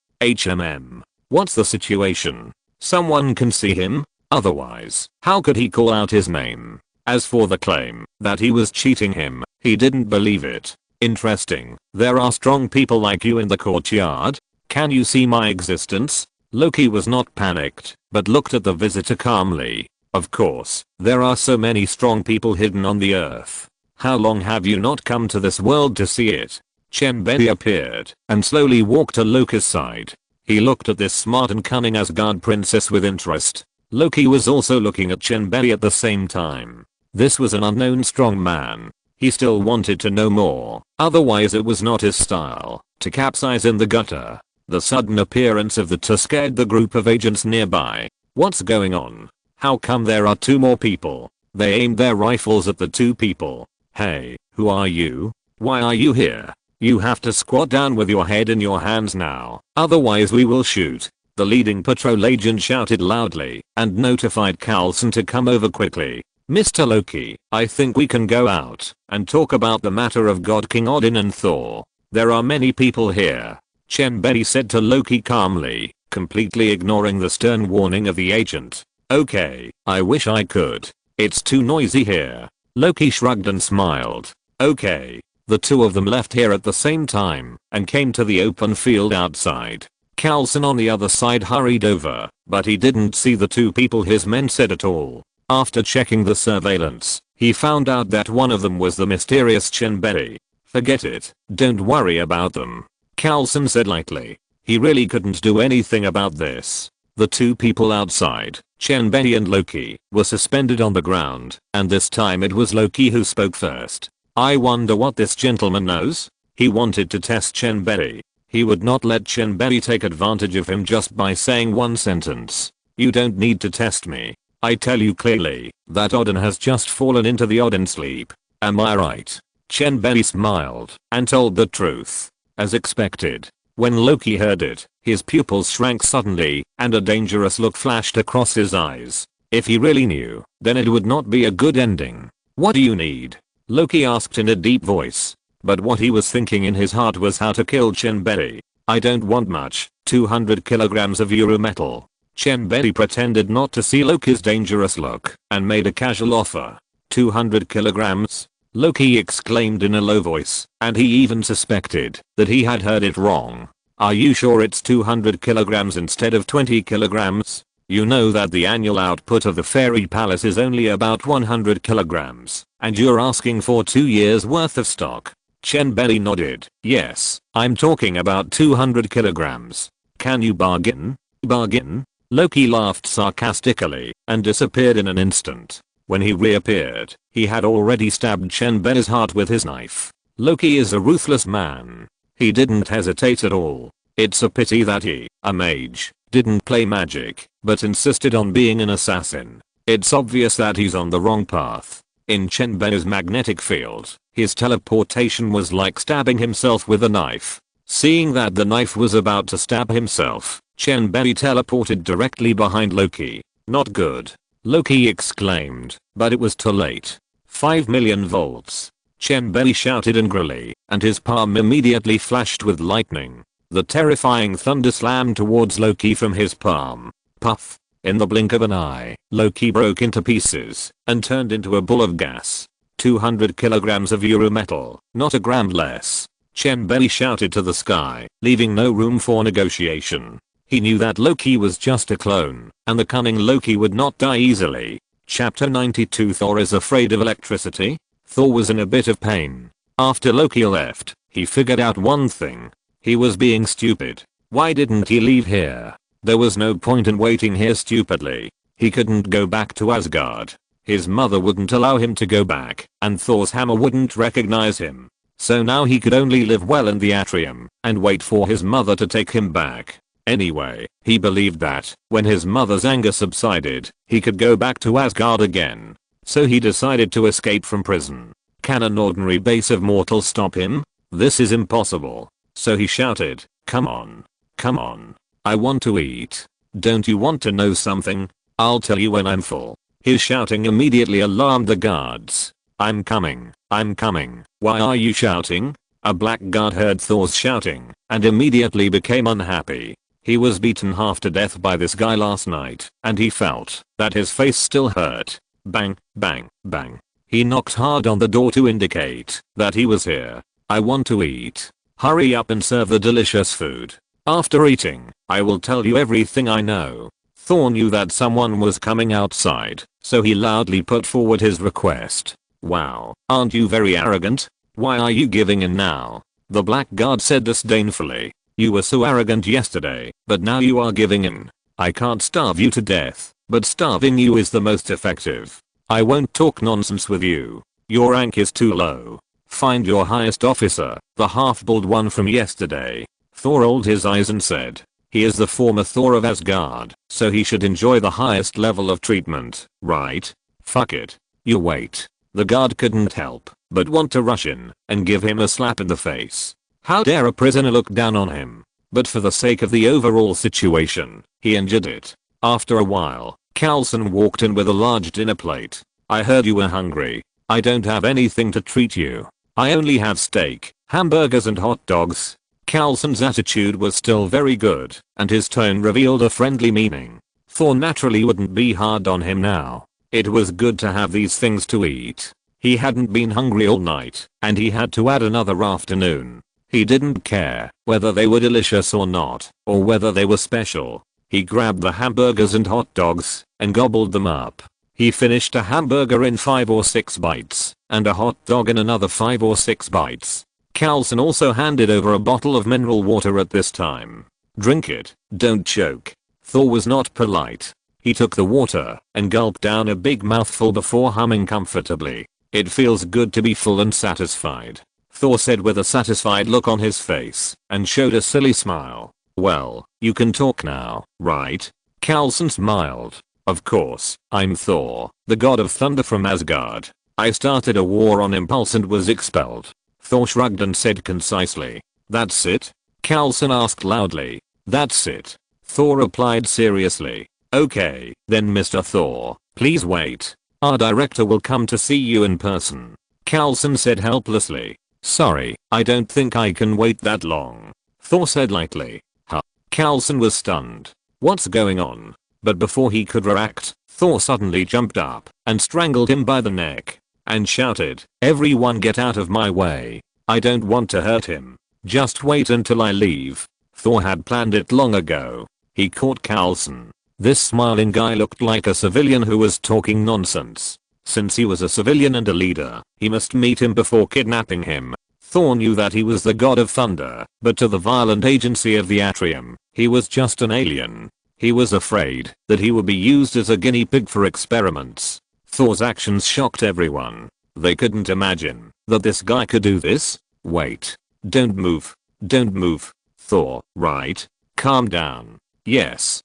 What's the situation? Someone can see him? Otherwise, how could he call out his name? As for the claim that he was cheating him, he didn't believe it. Interesting. There are strong people like you in the courtyard? Can you see my existence? Loki was not panicked, but looked at the visitor calmly. Of course, there are so many strong people hidden on the earth. How long have you not come to this world to see it? Chen Bei appeared and slowly walked to Loki's side. He looked at this smart and cunning Asgard princess with interest. Loki was also looking at Chen Bei at the same time. This was an unknown strong man. He still wanted to know more, otherwise it was not his style to capsize in the gutter. The sudden appearance of the two scared the group of agents nearby. What's going on? How come there are 2 more people? They aimed their rifles at the 2 people. Hey, who are you? Why are you here? You have to squat down with your head in your hands now, otherwise we will shoot. The leading patrol agent shouted loudly and notified Coulson to come over quickly. Mr. Loki, I think we can go out and talk about the matter of God King Odin and Thor. There are many people here. Chen Bei said to Loki calmly, completely ignoring the stern warning of the agent. Okay, I wish I could. It's too noisy here. Loki shrugged and smiled. Okay. The 2 of them left here at the same time and came to the open field outside. Coulson on the other side hurried over, but he didn't see the 2 people his men said at all. After checking the surveillance, he found out that one of them was the mysterious Chen Bei. Forget it, don't worry about them. Coulson said lightly. He really couldn't do anything about this. The two people outside, Chen Bei and Loki, were suspended on the ground, and this time it was Loki who spoke first. I wonder what this gentleman knows? He wanted to test Chen Bei. He would not let Chen Bei take advantage of him just by saying one sentence. You don't need to test me. I tell you clearly, that Odin has just fallen into the Odin sleep. Am I right? Chen Bei smiled and told the truth. As expected. When Loki heard it, his pupils shrank suddenly, and a dangerous look flashed across his eyes. If he really knew, then it would not be a good ending. What do you need? Loki asked in a deep voice. But what he was thinking in his heart was how to kill Chen Bei. I don't want much, 200 kilograms of Euro metal. Chen Bei pretended not to see Loki's dangerous look, and made a casual offer. 200 kilograms? Loki exclaimed in a low voice, and he even suspected that he had heard it wrong. Are you sure it's 200 kilograms instead of 20 kilograms? You know that the annual output of the Fairy Palace is only about 100 kilograms, and you're asking for 2 years worth of stock. Chen Bei nodded. Yes, I'm talking about 200 kilograms. Can you bargain? Bargain? Loki laughed sarcastically and disappeared in an instant. When he reappeared, he had already stabbed Chen Bei's heart with his knife. Loki is a ruthless man. He didn't hesitate at all. It's a pity that he, a mage, didn't play magic, but insisted on being an assassin. It's obvious that he's on the wrong path. In Chen Bei's magnetic field, his teleportation was like stabbing himself with a knife. Seeing that the knife was about to stab himself, Chen Bei teleported directly behind Loki. Not good. Loki exclaimed, but it was too late. 5 million volts. Chen Bei shouted angrily, and his palm immediately flashed with lightning. The terrifying thunder slammed towards Loki from his palm. Puff. In the blink of an eye, Loki broke into pieces and turned into a ball of gas. 200 kilograms of Euro metal, not a gram less. Chen Bei shouted to the sky, leaving no room for negotiation. He knew that Loki was just a clone, and the cunning Loki would not die easily. Chapter 92 Thor is afraid of electricity? Thor was in a bit of pain. After Loki left, he figured out one thing. He was being stupid. Why didn't he leave here? There was no point in waiting here stupidly. He couldn't go back to Asgard. His mother wouldn't allow him to go back, and Thor's hammer wouldn't recognize him. So now he could only live well in the atrium, and wait for his mother to take him back. Anyway, he believed that, when his mother's anger subsided, he could go back to Asgard again. So he decided to escape from prison. Can an ordinary base of mortals stop him? This is impossible. So he shouted, come on. Come on. I want to eat. Don't you want to know something? I'll tell you when I'm full. His shouting immediately alarmed the guards. I'm coming. I'm coming. Why are you shouting? A black guard heard Thor's shouting and immediately became unhappy. He was beaten half to death by this guy last night, and he felt that his face still hurt. Bang, bang, bang. He knocked hard on the door to indicate that he was here. I want to eat. Hurry up and serve the delicious food. After eating, I will tell you everything I know. Thor knew that someone was coming outside, so he loudly put forward his request. Wow, aren't you very arrogant? Why are you giving in now? The black guard said disdainfully. You were so arrogant yesterday, but now you are giving in. I can't starve you to death, but starving you is the most effective. I won't talk nonsense with you. Your rank is too low. Find your highest officer, the half-bald one from yesterday. Thor rolled his eyes and said, he is the former Thor of Asgard, so he should enjoy the highest level of treatment, right? Fuck it. You wait. The guard couldn't help but want to rush in and give him a slap in the face. How dare a prisoner look down on him? But for the sake of the overall situation, he endured it. After a while, Carlson walked in with a large dinner plate. I heard you were hungry. I don't have anything to treat you. I only have steak, hamburgers and hot dogs. Carlson's attitude was still very good, and his tone revealed a friendly meaning. Thor naturally wouldn't be hard on him now. It was good to have these things to eat. He hadn't been hungry all night, and he had to add another afternoon. He didn't care whether they were delicious or not, or whether they were special. He grabbed the hamburgers and hot dogs and gobbled them up. He finished a hamburger in 5 or 6 bites, and a hot dog in another 5 or 6 bites. Carlson also handed over a bottle of mineral water at this time. Drink it, don't choke. Thor was not polite. He took the water and gulped down a big mouthful before humming comfortably. It feels good to be full and satisfied, Thor said with a satisfied look on his face and showed a silly smile. Well, you can talk now, right? Coulson smiled. Of course, I'm Thor, the god of thunder from Asgard. I started a war on impulse and was expelled. Thor shrugged and said concisely. That's it? Coulson asked loudly. That's it. Thor replied seriously. Okay, then Mr. Thor, please wait. Our director will come to see you in person. Coulson said helplessly. Sorry, I don't think I can wait that long. Thor said lightly. Huh. Coulson was stunned. What's going on? But before he could react, Thor suddenly jumped up and strangled him by the neck and shouted, everyone get out of my way. I don't want to hurt him. Just wait until I leave. Thor had planned it long ago. He caught Coulson. This smiling guy looked like a civilian who was talking nonsense. Since he was a civilian and a leader, he must meet him before kidnapping him. Thor knew that he was the god of thunder, but to the violent agency of the Atrium, he was just an alien. He was afraid that he would be used as a guinea pig for experiments. Thor's actions shocked everyone. They couldn't imagine that this guy could do this. Wait. Don't move. Don't move. Thor, right? Calm down. Yes,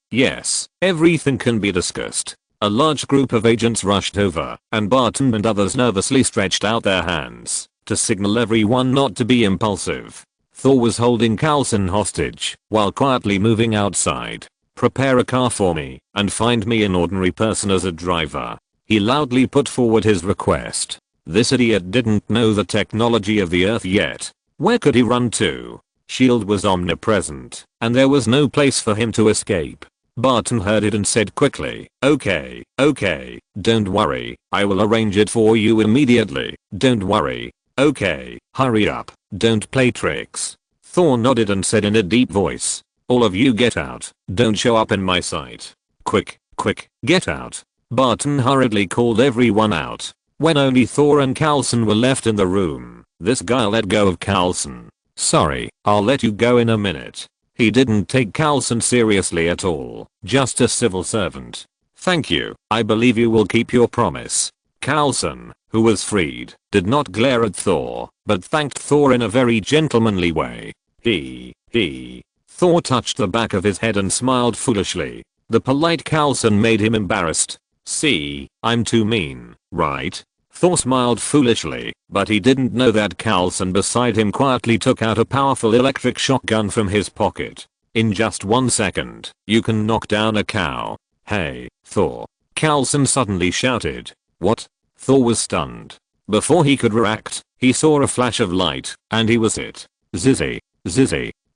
everything can be discussed. A large group of agents rushed over, and Barton and others nervously stretched out their hands to signal everyone not to be impulsive. Thor was holding Coulson hostage while quietly moving outside. Prepare a car for me and find me an ordinary person as a driver. He loudly put forward his request. This idiot didn't know the technology of the Earth yet. Where could he run to? S.H.I.E.L.D. was omnipresent, and there was no place for him to escape. Barton heard it and said quickly, okay, don't worry, I will arrange it for you immediately, don't worry. Okay, hurry up, don't play tricks. Thor nodded and said in a deep voice, all of you get out, don't show up in my sight. Quick, get out. Barton hurriedly called everyone out. When only Thor and Coulson were left in the room, this guy let go of Coulson. Sorry, I'll let you go in a minute. He didn't take Coulson seriously at all, just a civil servant. Thank you, I believe you will keep your promise. Coulson, who was freed, did not glare at Thor, but thanked Thor in a very gentlemanly way. Thor touched the back of his head and smiled foolishly. The polite Coulson made him embarrassed. See, I'm too mean, right? Thor smiled foolishly, but he didn't know that Coulson beside him quietly took out a powerful electric shotgun from his pocket. In just 1 second, you can knock down a cow. Hey, Thor. Coulson suddenly shouted. What? Thor was stunned. Before he could react, he saw a flash of light, and he was hit. Zizzy.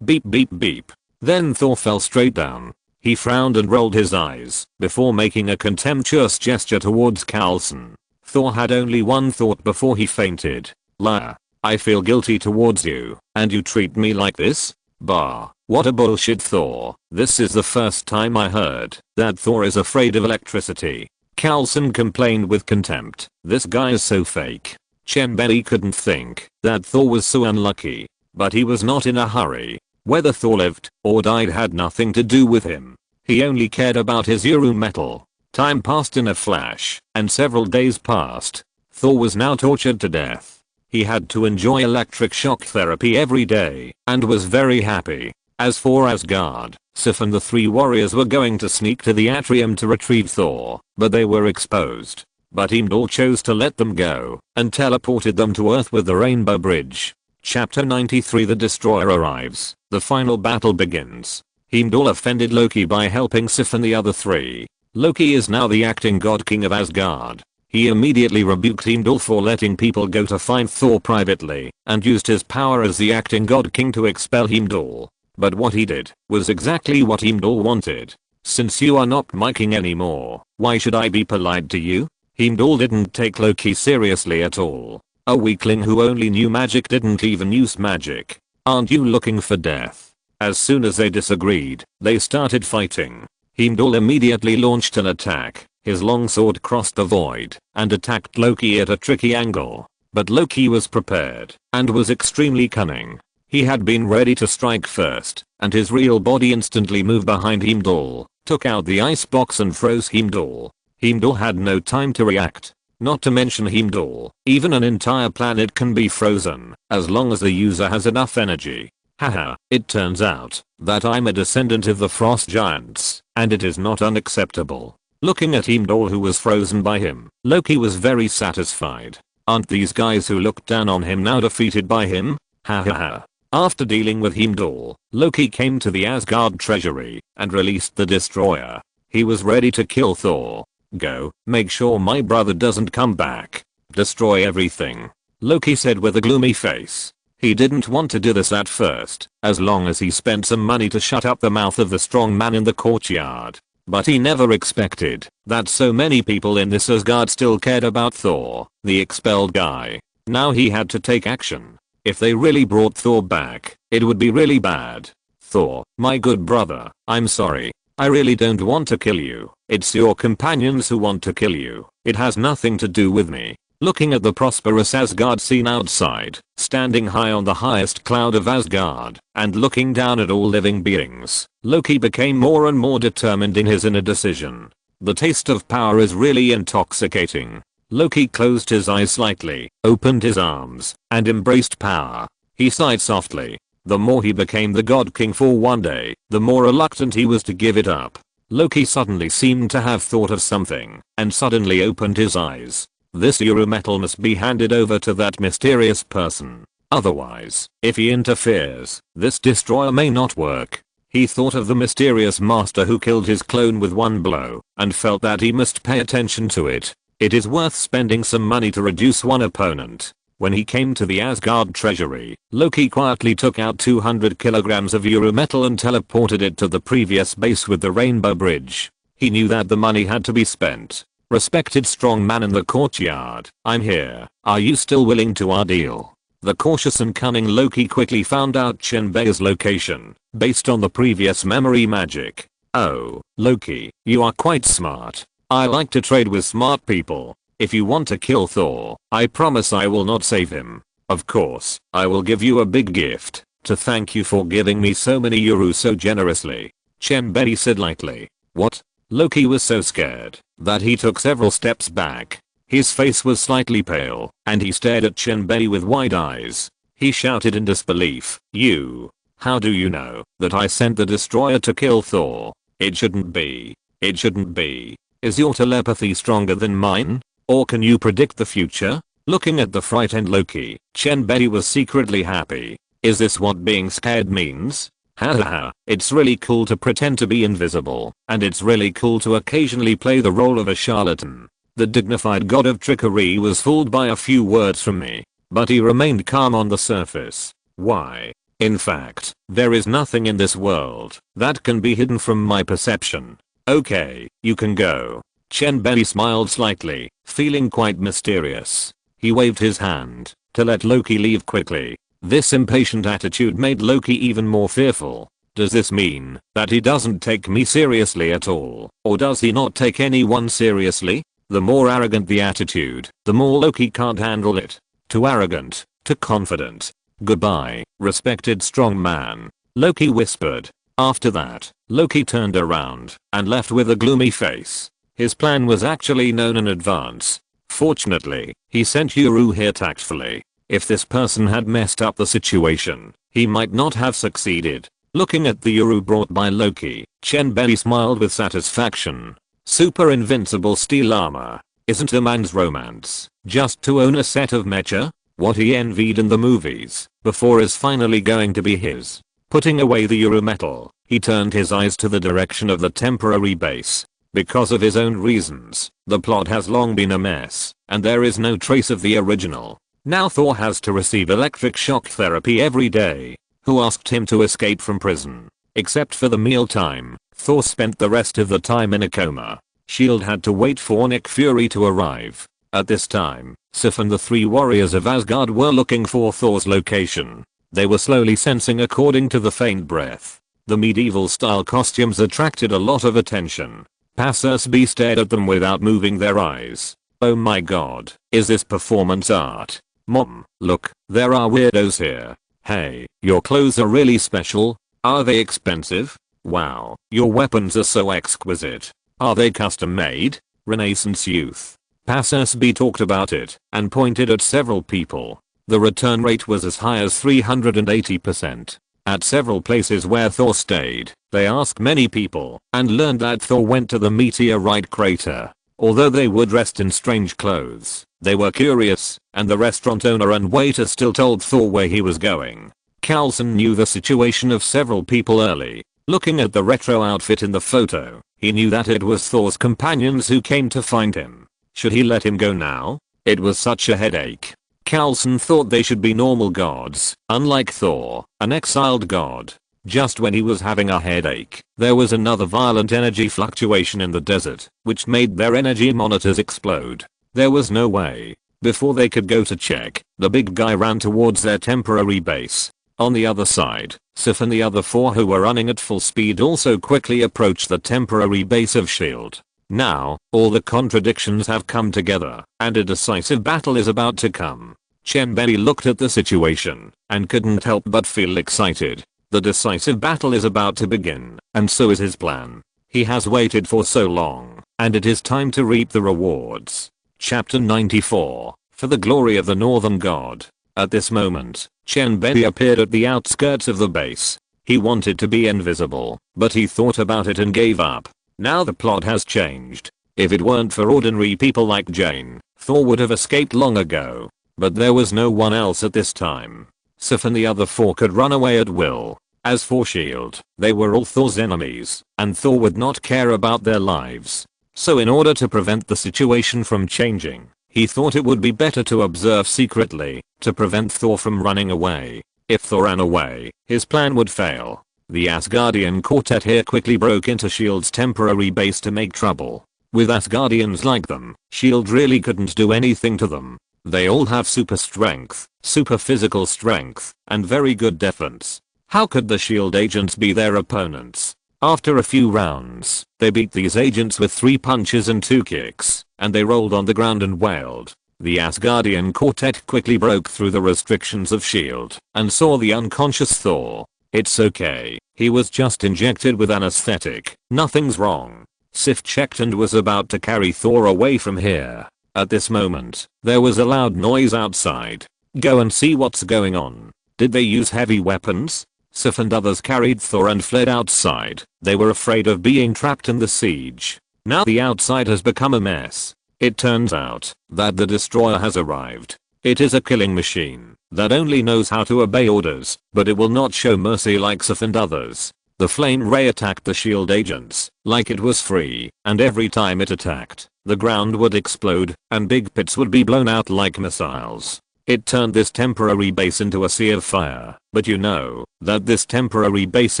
Beep. Then Thor fell straight down. He frowned and rolled his eyes before making a contemptuous gesture towards Coulson. Thor had only one thought before he fainted. Liar. I feel guilty towards you, and you treat me like this? Bah, what a bullshit, Thor. This is the first time I heard that Thor is afraid of electricity. Coulson complained with contempt. This guy is so fake. Chen Bei couldn't think that Thor was so unlucky, but he was not in a hurry. Whether Thor lived or died had nothing to do with him. He only cared about his Euro metal. Time passed in a flash, and several days passed. Thor was now tortured to death. He had to enjoy electric shock therapy every day, and was very happy. As for Asgard, Sif and the 3 warriors were going to sneak to the Atrium to retrieve Thor, but they were exposed. But Heimdall chose to let them go, and teleported them to Earth with the Rainbow Bridge. Chapter 93. The Destroyer arrives. The final battle begins. Heimdall offended Loki by helping Sif and the other 3. Loki is now the acting god king of Asgard. He immediately rebuked Heimdall for letting people go to find Thor privately, and used his power as the acting god king to expel Heimdall. But what he did was exactly what Heimdall wanted. Since you are not miking anymore, why should I be polite to you? Heimdall didn't take Loki seriously at all. A weakling who only knew magic didn't even use magic. Aren't you looking for death? As soon as they disagreed, they started fighting. Heimdall immediately launched an attack. His long sword crossed the void and attacked Loki at a tricky angle. But Loki was prepared and was extremely cunning. He had been ready to strike first, and his real body instantly moved behind Heimdall, took out the icebox and froze Heimdall. Heimdall had no time to react. Not to mention Heimdall, even an entire planet can be frozen, as long as the user has enough energy. Haha, it turns out that I'm a descendant of the frost giants, and it is not unacceptable. Looking at Heimdall who was frozen by him, Loki was very satisfied. Aren't these guys who looked down on him now defeated by him? Hahaha. After dealing with Heimdall, Loki came to the Asgard treasury and released the destroyer. He was ready to kill Thor. Go, make sure my brother doesn't come back. Destroy everything, Loki said with a gloomy face. He didn't want to do this at first, as long as he spent some money to shut up the mouth of the strong man in the courtyard. But he never expected that so many people in this Asgard still cared about Thor, the expelled guy. Now he had to take action. If they really brought Thor back, it would be really bad. Thor, my good brother, I'm sorry. I really don't want to kill you. It's your companions who want to kill you. It has nothing to do with me. Looking at the prosperous Asgard scene outside, standing high on the highest cloud of Asgard, and looking down at all living beings, Loki became more and more determined in his inner decision. The taste of power is really intoxicating. Loki closed his eyes slightly, opened his arms, and embraced power. He sighed softly. The more he became the God King for one day, the more reluctant he was to give it up. Loki suddenly seemed to have thought of something, and suddenly opened his eyes. This Euro metal must be handed over to that mysterious person. Otherwise, if he interferes, this destroyer may not work. He thought of the mysterious master who killed his clone with one blow, and felt that he must pay attention to it. It is worth spending some money to reduce one opponent. When he came to the Asgard treasury, Loki quietly took out 200 kilograms of Euro metal and teleported it to the previous base with the rainbow bridge. He knew that the money had to be spent. Respected strong man in the courtyard, I'm here. Are you still willing to our deal? The cautious and cunning Loki quickly found out Chen Bei's location, based on the previous memory magic. Oh, Loki, you are quite smart. I like to trade with smart people. If you want to kill Thor, I promise I will not save him. Of course, I will give you a big gift, to thank you for giving me so many euros so generously. Chen Bei said lightly. What? Loki was so scared that he took several steps back. His face was slightly pale, and he stared at Chen Bei with wide eyes. He shouted in disbelief, You! How do you know that I sent the destroyer to kill Thor? It shouldn't be. It shouldn't be. Is your telepathy stronger than mine? Or can you predict the future? Looking at the frightened Loki, Chen Bei was secretly happy. Is this what being scared means? Hahaha, it's really cool to pretend to be invisible, and it's really cool to occasionally play the role of a charlatan. The dignified god of trickery was fooled by a few words from me, but he remained calm on the surface. Why? In fact, there is nothing in this world that can be hidden from my perception. Okay, you can go. Chen Bei smiled slightly, feeling quite mysterious. He waved his hand to let Loki leave quickly. This impatient attitude made Loki even more fearful. Does this mean that he doesn't take me seriously at all, or does he not take anyone seriously? The more arrogant the attitude, the more Loki can't handle it. Too arrogant, too confident. Goodbye, respected strong man, Loki whispered. After that, Loki turned around and left with a gloomy face. His plan was actually known in advance. Fortunately, he sent Uru here tactfully. If this person had messed up the situation, he might not have succeeded. Looking at the Uru brought by Loki, Chen Bei smiled with satisfaction. Super invincible steel armor isn't a man's romance, just to own a set of mecha? What he envied in the movies before is finally going to be his. Putting away the Uru metal, he turned his eyes to the direction of the temporary base. Because of his own reasons, the plot has long been a mess, and there is no trace of the original. Now Thor has to receive electric shock therapy every day. Who asked him to escape from prison? Except for the mealtime, Thor spent the rest of the time in a coma. S.H.I.E.L.D. had to wait for Nick Fury to arrive. At this time, Sif and the three warriors of Asgard were looking for Thor's location. They were slowly sensing according to the faint breath. The medieval style costumes attracted a lot of attention. Passersby stared at them without moving their eyes. Oh my god, is this performance art? Mom, look, there are weirdos here. Hey, your clothes are really special. Are they expensive? Wow, your weapons are so exquisite. Are they custom made? Renaissance youth. Passersby B talked about it and pointed at several people. The return rate was as high as 380%. At several places where Thor stayed, they asked many people and learned that Thor went to the meteorite crater. Although they were dressed in strange clothes, they were curious, and the restaurant owner and waiter still told Thor where he was going. Carlson knew the situation of several people early. Looking at the retro outfit in the photo, he knew that it was Thor's companions who came to find him. Should he let him go now? It was such a headache. Carlson thought they should be normal gods, unlike Thor, an exiled god. Just when he was having a headache, there was another violent energy fluctuation in the desert, which made their energy monitors explode. There was no way. Before they could go to check, the big guy ran towards their temporary base. On the other side, Sif and the other 4 who were running at full speed also quickly approached the temporary base of S.H.I.E.L.D. Now, all the contradictions have come together, and a decisive battle is about to come. Chen Bei looked at the situation, and couldn't help but feel excited. The decisive battle is about to begin, and so is his plan. He has waited for so long, and it is time to reap the rewards. Chapter 94, For the Glory of the Northern God. At this moment, Chen Bei appeared at the outskirts of the base. He wanted to be invisible, but he thought about it and gave up. Now the plot has changed. If it weren't for ordinary people like Jane, Thor would have escaped long ago. But there was no one else at this time. Sif and the other 4 could run away at will. As for S.H.I.E.L.D., they were all Thor's enemies, and Thor would not care about their lives. So in order to prevent the situation from changing, he thought it would be better to observe secretly, to prevent Thor from running away. If Thor ran away, his plan would fail. The Asgardian quartet here quickly broke into S.H.I.E.L.D.'s temporary base to make trouble. With Asgardians like them, S.H.I.E.L.D. really couldn't do anything to them. They all have super strength, super physical strength, and very good defense. How could the S.H.I.E.L.D. agents be their opponents? After a few rounds, they beat these agents with 3 punches and 2 kicks, and they rolled on the ground and wailed. The Asgardian quartet quickly broke through the restrictions of S.H.I.E.L.D. and saw the unconscious Thor. It's okay, he was just injected with anesthetic, nothing's wrong. Sif checked and was about to carry Thor away from here. At this moment, there was a loud noise outside. Go and see what's going on. Did they use heavy weapons? Sif and others carried Thor and fled outside. They were afraid of being trapped in the siege. Now the outside has become a mess. It turns out that the destroyer has arrived. It is a killing machine that only knows how to obey orders, but it will not show mercy like Sif and others. The flame ray attacked the S.H.I.E.L.D. agents like it was free, and every time it attacked, the ground would explode, and big pits would be blown out like missiles. It turned this temporary base into a sea of fire, but you know that this temporary base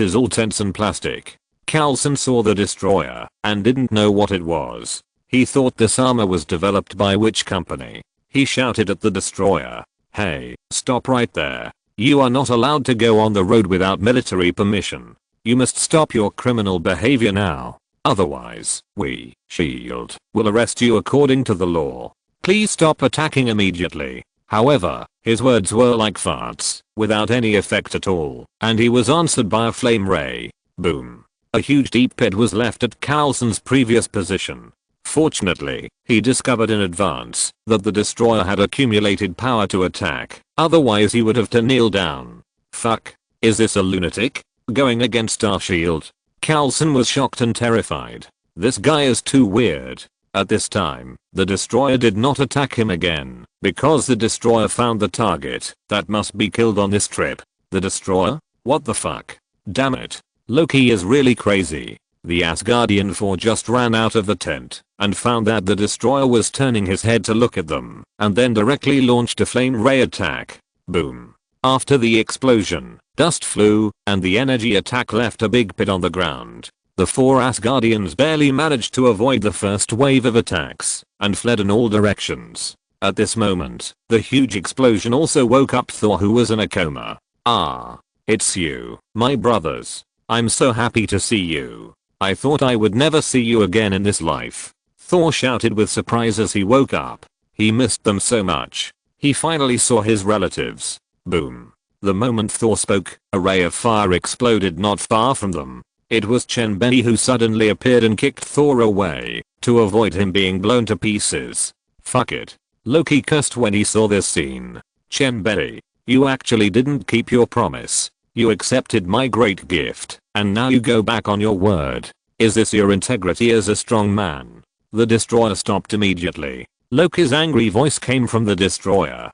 is all tents and plastic. Carlson saw the destroyer and didn't know what it was. He thought this armor was developed by which company. He shouted at the destroyer, "Hey, stop right there. You are not allowed to go on the road without military permission. You must stop your criminal behavior now. Otherwise, we, S.H.I.E.L.D., will arrest you according to the law. Please stop attacking immediately." However, his words were like farts, without any effect at all, and he was answered by a flame ray. Boom. A huge deep pit was left at Carlson's previous position. Fortunately, he discovered in advance that the destroyer had accumulated power to attack, otherwise he would have to kneel down. Fuck. Is this a lunatic? Going against our S.H.I.E.L.D.? Carlson was shocked and terrified. This guy is too weird. At this time, the destroyer did not attack him again, because the destroyer found the target that must be killed on this trip. The destroyer? What the fuck? Damn it. Loki is really crazy. The Asgardian 4 just ran out of the tent and found that the destroyer was turning his head to look at them, and then directly launched a flame ray attack. Boom. After the explosion, dust flew, and the energy attack left a big pit on the ground. The 4 Asgardians barely managed to avoid the first wave of attacks and fled in all directions. At this moment, the huge explosion also woke up Thor, who was in a coma. "Ah, it's you, my brothers. I'm so happy to see you. I thought I would never see you again in this life." Thor shouted with surprise as he woke up. He missed them so much. He finally saw his relatives. Boom. The moment Thor spoke, a ray of fire exploded not far from them. It was Chen Bei who suddenly appeared and kicked Thor away to avoid him being blown to pieces. Fuck it. Loki cursed when he saw this scene. Chen Bei, you actually didn't keep your promise. You accepted my great gift, and now you go back on your word. Is this your integrity as a strong man? The destroyer stopped immediately. Loki's angry voice came from the destroyer.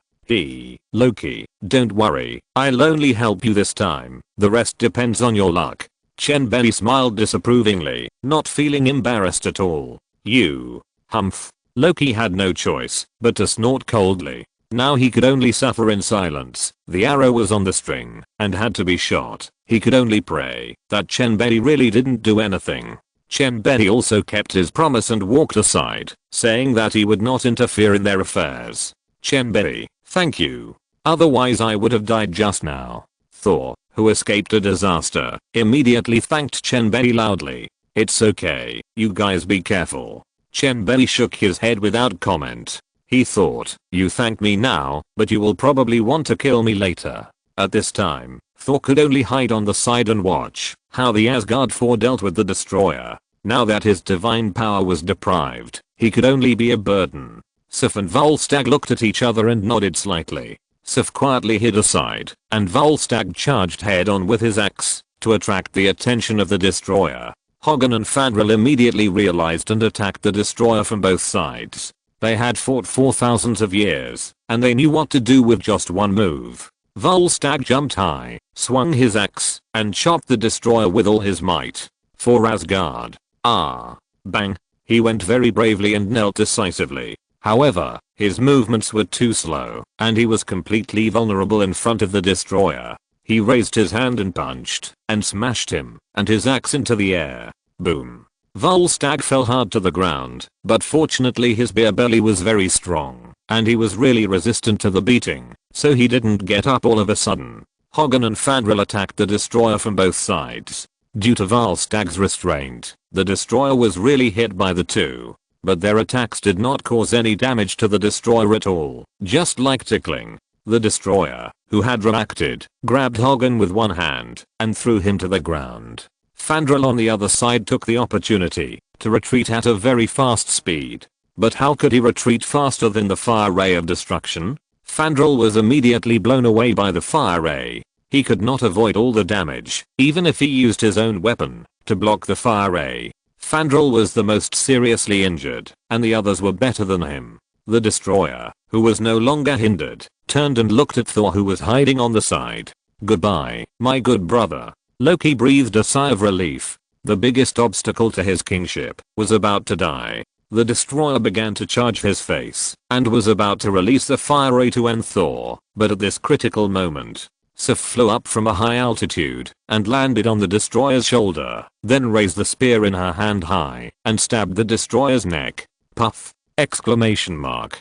Loki, don't worry, I'll only help you this time, the rest depends on your luck. Chen Bei smiled disapprovingly, not feeling embarrassed at all. You, humph. Loki had no choice but to snort coldly. Now he could only suffer in silence. The arrow was on the string and had to be shot. He could only pray that Chen Bei really didn't do anything. Chen Bei also kept his promise and walked aside, saying that he would not interfere in their affairs. Chen Bei, thank you. Otherwise I would have died just now. Thor, who escaped a disaster, immediately thanked Chen Bei loudly. It's okay, you guys be careful. Chen Bei shook his head without comment. He thought, you thank me now, but you will probably want to kill me later. At this time, Thor could only hide on the side and watch how the Asgard 4 dealt with the destroyer. Now that his divine power was deprived, he could only be a burden. Sif and Volstagg looked at each other and nodded slightly. Sif quietly hid aside, and Volstagg charged head on with his axe to attract the attention of the destroyer. Hogun and Fandral immediately realized and attacked the destroyer from both sides. They had fought for thousands of years, and they knew what to do with just one move. Volstagg jumped high, swung his axe, and chopped the destroyer with all his might. For Asgard. Bang. He went very bravely and knelt decisively. However, his movements were too slow, and he was completely vulnerable in front of the destroyer. He raised his hand and punched, and smashed him, and his axe into the air. Boom. Volstagg fell hard to the ground, but fortunately his bear belly was very strong, and he was really resistant to the beating, so he didn't get up all of a sudden. Hogun and Fandral attacked the destroyer from both sides. Due to Volstagg's restraint, the destroyer was really hit by the two, but their attacks did not cause any damage to the destroyer at all, just like tickling. The destroyer, who had reacted, grabbed Hogun with one hand and threw him to the ground. Fandral on the other side took the opportunity to retreat at a very fast speed. But how could he retreat faster than the fire ray of destruction? Fandral was immediately blown away by the fire ray. He could not avoid all the damage, even if he used his own weapon to block the fire ray. Fandral was the most seriously injured, and the others were better than him. The destroyer, who was no longer hindered, turned and looked at Thor, who was hiding on the side. Goodbye, my good brother. Loki breathed a sigh of relief. The biggest obstacle to his kingship was about to die. The destroyer began to charge his face and was about to release the fire ray to end Thor, but at this critical moment, Sif flew up from a high altitude and landed on the destroyer's shoulder, then raised the spear in her hand high and stabbed the destroyer's neck. Puff! Exclamation mark.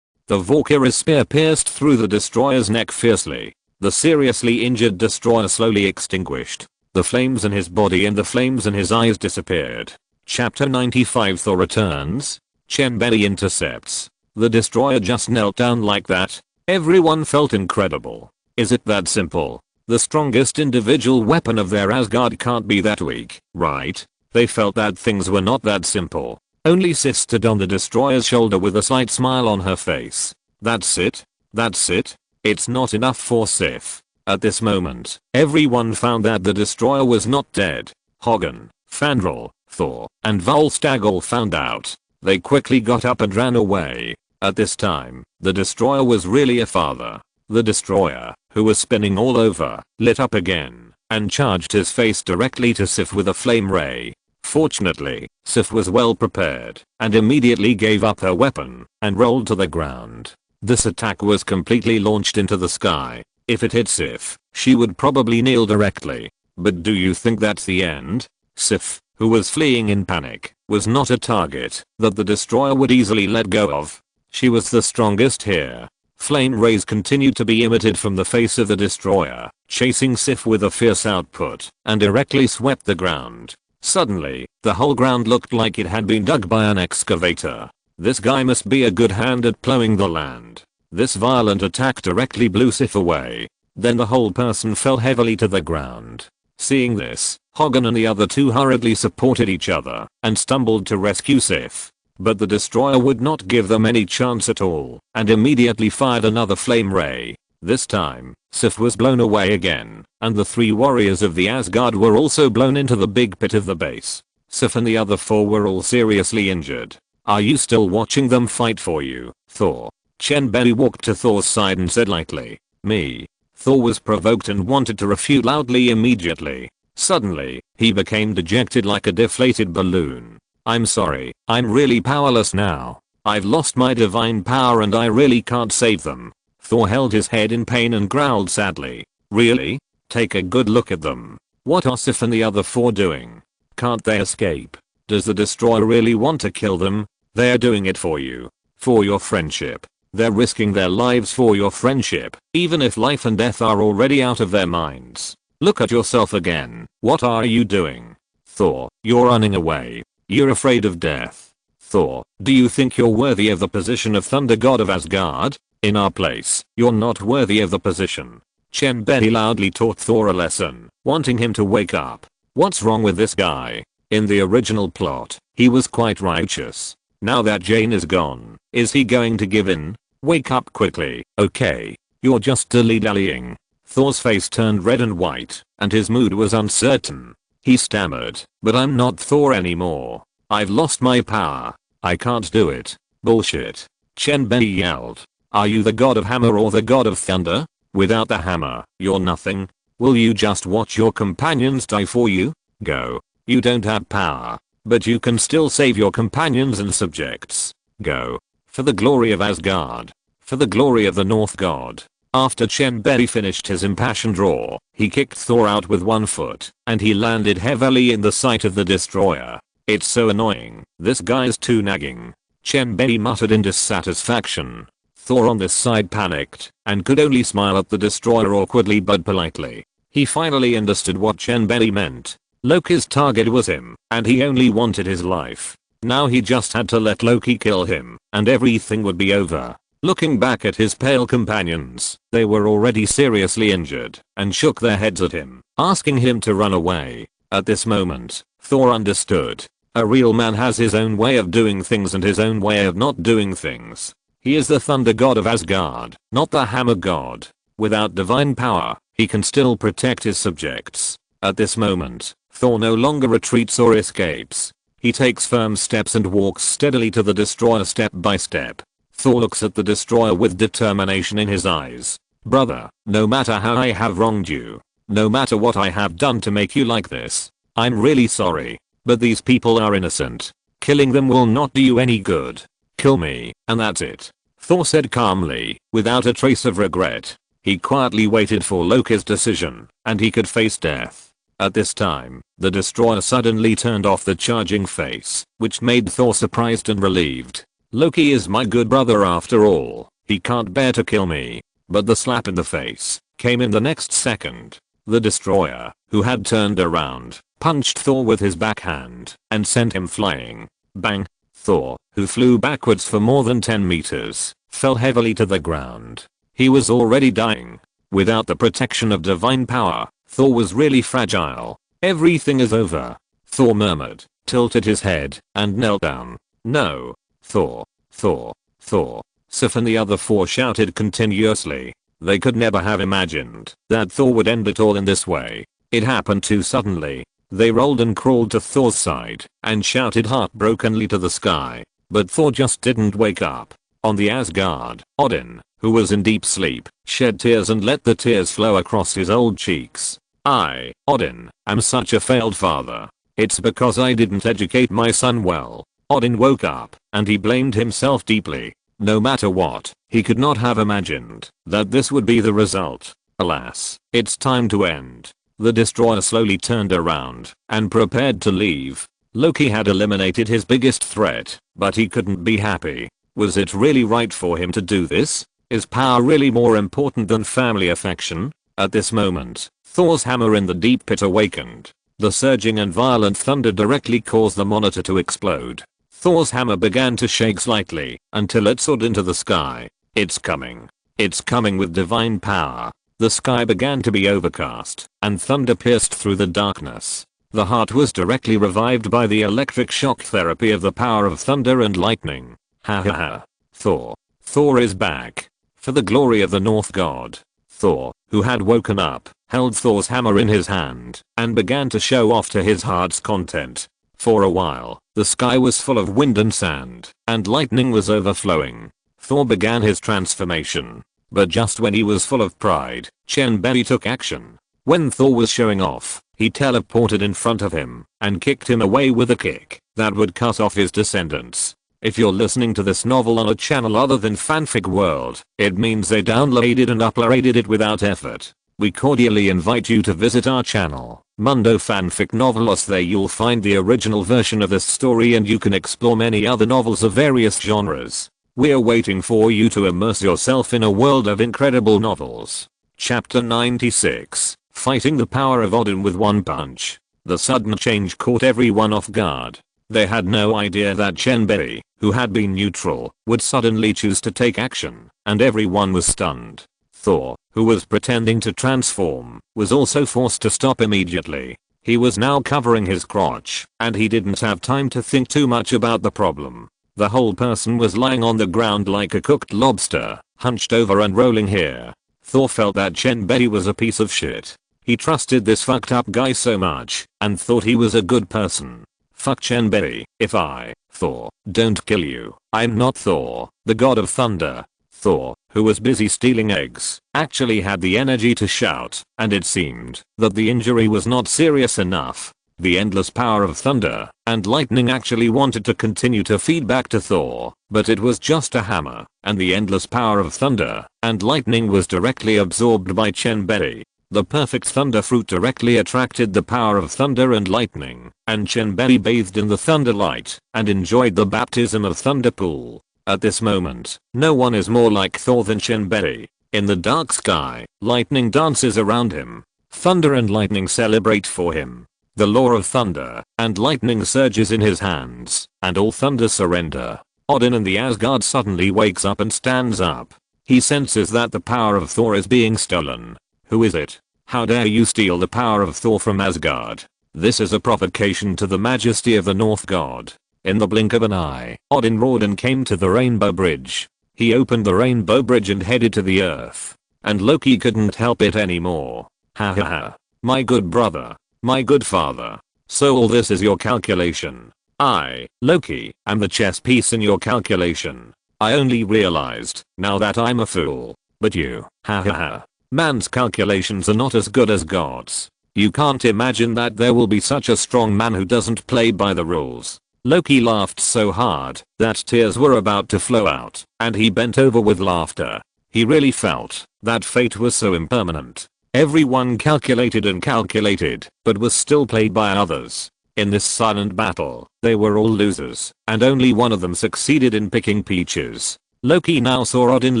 The Valkyrie's spear pierced through the destroyer's neck fiercely. The seriously injured destroyer slowly extinguished. The flames in his body and the flames in his eyes disappeared. Chapter 95 Thor returns. Chen Bei intercepts. The destroyer just knelt down like that. Everyone felt incredible. Is it that simple? The strongest individual weapon of their Asgard can't be that weak, right? They felt that things were not that simple. Only Sif stood on the destroyer's shoulder with a slight smile on her face. That's it? That's it? It's not enough for Sif. At this moment, everyone found that the destroyer was not dead. Hogun, Fandral, Thor, and Volstagg all found out. They quickly got up and ran away. At this time, the destroyer was really a father. The destroyer, who was spinning all over, lit up again, and charged his face directly to Sif with a flame ray. Fortunately, Sif was well prepared, and immediately gave up her weapon, and rolled to the ground. This attack was completely launched into the sky. If it hit Sif, she would probably kneel directly. But do you think that's the end? Sif, who was fleeing in panic, was not a target that the destroyer would easily let go of. She was the strongest here. Flame rays continued to be emitted from the face of the destroyer, chasing Sif with a fierce output, and directly swept the ground. Suddenly, the whole ground looked like it had been dug by an excavator. This guy must be a good hand at plowing the land. This violent attack directly blew Sif away. Then the whole person fell heavily to the ground. Seeing this, Hogan and the other two hurriedly supported each other and stumbled to rescue Sif. But the destroyer would not give them any chance at all and immediately fired another flame ray. This time, Sif was blown away again, and the 3 warriors of the Asgard were also blown into the big pit of the base. Sif and the other 4 were all seriously injured. Are you still watching them fight for you, Thor? Chen Bei walked to Thor's side and said lightly, me. Thor was provoked and wanted to refute loudly immediately. Suddenly, he became dejected like a deflated balloon. I'm sorry, I'm really powerless now. I've lost my divine power and I really can't save them. Thor held his head in pain and growled sadly. Really? Take a good look at them. What are Sif and the other 4 doing? Can't they escape? Does the destroyer really want to kill them? They're doing it for you. For your friendship. They're risking their lives for your friendship, even if life and death are already out of their minds. Look at yourself again. What are you doing? Thor, you're running away. You're afraid of death. Thor, do you think you're worthy of the position of Thunder God of Asgard? In our place, you're not worthy of the position. Chen Bei loudly taught Thor a lesson, wanting him to wake up. What's wrong with this guy? In the original plot, he was quite righteous. Now that Jane is gone, is he going to give in? Wake up quickly, okay? You're just dilly-dallying. Thor's face turned red and white, and his mood was uncertain. He stammered, but I'm not Thor anymore. I've lost my power. I can't do it. Bullshit. Chen Bei yelled. Are you the god of hammer or the god of thunder? Without the hammer, you're nothing. Will you just watch your companions die for you? Go. You don't have power, but you can still save your companions and subjects. Go. For the glory of Asgard. For the glory of the North God. After Chen Bei finished his impassioned roar, he kicked Thor out with 1 foot, and he landed heavily in the sight of the destroyer. It's so annoying. This guy's too nagging. Chen Bei muttered in dissatisfaction. Thor on this side panicked, and could only smile at the destroyer awkwardly but politely. He finally understood what Chen Bei meant. Loki's target was him, and he only wanted his life. Now he just had to let Loki kill him, and everything would be over. Looking back at his pale companions, they were already seriously injured, and shook their heads at him, asking him to run away. At this moment, Thor understood. A real man has his own way of doing things and his own way of not doing things. He is the thunder god of Asgard, not the hammer god. Without divine power, he can still protect his subjects. At this moment, Thor no longer retreats or escapes. He takes firm steps and walks steadily to the destroyer step by step. Thor looks at the destroyer with determination in his eyes. Brother, no matter how I have wronged you, no matter what I have done to make you like this, I'm really sorry, but these people are innocent. Killing them will not do you any good. Kill me, and that's it. Thor said calmly, without a trace of regret. He quietly waited for Loki's decision, and he could face death. At this time, the destroyer suddenly turned off the charging face, which made Thor surprised and relieved. Loki is my good brother after all. He can't bear to kill me. But the slap in the face came in the next second. The destroyer, who had turned around, punched Thor with his backhand and sent him flying. Bang! Thor, who flew backwards for more than 10 meters, fell heavily to the ground. He was already dying. Without the protection of divine power, Thor was really fragile. Everything is over. Thor murmured, tilted his head, and knelt down. No. Thor. Thor. Thor. Sif and the other 4 shouted continuously. They could never have imagined that Thor would end it all in this way. It happened too suddenly. They rolled and crawled to Thor's side and shouted heartbrokenly to the sky. But Thor just didn't wake up. On the Asgard, Odin, who was in deep sleep, shed tears and let the tears flow across his old cheeks. I, Odin, am such a failed father. It's because I didn't educate my son well. Odin woke up, and he blamed himself deeply. No matter what, he could not have imagined that this would be the result. Alas, it's time to end. The destroyer slowly turned around and prepared to leave. Loki had eliminated his biggest threat, but he couldn't be happy. Was it really right for him to do this? Is power really more important than family affection? At this moment, Thor's hammer in the deep pit awakened. The surging and violent thunder directly caused the monitor to explode. Thor's hammer began to shake slightly until it soared into the sky. It's coming. It's coming with divine power. The The sky began to be overcast, and thunder pierced through the darkness. The heart was directly revived by the electric shock therapy of the power of thunder and lightning. Ha ha ha. Thor. Thor is back. For the glory of the North God. Thor, who had woken up, held Thor's hammer in his hand and began to show off to his heart's content. For a while, the sky was full of wind and sand, and lightning was overflowing. Thor began his transformation. But just when he was full of pride, Chen Bei took action. When Thor was showing off, he teleported in front of him and kicked him away with a kick that would cut off his descendants. If you're listening to this novel on a channel other than Fanfic World, it means they downloaded and uploaded it without effort. We cordially invite you to visit our channel, Mundo Fanfic Novelos. There you'll find the original version of this story and you can explore many other novels of various genres. We're waiting for you to immerse yourself in a world of incredible novels. Chapter 96, Fighting the Power of Odin with One Punch. The sudden change caught everyone off guard. They had no idea that Chen Bei, who had been neutral, would suddenly choose to take action, and everyone was stunned. Thor, who was pretending to transform, was also forced to stop immediately. He was now covering his crotch, and he didn't have time to think too much about the problem. The whole person was lying on the ground like a cooked lobster, hunched over and rolling here. Thor felt that Chen Bei was a piece of shit. He trusted this fucked up guy so much, and thought he was a good person. Fuck Chen Bei, if I, Thor, don't kill you, I'm not Thor, the god of thunder. Thor, who was busy stealing eggs, actually had the energy to shout, and it seemed that the injury was not serious enough. The endless power of thunder and lightning actually wanted to continue to feed back to Thor, but it was just a hammer, and the endless power of thunder and lightning was directly absorbed by Chen Bei. The perfect thunder fruit directly attracted the power of thunder and lightning, and Chen Bei bathed in the thunder light and enjoyed the baptism of thunder pool. At this moment, no one is more like Thor than Chen Bei. In the dark sky, lightning dances around him. Thunder and lightning celebrate for him. The law of thunder and lightning surges in his hands, and all thunder surrender. Odin in the Asgard suddenly wakes up and stands up. He senses that the power of Thor is being stolen. Who is it? How dare you steal the power of Thor from Asgard? This is a provocation to the majesty of the North God. In the blink of an eye, Odin roared and came to the Rainbow Bridge. He opened the Rainbow Bridge and headed to the earth. And Loki couldn't help it anymore. Ha ha ha. My good brother. My good father. So all this is your calculation. I, Loki, am the chess piece in your calculation. I only realized now that I'm a fool. But you, ha ha ha. Man's calculations are not as good as God's. You can't imagine that there will be such a strong man who doesn't play by the rules. Loki laughed so hard that tears were about to flow out, and he bent over with laughter. He really felt that fate was so impermanent. Everyone calculated and calculated, but was still played by others. In this silent battle, they were all losers, and only one of them succeeded in picking peaches. Loki now saw Odin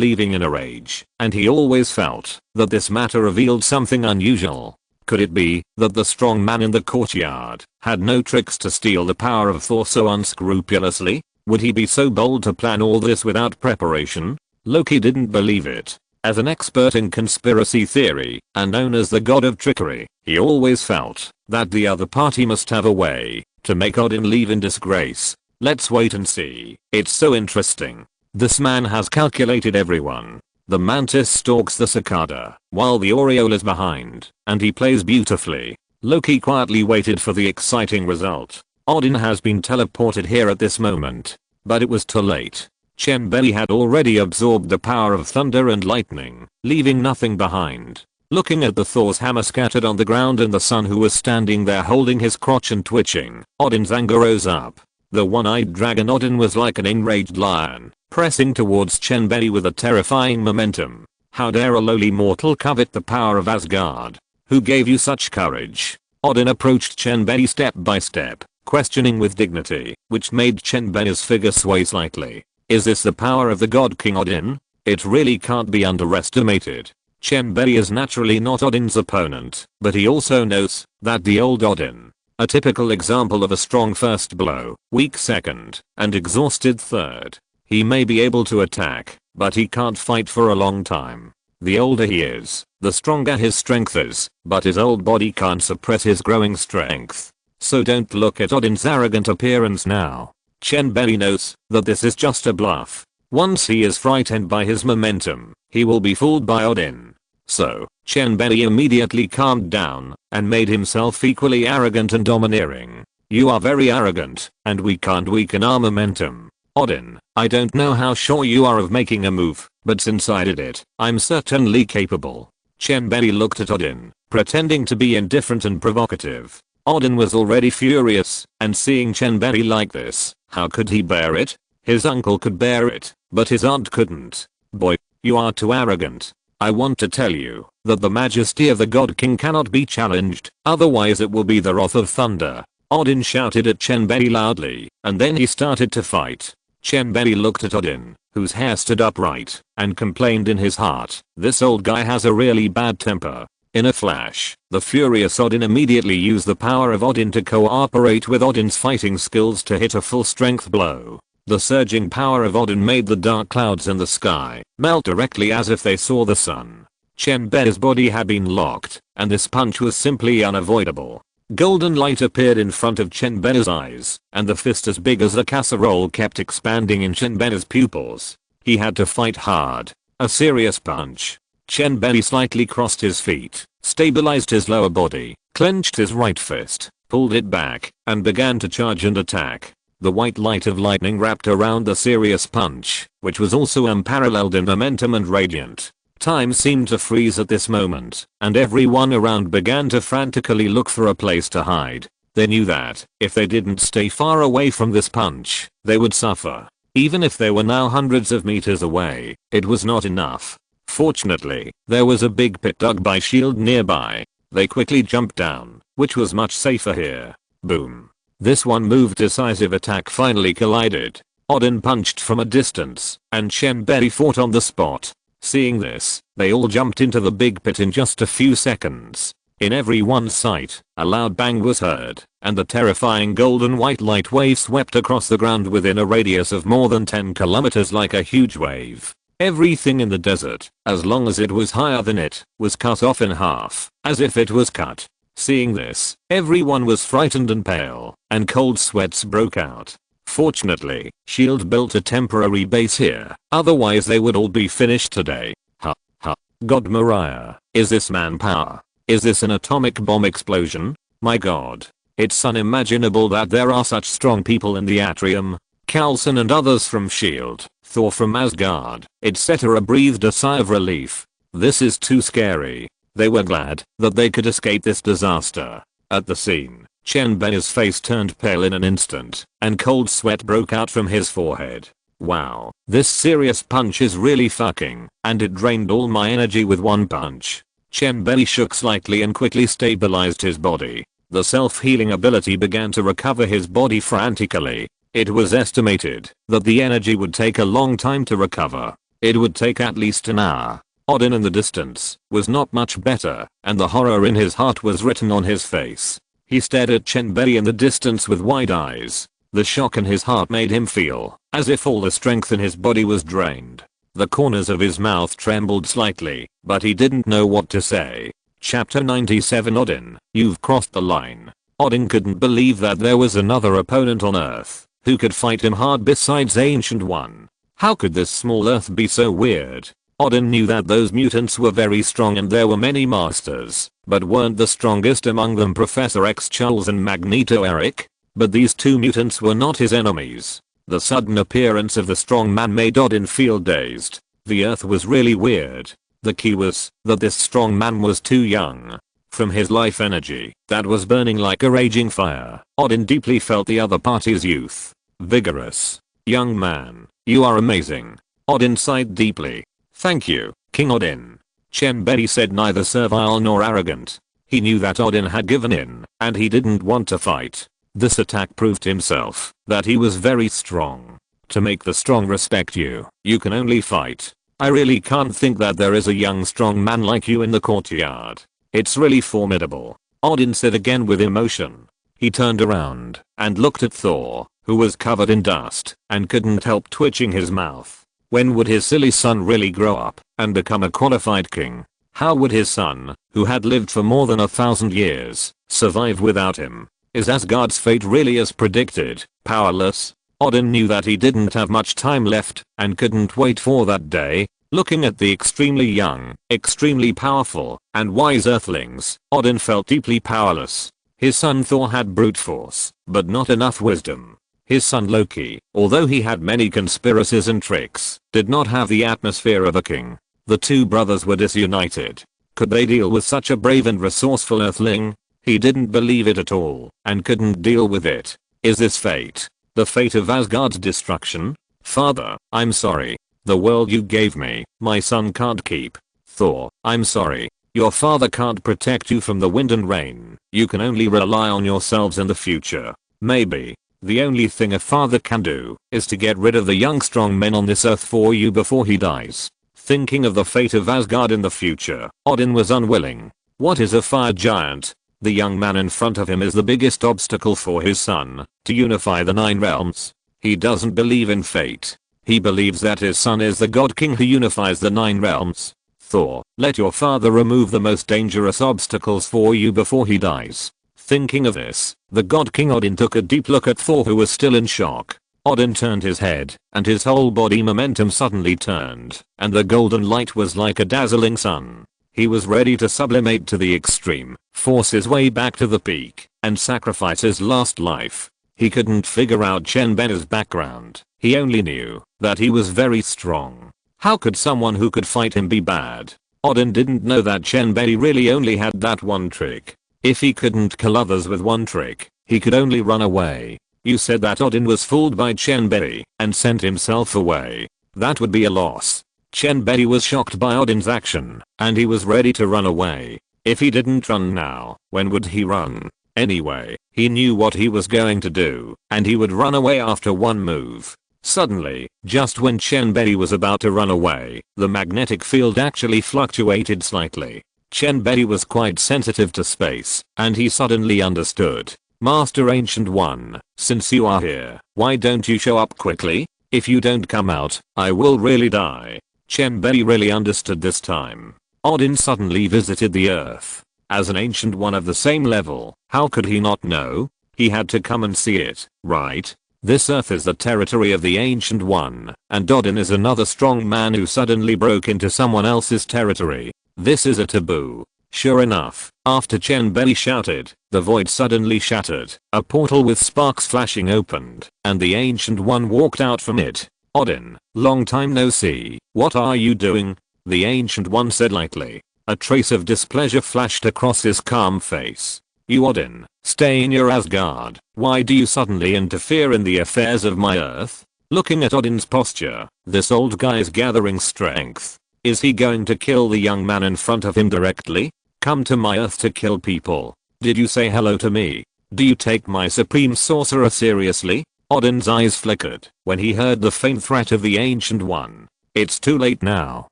leaving in a rage, and he always felt that this matter revealed something unusual. Could it be that the strong man in the courtyard had no tricks to steal the power of Thor so unscrupulously? Would he be so bold to plan all this without preparation? Loki didn't believe it. As an expert in conspiracy theory, and known as the god of trickery, he always felt that the other party must have a way to make Odin leave in disgrace. Let's wait and see. It's so interesting. This man has calculated everyone. The mantis stalks the cicada, while the oriole is behind, and he plays beautifully. Loki quietly waited for the exciting result. Odin has been teleported here at this moment. But it was too late. Chen Bei had already absorbed the power of thunder and lightning, leaving nothing behind. Looking at the Thor's hammer scattered on the ground and the son who was standing there holding his crotch and twitching, Odin's anger rose up. The one-eyed dragon Odin was like an enraged lion, pressing towards Chen Bei with a terrifying momentum. How dare a lowly mortal covet the power of Asgard? Who gave you such courage? Odin approached Chen Bei step by step, questioning with dignity, which made Chen Bei's figure sway slightly. Is this the power of the god King Odin? It really can't be underestimated. Chen Bei is naturally not Odin's opponent, but he also knows that the old Odin, a typical example of a strong first blow, weak second, and exhausted third. He may be able to attack, but he can't fight for a long time. The older he is, the stronger his strength is, but his old body can't suppress his growing strength. So don't look at Odin's arrogant appearance now. Chen Bei knows that this is just a bluff. Once he is frightened by his momentum, he will be fooled by Odin. So, Chen Bei immediately calmed down and made himself equally arrogant and domineering. You are very arrogant, and we can't weaken our momentum. Odin, I don't know how sure you are of making a move, but since I did it, I'm certainly capable. Chen Bei looked at Odin, pretending to be indifferent and provocative. Odin was already furious, and seeing Chen Bei like this, how could he bear it? His uncle could bear it, but his aunt couldn't. Boy, you are too arrogant. I want to tell you that the majesty of the God King cannot be challenged, otherwise it will be the wrath of thunder. Odin shouted at Chen Bei loudly, and then he started to fight. Chen Bei looked at Odin, whose hair stood upright, and complained in his heart, this old guy has a really bad temper. In a flash, the furious Odin immediately used the power of Odin to cooperate with Odin's fighting skills to hit a full strength blow. The surging power of Odin made the dark clouds in the sky melt directly as if they saw the sun. Chen Bei's body had been locked, and this punch was simply unavoidable. Golden light appeared in front of Chen Bei's eyes, and the fist as big as a casserole kept expanding in Chen Bei's pupils. He had to fight hard. A serious punch. Chen Bei slightly crossed his feet, stabilized his lower body, clenched his right fist, pulled it back, and began to charge and attack. The white light of lightning wrapped around the serious punch, which was also unparalleled in momentum and radiant. Time seemed to freeze at this moment, and everyone around began to frantically look for a place to hide. They knew that, if they didn't stay far away from this punch, they would suffer. Even if they were now hundreds of meters away, it was not enough. Fortunately, there was a big pit dug by shield nearby. They quickly jumped down, which was much safer here. Boom. This one move decisive attack finally collided. Odin punched from a distance, and Chen Bei fought on the spot. Seeing this, they all jumped into the big pit in just a few seconds. In everyone's sight, a loud bang was heard, and the terrifying golden white light wave swept across the ground within a radius of more than 10 kilometers like a huge wave. Everything in the desert, as long as it was higher than it, was cut off in half, as if it was cut. Seeing this, everyone was frightened and pale, and cold sweats broke out. Fortunately, S.H.I.E.L.D. built a temporary base here, otherwise they would all be finished today. Ha ha. God Mariah, is this manpower? Is this an atomic bomb explosion? My god. It's unimaginable that there are such strong people in the atrium. Coulson and others from S.H.I.E.L.D., Thor from Asgard, etc. breathed a sigh of relief. This is too scary. They were glad that they could escape this disaster. At the scene, Chen Bei's face turned pale in an instant, and cold sweat broke out from his forehead. Wow, this serious punch is really fucking, and it drained all my energy with one punch. Chen Bei shook slightly and quickly stabilized his body. The self-healing ability began to recover his body frantically. It was estimated that the energy would take a long time to recover. It would take at least an hour. Odin in the distance was not much better, and the horror in his heart was written on his face. He stared at Chen Bei in the distance with wide eyes. The shock in his heart made him feel as if all the strength in his body was drained. The corners of his mouth trembled slightly, but he didn't know what to say. Chapter 97 Odin, you've crossed the line. Odin couldn't believe that there was another opponent on Earth who could fight him hard besides Ancient One. How could this small Earth be so weird? Odin knew that those mutants were very strong and there were many masters, but weren't the strongest among them Professor X Charles and Magneto Eric? But these two mutants were not his enemies. The sudden appearance of the strong man made Odin feel dazed. The Earth was really weird. The key was that this strong man was too young. From his life energy that was burning like a raging fire, Odin deeply felt the other party's youth. Vigorous. Young man, you are amazing. Odin sighed deeply. Thank you, King Odin. Chen Bei said neither servile nor arrogant. He knew that Odin had given in, and he didn't want to fight. This attack proved himself that he was very strong. To make the strong respect you, you can only fight. I really can't think that there is a young strong man like you in the courtyard. It's really formidable. Odin said again with emotion. He turned around and looked at Thor, who was covered in dust and couldn't help twitching his mouth. When would his silly son really grow up and become a qualified king? How would his son, who had lived for more than 1,000 years, survive without him? Is Asgard's fate really as predicted, powerless? Odin knew that he didn't have much time left and couldn't wait for that day. Looking at the extremely young, extremely powerful, and wise Earthlings, Odin felt deeply powerless. His son Thor had brute force, but not enough wisdom. His son Loki, although he had many conspiracies and tricks, did not have the atmosphere of a king. The two brothers were disunited. Could they deal with such a brave and resourceful Earthling? He didn't believe it at all, and couldn't deal with it. Is this fate? The fate of Asgard's destruction? Father, I'm sorry. The world you gave me, my son can't keep. Thor, I'm sorry. Your father can't protect you from the wind and rain. You can only rely on yourselves in the future. Maybe. The only thing a father can do is to get rid of the young strong men on this earth for you before he dies. Thinking of the fate of Asgard in the future, Odin was unwilling. What is a fire giant? The young man in front of him is the biggest obstacle for his son to unify the 9 realms. He doesn't believe in fate. He believes that his son is the god king who unifies the 9 realms. Thor, let your father remove the most dangerous obstacles for you before he dies. Thinking of this, the god king Odin took a deep look at Thor, who was still in shock. Odin turned his head, and his whole body momentum suddenly turned, and the golden light was like a dazzling sun. He was ready to sublimate to the extreme, force his way back to the peak, and sacrifice his last life. He couldn't figure out Chen Bei's background. He only knew that he was very strong. How could someone who could fight him be bad? Odin didn't know that Chen Bei really only had that one trick. If he couldn't kill others with one trick, he could only run away. You said that Odin was fooled by Chen Bei and sent himself away. That would be a loss. Chen Bei was shocked by Odin's action, and he was ready to run away. If he didn't run now, when would he run? Anyway, he knew what he was going to do, and he would run away after one move. Suddenly, just when Chen Bei was about to run away, the magnetic field actually fluctuated slightly. Chen Bei was quite sensitive to space, and he suddenly understood. Master Ancient One, since you are here, why don't you show up quickly? If you don't come out, I will really die. Chen Bei really understood this time. Odin suddenly visited the earth. As an Ancient One of the same level, how could he not know? He had to come and see it, right? This earth is the territory of the Ancient One, and Odin is another strong man who suddenly broke into someone else's territory. This is a taboo. Sure enough, after Chen Bei shouted, the void suddenly shattered, a portal with sparks flashing opened, and the Ancient One walked out from it. Odin, long time no see, what are you doing? The Ancient One said lightly. A trace of displeasure flashed across his calm face. You Odin, stay in your Asgard. Why do you suddenly interfere in the affairs of my earth? Looking at Odin's posture, this old guy is gathering strength. Is he going to kill the young man in front of him directly? Come to my earth to kill people. Did you say hello to me? Do you take my supreme sorcerer seriously? Odin's eyes flickered when he heard the faint threat of the Ancient One. It's too late now.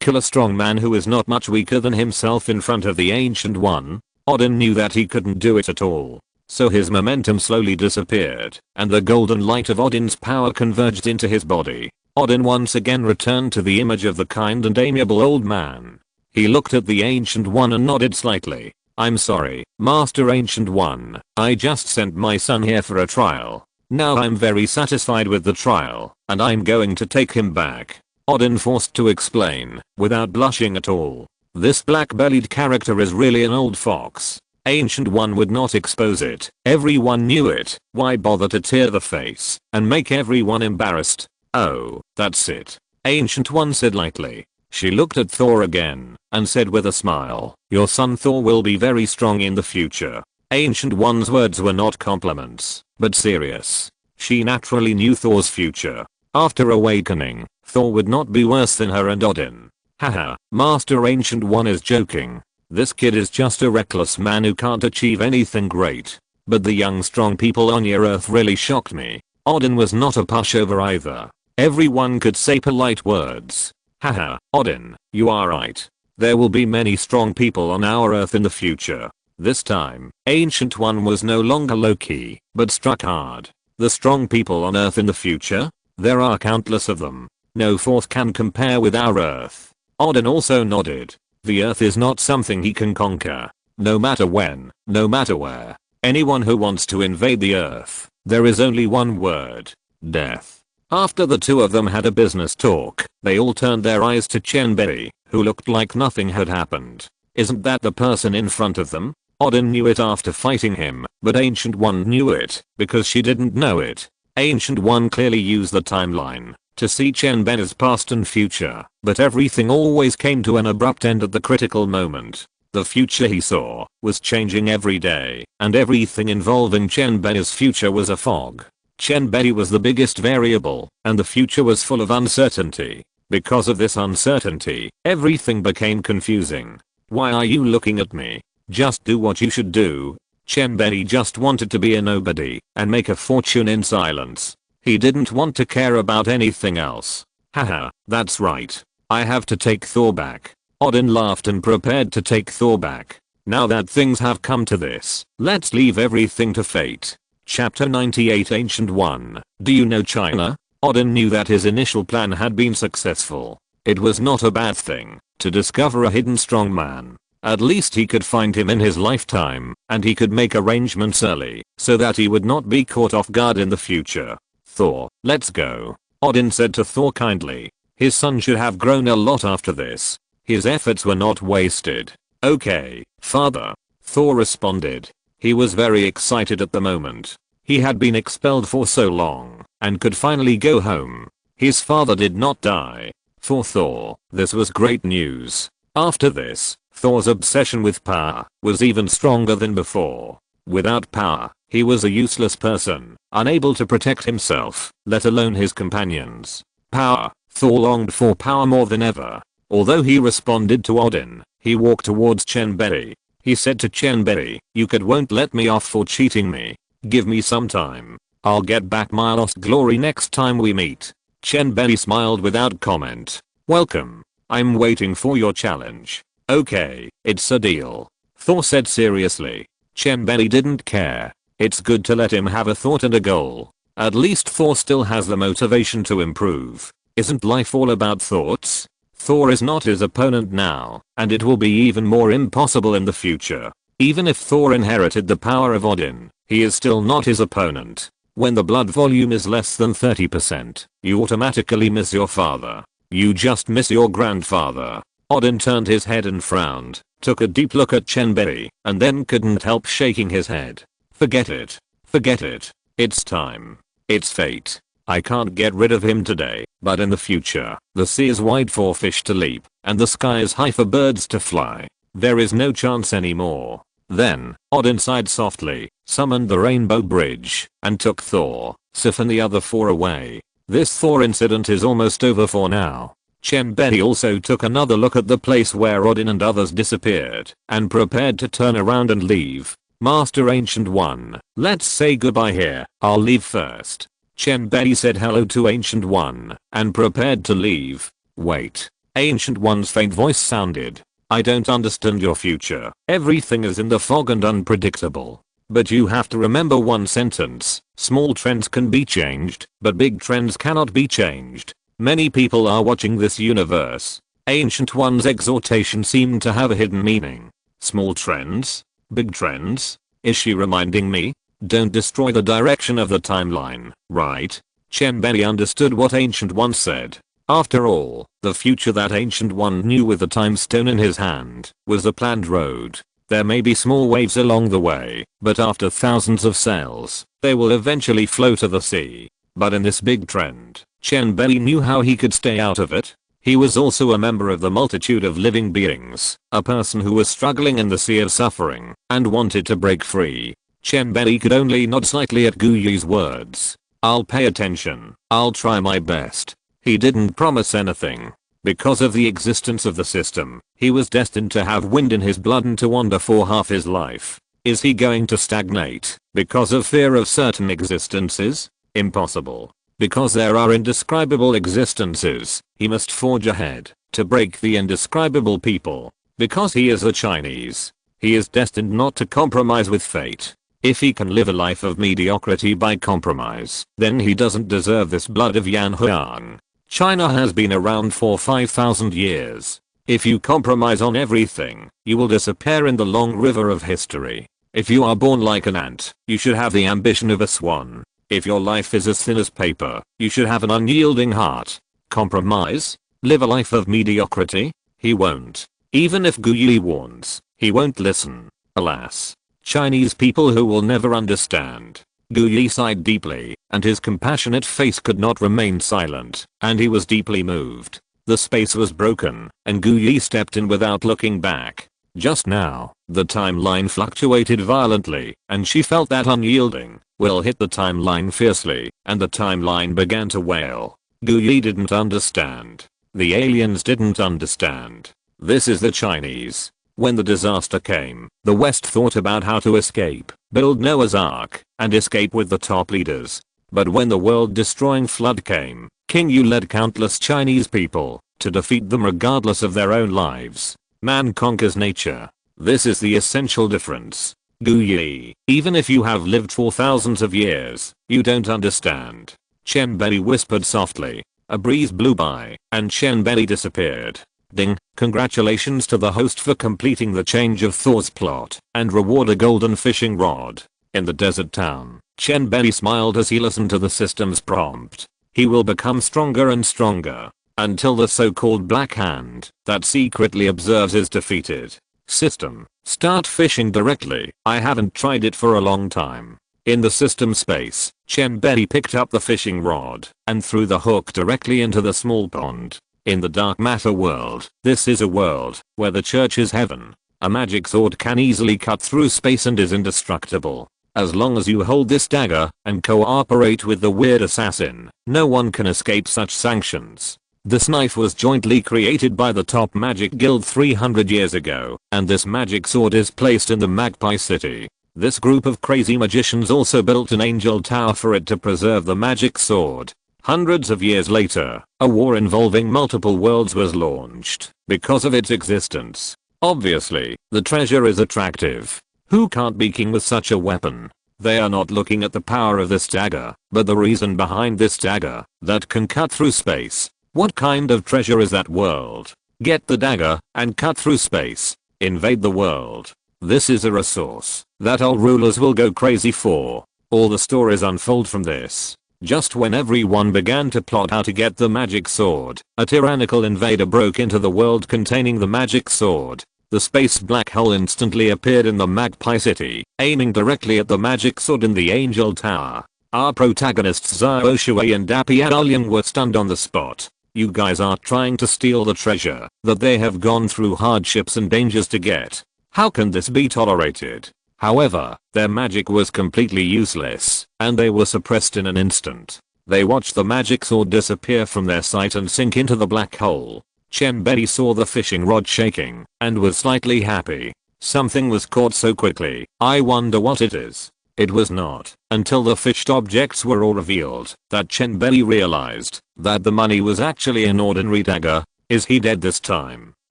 Kill a strong man who is not much weaker than himself in front of the Ancient One? Odin knew that he couldn't do it at all. So his momentum slowly disappeared, and the golden light of Odin's power converged into his body. Odin once again returned to the image of the kind and amiable old man. He looked at the Ancient One and nodded slightly. I'm sorry, Master Ancient One, I just sent my son here for a trial. Now I'm very satisfied with the trial, and I'm going to take him back. Odin forced to explain, without blushing at all. This black-bellied character is really an old fox. Ancient One would not expose it. Everyone knew it. Why bother to tear the face and make everyone embarrassed? Oh, that's it. Ancient One said lightly. She looked at Thor again and said with a smile, your son Thor will be very strong in the future. Ancient One's words were not compliments, but serious. She naturally knew Thor's future. After awakening, Thor would not be worse than her and Odin. Haha, Master Ancient One is joking. This kid is just a reckless man who can't achieve anything great. But the young strong people on your earth really shocked me. Odin was not a pushover either. Everyone could say polite words. Haha, Odin, you are right. There will be many strong people on our earth in the future. This time, Ancient One was no longer low-key, but struck hard. The strong people on earth in the future? There are countless of them. No fourth can compare with our Earth. Odin also nodded. The Earth is not something he can conquer. No matter when, no matter where. Anyone who wants to invade the Earth, there is only one word. Death. After the two of them had a business talk, they all turned their eyes to Chen Bei, who looked like nothing had happened. Isn't that the person in front of them? Odin knew it after fighting him, but Ancient One knew it, because she didn't know it. Ancient One clearly used the timeline to see Chen Bei's past and future, but everything always came to an abrupt end at the critical moment. The future he saw was changing every day, and everything involving Chen Bei's future was a fog. Chen Bei was the biggest variable, and the future was full of uncertainty. Because of this uncertainty, everything became confusing. Why are you looking at me? Just do what you should do. Chen Bei just wanted to be a nobody and make a fortune in silence. He didn't want to care about anything else. Haha, that's right. I have to take Thor back. Odin laughed and prepared to take Thor back. Now that things have come to this, let's leave everything to fate. Chapter 98 Ancient One. Do you know China? Odin knew that his initial plan had been successful. It was not a bad thing to discover a hidden strong man. At least he could find him in his lifetime, and he could make arrangements early so that he would not be caught off guard in the future. Thor, let's go. Odin said to Thor kindly. His son should have grown a lot after this. His efforts were not wasted. Okay, father. Thor responded. He was very excited at the moment. He had been expelled for so long and could finally go home. His father did not die. For Thor, this was great news. After this, Thor's obsession with power was even stronger than before. Without power, he was a useless person, unable to protect himself, let alone his companions. Power. Thor longed for power more than ever. Although he responded to Odin, he walked towards Chen Bei. He said to Chen Bei, you won't let me off for cheating me. Give me some time. I'll get back my lost glory next time we meet. Chen Bei smiled without comment. Welcome. I'm waiting for your challenge. Okay, it's a deal. Thor said seriously. Chen Bei didn't care. It's good to let him have a thought and a goal. At least Thor still has the motivation to improve. Isn't life all about thoughts? Thor is not his opponent now, and it will be even more impossible in the future. Even if Thor inherited the power of Odin, he is still not his opponent. When the blood volume is less than 30%, you automatically miss your father. You just miss your grandfather. Odin turned his head and frowned, took a deep look at Chen Bei, and then couldn't help shaking his head. Forget it. Forget it. It's time. It's fate. I can't get rid of him today, but in the future, the sea is wide for fish to leap, and the sky is high for birds to fly. There is no chance anymore. Then, Odin sighed softly, summoned the rainbow bridge, and took Thor, Sif and the other four away. This Thor incident is almost over for now. Chen Bei also took another look at the place where Odin and others disappeared, and prepared to turn around and leave. Master Ancient One, let's say goodbye here. I'll leave first. Chen Bei said hello to Ancient One, and prepared to leave. Wait. Ancient One's faint voice sounded. I don't understand your future. Everything is in the fog and unpredictable. But you have to remember one sentence. Small trends can be changed, but big trends cannot be changed. Many people are watching this universe. Ancient One's exhortation seemed to have a hidden meaning. Small trends? Big trends? Is she reminding me? Don't destroy the direction of the timeline, right? Chen Bei understood what Ancient One said. After all, the future that Ancient One knew with the time stone in his hand was the planned road. There may be small waves along the way, but after thousands of sails, they will eventually flow to the sea. But in this big trend, Chen Bei knew how he could stay out of it. He was also a member of the multitude of living beings, a person who was struggling in the sea of suffering, and wanted to break free. Chen Bei could only nod slightly at Gu Yu's words. I'll pay attention. I'll try my best. He didn't promise anything. Because of the existence of the system, he was destined to have wind in his blood and to wander for half his life. Is he going to stagnate because of fear of certain existences? Impossible. Because there are indescribable existences, he must forge ahead to break the indescribable people. Because he is a Chinese, he is destined not to compromise with fate. If he can live a life of mediocrity by compromise, then he doesn't deserve this blood of Yan Huang. China has been around for 5,000 years. If you compromise on everything, you will disappear in the long river of history. If you are born like an ant, you should have the ambition of a swan. If your life is as thin as paper, you should have an unyielding heart. Compromise? Live a life of mediocrity? He won't. Even if Gu Yi warns, he won't listen. Alas. Chinese people who will never understand. Gu Yi sighed deeply, and his compassionate face could not remain silent, and he was deeply moved. The space was broken, and Gu Yi stepped in without looking back. Just now, the timeline fluctuated violently, and she felt that unyielding will hit the timeline fiercely, and the timeline began to wail. Gu Yi didn't understand. The aliens didn't understand. This is the Chinese. When the disaster came, the West thought about how to escape, build Noah's Ark, and escape with the top leaders. But when the world-destroying flood came, King Yu led countless Chinese people to defeat them regardless of their own lives. Man conquers nature. This is the essential difference. Gu Yi, even if you have lived for thousands of years, you don't understand. Chen Bei whispered softly. A breeze blew by, and Chen Bei disappeared. Ding, congratulations to the host for completing the change of Thor's plot, and reward a golden fishing rod. In the desert town, Chen Bei smiled as he listened to the system's prompt. He will become stronger and stronger, until the so-called Black Hand that secretly observes is defeated. System, start fishing directly. I haven't tried it for a long time. In the system space, Chen Bei picked up the fishing rod and threw the hook directly into the small pond. In the dark matter world, this is a world where the church is heaven. A magic sword can easily cut through space and is indestructible. As long as you hold this dagger and cooperate with the weird assassin, no one can escape such sanctions. This knife was jointly created by the top magic guild 300 years ago, and this magic sword is placed in the Magpie City. This group of crazy magicians also built an angel tower for it to preserve the magic sword. Hundreds of years later, a war involving multiple worlds was launched because of its existence. Obviously, the treasure is attractive. Who can't be king with such a weapon? They are not looking at the power of this dagger, but the reason behind this dagger that can cut through space. What kind of treasure is that world? Get the dagger and cut through space. Invade the world. This is a resource that all rulers will go crazy for. All the stories unfold from this. Just when everyone began to plot how to get the magic sword, a tyrannical invader broke into the world containing the magic sword. The space black hole instantly appeared in the Magpie City, aiming directly at the magic sword in the Angel Tower. Our protagonists Zhao Shui and Dappy Adulyang were stunned on the spot. You guys are trying to steal the treasure that they have gone through hardships and dangers to get. How can this be tolerated? However, their magic was completely useless, and they were suppressed in an instant. They watched the magic sword disappear from their sight and sink into the black hole. Chen Bei saw the fishing rod shaking, and was slightly happy. Something was caught so quickly. I wonder what it is. It was not until the fished objects were all revealed that Chen Bei realized that the money was actually an ordinary dagger. Is he dead this time?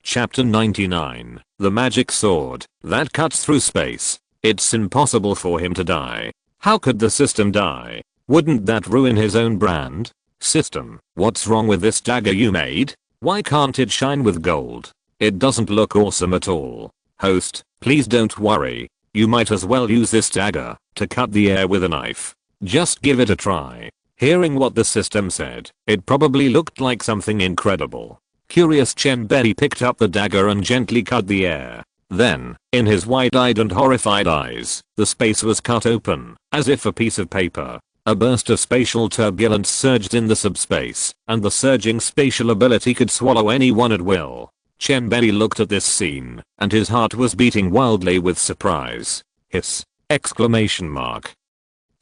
Chapter 99. The magic sword that cuts through space. It's impossible for him to die. How could the system die? Wouldn't that ruin his own brand? System, what's wrong with this dagger you made? Why can't it shine with gold? It doesn't look awesome at all. Host, please don't worry. You might as well use this dagger to cut the air with a knife. Just give it a try. Hearing what the system said, it probably looked like something incredible. Curious, Chen Bei picked up the dagger and gently cut the air. Then, in his wide-eyed and horrified eyes, the space was cut open, as if a piece of paper. A burst of spatial turbulence surged in the subspace, and the surging spatial ability could swallow anyone at will. Chen Bei looked at this scene, and his heart was beating wildly with surprise. Hiss! Exclamation mark.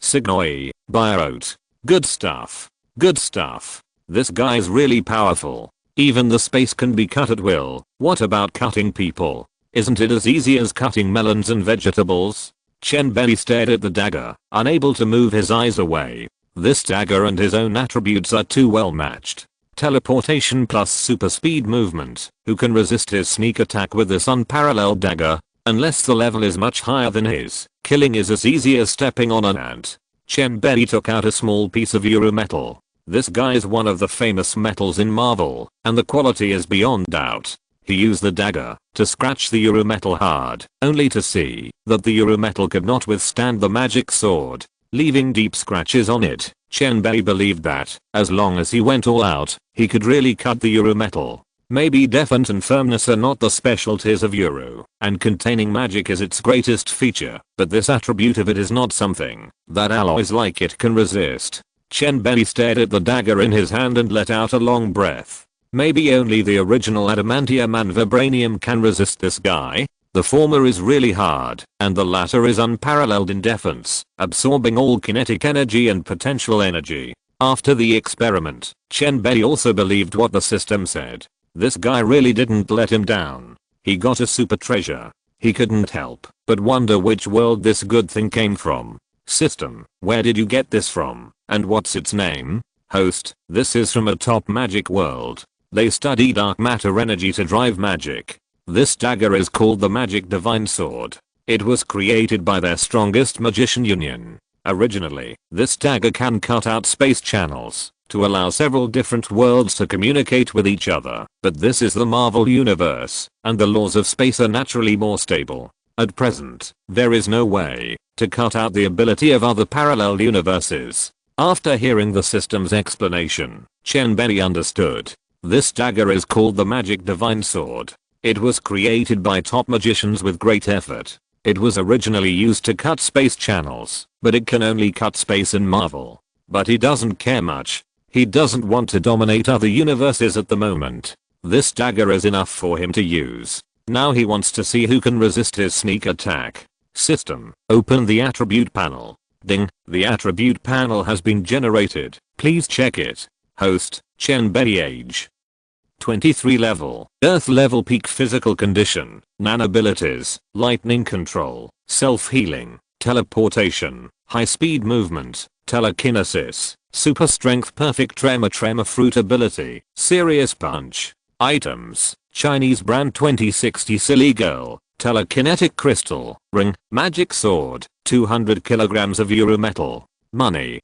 Signoi, Biot. Good stuff. Good stuff. This guy's really powerful. Even the space can be cut at will. What about cutting people? Isn't it as easy as cutting melons and vegetables? Chen Bei stared at the dagger, unable to move his eyes away. This dagger and his own attributes are too well matched. Teleportation plus super speed movement. Who can resist his sneak attack with this unparalleled dagger? Unless the level is much higher than his, killing is as easy as stepping on an ant. Chen Bei took out a small piece of Euro metal. This guy is one of the famous metals in Marvel, and the quality is beyond doubt. He used the dagger to scratch the Eurometal hard, only to see that the Eurometal could not withstand the magic sword, leaving deep scratches on it. Chen Bei believed that, as long as he went all out, he could really cut the Eurometal. Maybe defense and firmness are not the specialties of Euro, and containing magic is its greatest feature, but this attribute of it is not something that alloys like it can resist. Chen Bei stared at the dagger in his hand and let out a long breath. Maybe only the original adamantium and vibranium can resist this guy. The former is really hard, and the latter is unparalleled in defense, absorbing all kinetic energy and potential energy. After the experiment, Chen Bei also believed what the system said. This guy really didn't let him down. He got a super treasure. He couldn't help but wonder which world this good thing came from. System, where did you get this from, and what's its name? Host, this is from a top magic world. They study dark matter energy to drive magic. This dagger is called the Magic Divine Sword. It was created by their strongest magician union. Originally, this dagger can cut out space channels to allow several different worlds to communicate with each other, but this is the Marvel universe, and the laws of space are naturally more stable. At present, there is no way to cut out the ability of other parallel universes. After hearing the system's explanation, Chen Bei understood. This dagger is called the Magic Divine Sword. It was created by top magicians with great effort. It was originally used to cut space channels, but it can only cut space in Marvel. But he doesn't care much. He doesn't want to dominate other universes at the moment. This dagger is enough for him to use. Now he wants to see who can resist his sneak attack. System, open the attribute panel. Ding, the attribute panel has been generated. Please check it. Host, Chen Bei age 23 level, Earth level peak physical condition, nanabilities, lightning control, self-healing, teleportation, high-speed movement, telekinesis, super strength perfect tremor fruit ability, serious punch. Items, Chinese brand 2060 silly girl, telekinetic crystal, ring, magic sword, 200 kilograms of Eurometal. Money,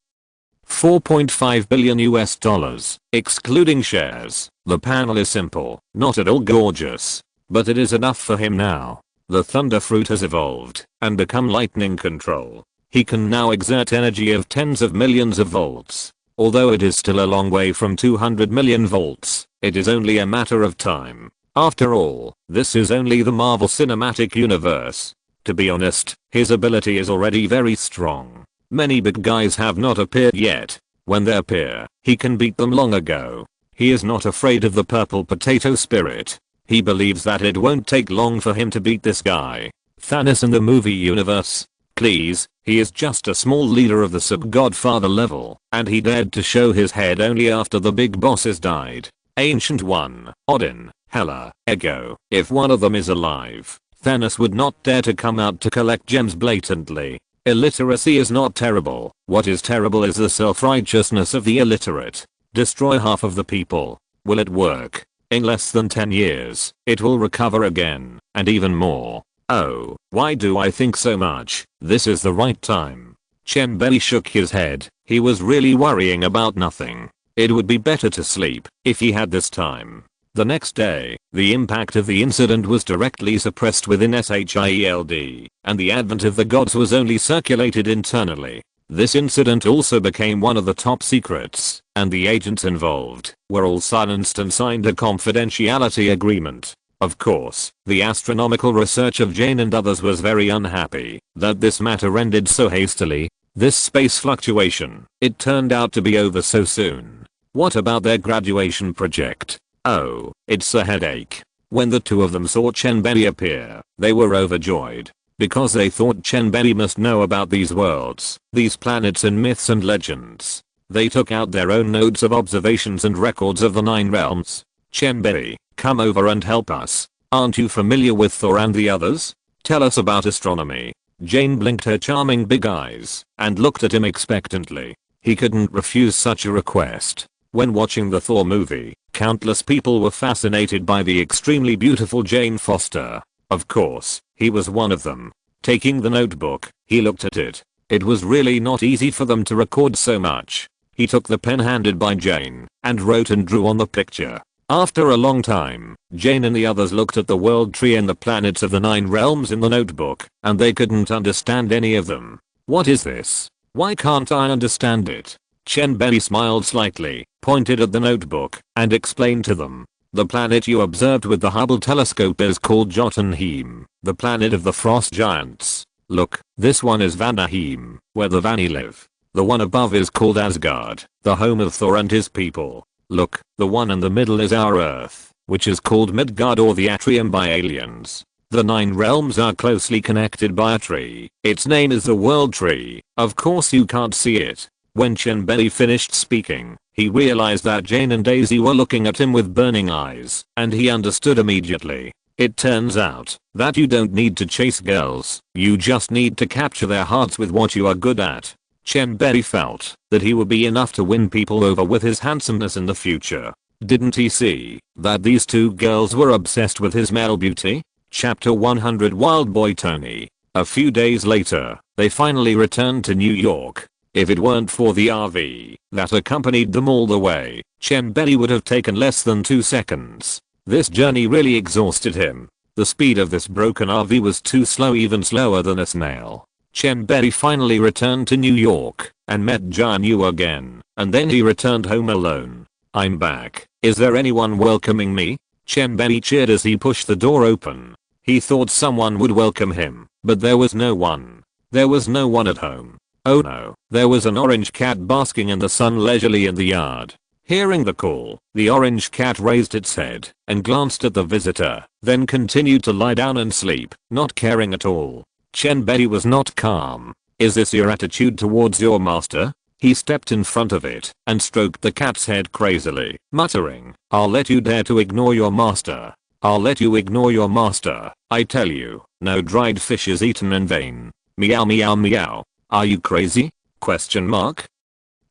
4.5 billion US dollars, excluding shares. The panel is simple, not at all gorgeous, but it is enough for him now. The thunder fruit has evolved and become lightning control. He can now exert energy of tens of millions of volts. Although it is still a long way from 200 million volts, it is only a matter of time. After all, this is only the Marvel Cinematic Universe. To be honest, his ability is already very strong. Many big guys have not appeared yet. When they appear, he can beat them long ago. He is not afraid of the purple potato spirit. He believes that it won't take long for him to beat this guy. Thanos in the movie universe. Please, he is just a small leader of the sub-godfather level, and he dared to show his head only after the big bosses died. Ancient One, Odin, Hela, Ego. If one of them is alive, Thanos would not dare to come out to collect gems blatantly. Illiteracy is not terrible. What is terrible is the self-righteousness of the illiterate. Destroy half of the people. Will it work? In less than 10 years, it will recover again, and even more. Oh, why do I think so much? This is the right time. Chen Bei shook his head. He was really worrying about nothing. It would be better to sleep if he had this time. The next day, the impact of the incident was directly suppressed within SHIELD, and the advent of the gods was only circulated internally. This incident also became one of the top secrets, and the agents involved were all silenced and signed a confidentiality agreement. Of course, the astronomical research of Jane and others was very unhappy that this matter ended so hastily. This space fluctuation, it turned out to be over so soon. What about their graduation project? Oh, it's a headache. When the two of them saw Chen Bei appear, they were overjoyed. Because they thought Chen Bei must know about these worlds, these planets and myths and legends. They took out their own notes of observations and records of the 9 realms. Chen Bei, come over and help us. Aren't you familiar with Thor and the others? Tell us about astronomy. Jane blinked her charming big eyes and looked at him expectantly. He couldn't refuse such a request. When watching the Thor movie, countless people were fascinated by the extremely beautiful Jane Foster. Of course, he was one of them. Taking the notebook, he looked at it. It was really not easy for them to record so much. He took the pen handed by Jane and wrote and drew on the picture. After a long time, Jane and the others looked at the world tree and the planets of the 9 realms in the notebook, and they couldn't understand any of them. What is this? Why can't I understand it? Chen Bei smiled slightly, pointed at the notebook, and explained to them. The planet you observed with the Hubble telescope is called Jotunheim, the planet of the frost giants. Look, this one is Vanaheim, where the Vanni live. The one above is called Asgard, the home of Thor and his people. Look, the one in the middle is our Earth, which is called Midgard or the Atrium by aliens. The 9 realms are closely connected by a tree. Its name is the World Tree. Of course you can't see it. When Chen Bei finished speaking, he realized that Jane and Daisy were looking at him with burning eyes, and he understood immediately. It turns out that you don't need to chase girls, you just need to capture their hearts with what you are good at. Chen Bei felt that he would be enough to win people over with his handsomeness in the future. Didn't he see that these 2 girls were obsessed with his male beauty? Chapter 100 Wild Boy Tony. A few days later, they finally returned to New York. If it weren't for the RV that accompanied them all the way, Chen Bei would have taken less than 2 seconds. This journey really exhausted him. The speed of this broken RV was too slow, even slower than a snail. Chen Bei finally returned to New York and met Jian Yu again, and then he returned home alone. I'm back. Is there anyone welcoming me? Chen Bei cheered as he pushed the door open. He thought someone would welcome him, but there was no one. There was no one at home. Oh no, there was an orange cat basking in the sun leisurely in the yard. Hearing the call, the orange cat raised its head and glanced at the visitor, then continued to lie down and sleep, not caring at all. Chen Bei was not calm. Is this your attitude towards your master? He stepped in front of it and stroked the cat's head crazily, muttering, I'll let you dare to ignore your master. I'll let you ignore your master, I tell you. No dried fish is eaten in vain. Meow meow meow. Are you crazy? Question mark.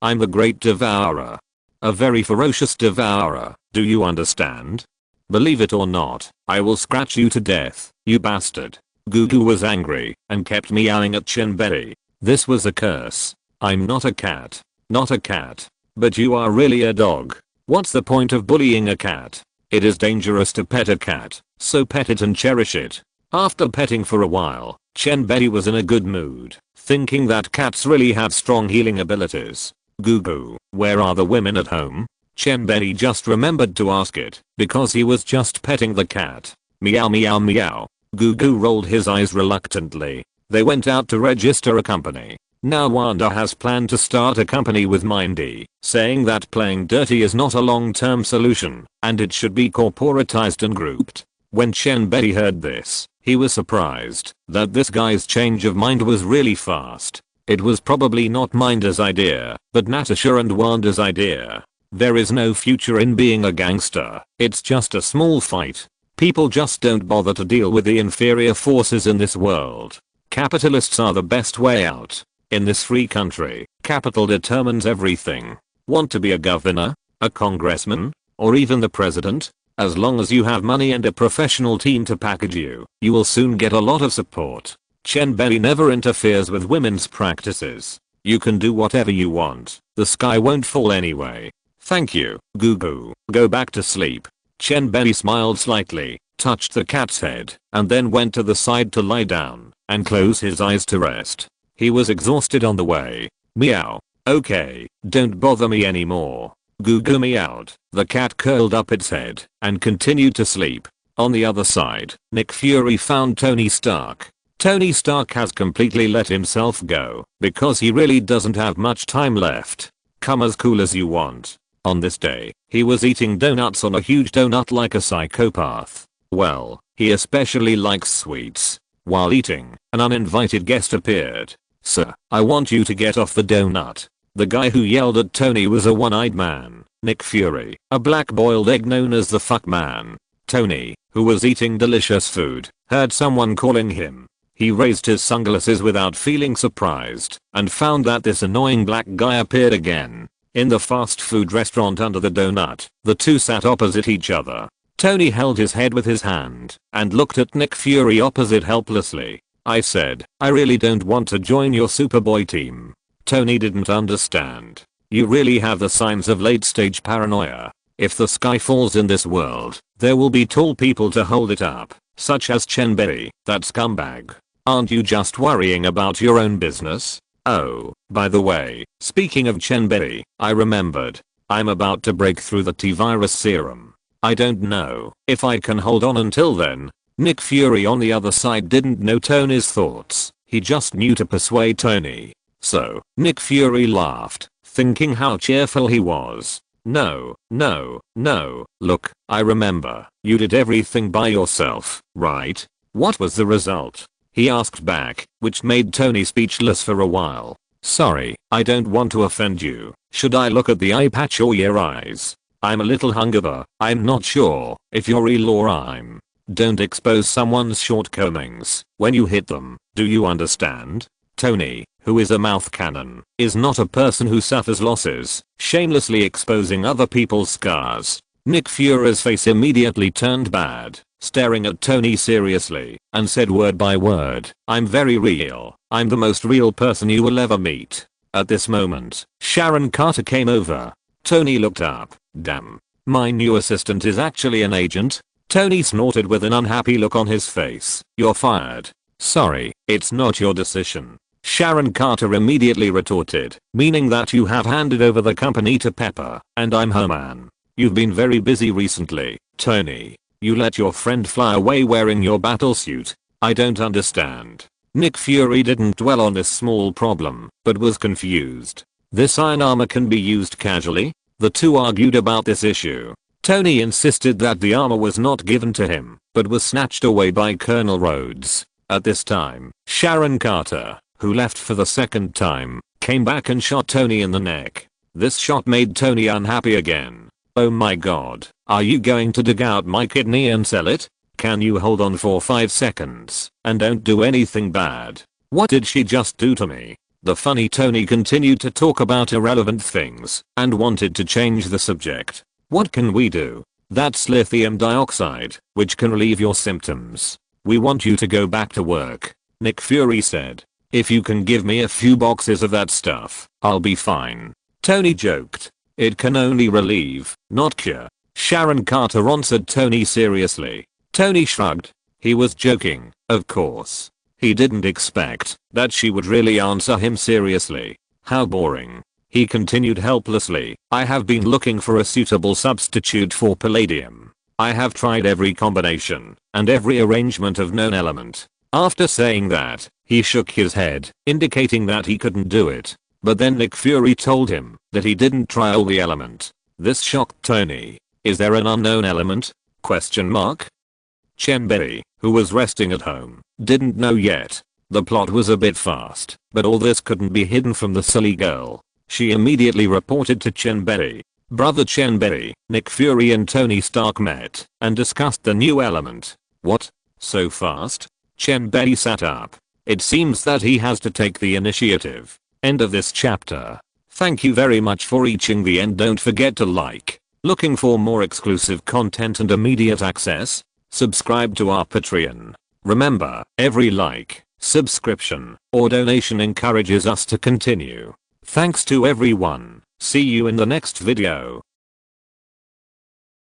I'm the great devourer. A very ferocious devourer, do you understand? Believe it or not, I will scratch you to death, you bastard. Gugu was angry and kept meowing at Chen Bei. This was a curse. I'm not a cat. Not a cat. But you are really a dog. What's the point of bullying a cat? It is dangerous to pet a cat, so pet it and cherish it. After petting for a while, Chen Bei was in a good mood, thinking that cats really have strong healing abilities. Gugu, where are the women at home? Chen Bei just remembered to ask it, because he was just petting the cat. Meow meow meow. Gugu rolled his eyes reluctantly. They went out to register a company. Now Wanda has planned to start a company with Mindy, saying that playing dirty is not a long-term solution, and it should be corporatized and grouped. When Chen Bei heard this, he was surprised that this guy's change of mind was really fast. It was probably not Mindy's idea, but Natasha and Wanda's idea. There is no future in being a gangster, it's just a small fight. People just don't bother to deal with the inferior forces in this world. Capitalists are the best way out. In this free country, capital determines everything. Want to be a governor, a congressman, or even the president? As long as you have money and a professional team to package you, you will soon get a lot of support. Chen Bei never interferes with women's practices. You can do whatever you want. The sky won't fall anyway. Thank you, Gugu. Go back to sleep. Chen Bei smiled slightly, touched the cat's head, and then went to the side to lie down and close his eyes to rest. He was exhausted on the way. Meow. Okay, don't bother me anymore. Gugu meowed. The cat curled up its head and continued to sleep. On the other side, Nick Fury found Tony Stark. Tony Stark has completely let himself go because he really doesn't have much time left. Come as cool as you want. On this day, he was eating donuts on a huge donut like a psychopath. Well, he especially likes sweets. While eating, an uninvited guest appeared. Sir, I want you to get off the donut. The guy who yelled at Tony was a one-eyed man, Nick Fury, a black boiled egg known as the fuck man. Tony, who was eating delicious food, heard someone calling him. He raised his sunglasses without feeling surprised and found that this annoying black guy appeared again. In the fast food restaurant under the donut, the two sat opposite each other. Tony held his head with his hand and looked at Nick Fury opposite helplessly. I said, I really don't want to join your Superboy team. Tony didn't understand. You really have the signs of late stage paranoia. If the sky falls in this world, there will be tall people to hold it up, such as Chen Bei, that scumbag. Aren't you just worrying about your own business? Oh, by the way, speaking of Chen Bei, I remembered. I'm about to break through the T-virus serum. I don't know if I can hold on until then. Nick Fury on the other side didn't know Tony's thoughts. He just knew to persuade Tony. So, Nick Fury laughed, thinking how cheerful he was. No, look, I remember, you did everything by yourself, right? What was the result? He asked back, which made Tony speechless for a while. Sorry, I don't want to offend you. Should I look at the eye patch or your eyes? I'm a little hungover. I'm not sure if you're real or I'm. Don't expose someone's shortcomings when you hit them, do you understand? Tony, who is a mouth cannon, is not a person who suffers losses, shamelessly exposing other people's scars. Nick Fury's face immediately turned bad, staring at Tony seriously, and said word by word, I'm very real. I'm the most real person you will ever meet. At this moment, Sharon Carter came over. Tony looked up. Damn. My new assistant is actually an agent? Tony snorted with an unhappy look on his face. You're fired. Sorry, it's not your decision. Sharon Carter immediately retorted, meaning that you have handed over the company to Pepper, and I'm her man. You've been very busy recently, Tony. You let your friend fly away wearing your battlesuit. I don't understand. Nick Fury didn't dwell on this small problem, but was confused. This iron armor can be used casually? The two argued about this issue. Tony insisted that the armor was not given to him, but was snatched away by Colonel Rhodes. At this time, Sharon Carter, who left for the second time, came back and shot Tony in the neck. This shot made Tony unhappy again. Oh my god, are you going to dig out my kidney and sell it? Can you hold on for 5 seconds and don't do anything bad? What did she just do to me? The funny Tony continued to talk about irrelevant things and wanted to change the subject. What can we do? That's lithium dioxide, which can relieve your symptoms. We want you to go back to work. Nick Fury said. If you can give me a few boxes of that stuff, I'll be fine. Tony joked. It can only relieve, not cure. Sharon Carter answered Tony seriously. Tony shrugged. He was joking, of course. He didn't expect that she would really answer him seriously. How boring. He continued helplessly. I have been looking for a suitable substitute for palladium. I have tried every combination and every arrangement of known element. After saying that, he shook his head, indicating that he couldn't do it. But then Nick Fury told him that he didn't try all the element. This shocked Tony. Is there an unknown element? Question mark. Chen Bei, who was resting at home, didn't know yet. The plot was a bit fast, but all this couldn't be hidden from the silly girl. She immediately reported to Chen Bei. Brother Chen Bei, Nick Fury and Tony Stark met and discussed the new element. What? So fast? Chen Bei sat up. It seems that he has to take the initiative. End of this chapter. Thank you very much for reaching the end. Don't forget to like. Looking for more exclusive content and immediate access? Subscribe to our Patreon. Remember, every like, subscription, or donation encourages us to continue. Thanks to everyone. See you in the next video.